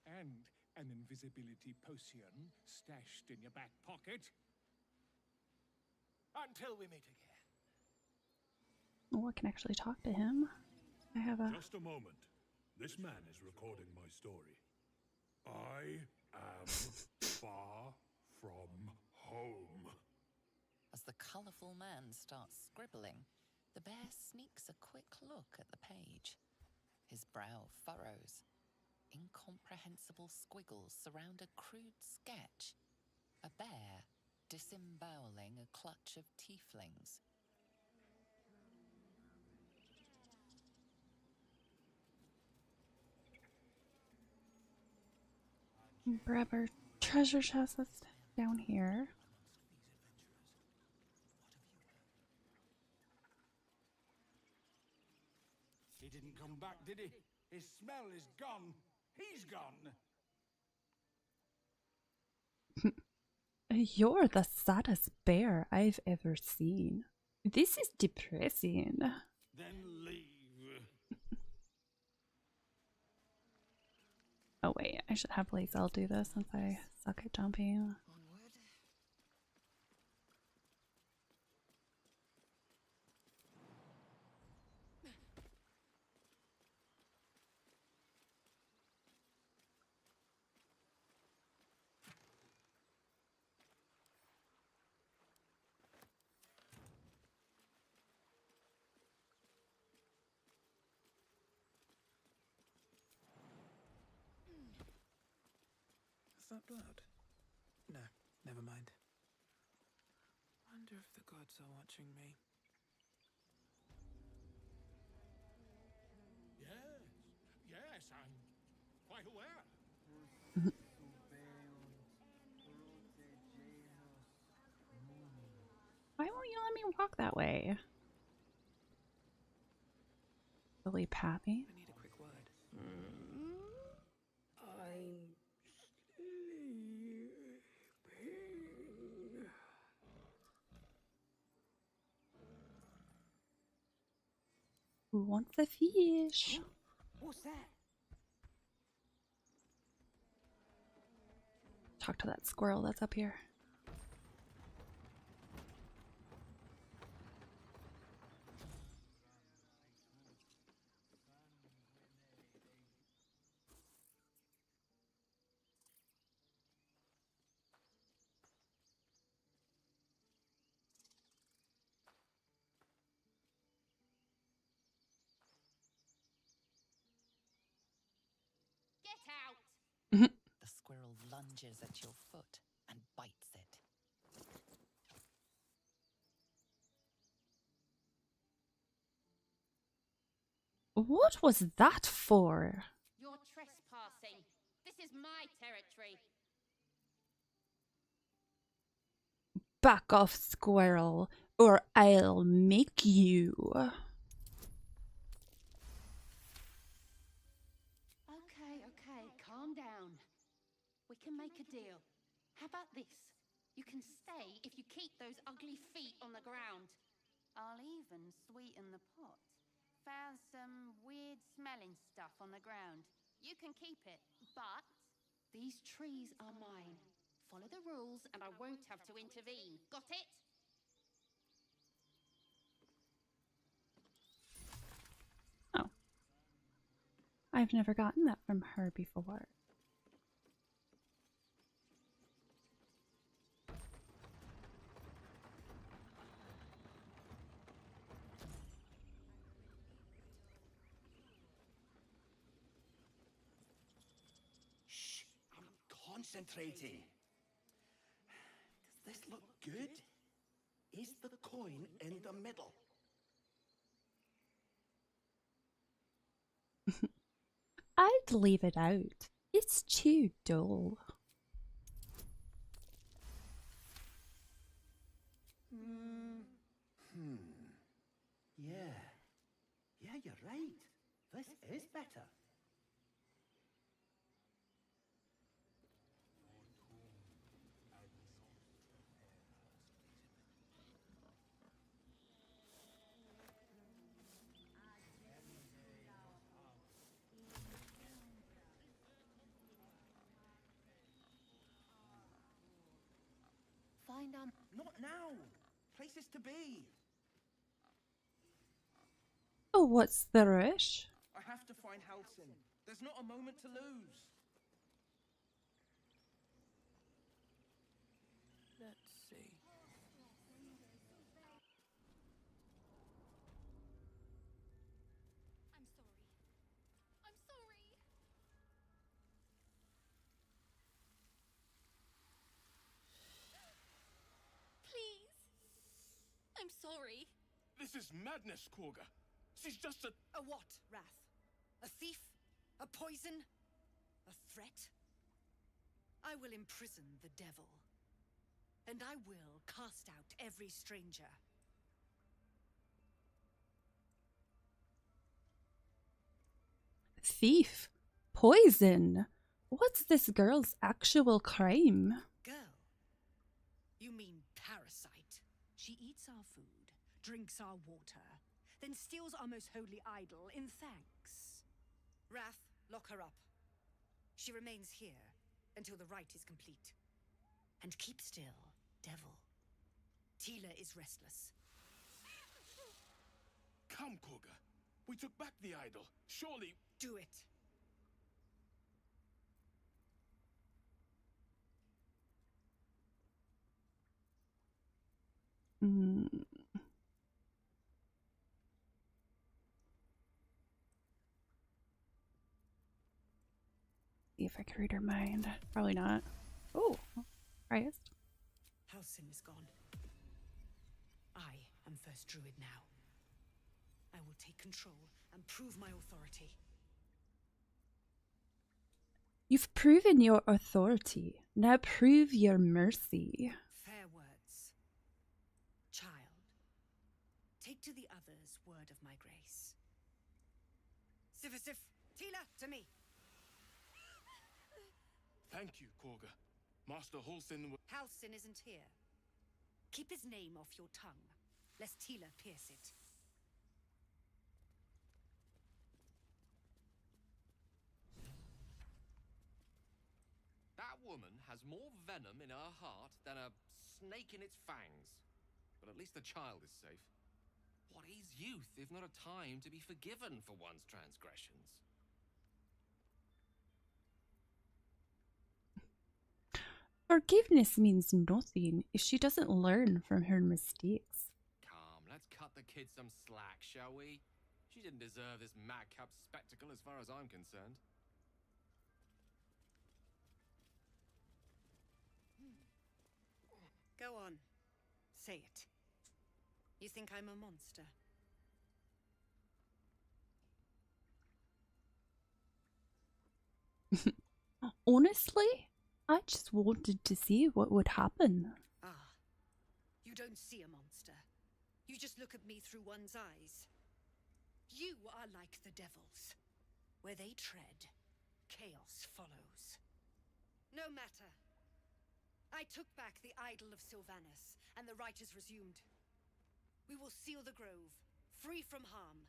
And an invisibility potion stashed in your back pocket. Until we meet again. Oh, I can actually talk to him. I have a... Just a moment. This man is recording my story. I am far from home. As the colourful man starts scribbling, the bear sneaks a quick look at the page. His brow furrows. Incomprehensible squiggles surround a crude sketch. A bear disemboweling a clutch of tieflings. Grab our treasure chest that's down here. He didn't come back, did he? His smell is gone. He's gone. You're the saddest bear I've ever seen. This is depressing. Then leave. Oh wait, I should have Lae'zel do this since I suck at jumping. Is that blood? No, never mind. Wonder if the gods are watching me. Yes, I'm quite aware. Why won't you let me walk that way? Silly Pappy. I need a quick word. I'm sleeping. Who wants a fish? What's that? Talk to that squirrel that's up here. Get out! The squirrel lunges at your foot and bites it. What was that for? You're trespassing. This is my territory. Back off, squirrel, or I'll make you. Okay, calm down. We can make a deal. How about this? You can stay if you keep those ugly feet on the ground. I'll even sweeten the pot. Found some weird smelling stuff on the ground. You can keep it, but these trees are mine. Follow the rules and I won't have to intervene. Got it? Oh. I've never gotten that from her before. Concentrating. Does this look good? Is the coin in the middle? I'd leave it out. It's too dull. Yeah, you're right. This is better. Find Not now. Places to be. Oh, what's the rush? I have to find Halsin. There's not a moment to lose. Let's see. I'm sorry. I'm sorry. Please. I'm sorry. This is madness, Korga. She's just a what, Wrath? A thief? A poison? A threat? I will imprison the devil. And I will cast out every stranger. Thief. Poison. What's this girl's actual crime? Girl? You mean parasite? She eats our food, drinks our water, then steals our most holy idol in thanks. Wrath, lock her up. She remains here until the rite is complete. And keep still, devil. Tila is restless. Come, Korga. We took back the idol. Surely... Do it. See if I can read her mind. Probably not. Oh, Christ. Halsin is gone. I am first druid now. I will take control and prove my authority. You've proven your authority. Now prove your mercy. Fair words. Child, take to the others word of my grace. Sifasif, Tila, to me. Thank you, Korga. Master Halsin will... Halsin isn't here. Keep his name off your tongue, lest Tila pierce it. That woman has more venom in her heart than a snake in its fangs. But at least the child is safe. What is youth if not a time to be forgiven for one's transgressions? Forgiveness means nothing if she doesn't learn from her mistakes. Come, let's cut the kid some slack, shall we? She didn't deserve this madcap spectacle as far as I'm concerned. Go on. Say it. You think I'm a monster? Honestly, I just wanted to see what would happen. Ah, you don't see a monster. You just look at me through one's eyes. You are like the devils. Where they tread, chaos follows. No matter. I took back the idol of Sylvanus, and the rite is resumed. We will seal the grove, free from harm,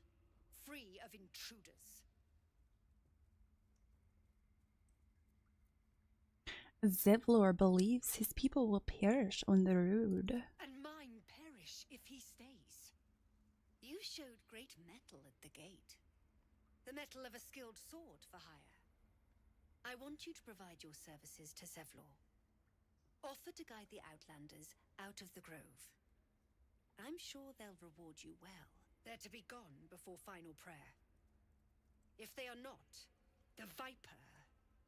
free of intruders. Zevlor believes his people will perish on the road. And mine perish if he stays. You showed great mettle at the gate. The mettle of a skilled sword for hire. I want you to provide your services to Zevlor. Offer to guide the Outlanders out of the grove. I'm sure they'll reward you well. They're to be gone before final prayer. If they are not, the Viper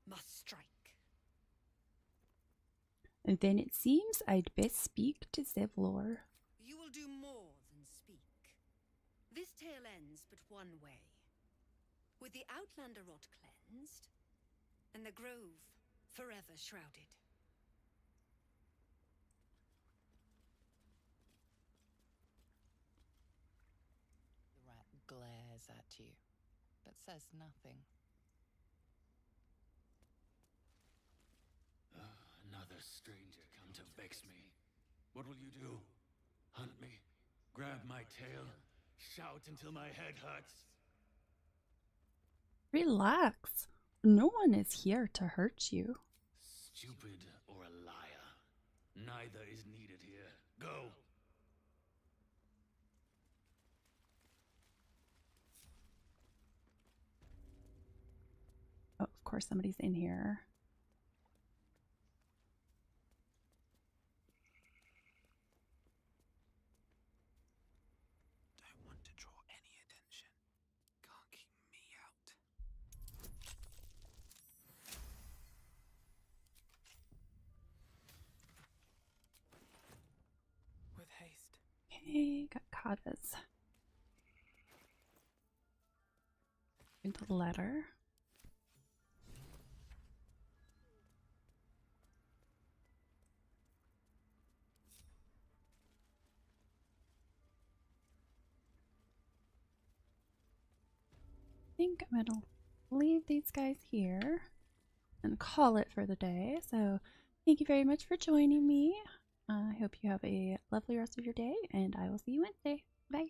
must strike. Then it seems I'd best speak to Zevlor. You will do more than speak. This tale ends but one way. With the Outlander rot cleansed, and the grove forever shrouded. The rat glares at you, but says nothing. Another stranger come to vex me. What will you do? Hunt me? Grab my tail? Shout until my head hurts? Relax. No one is here to hurt you. Stupid or a liar? Neither is needed here. Go! Oh, of course somebody's in here. Okay, got Kata's. Into the letter. I think I'm gonna leave these guys here and call it for the day. So thank you very much for joining me. I hope you have a lovely rest of your day, and I will see you Wednesday. Bye.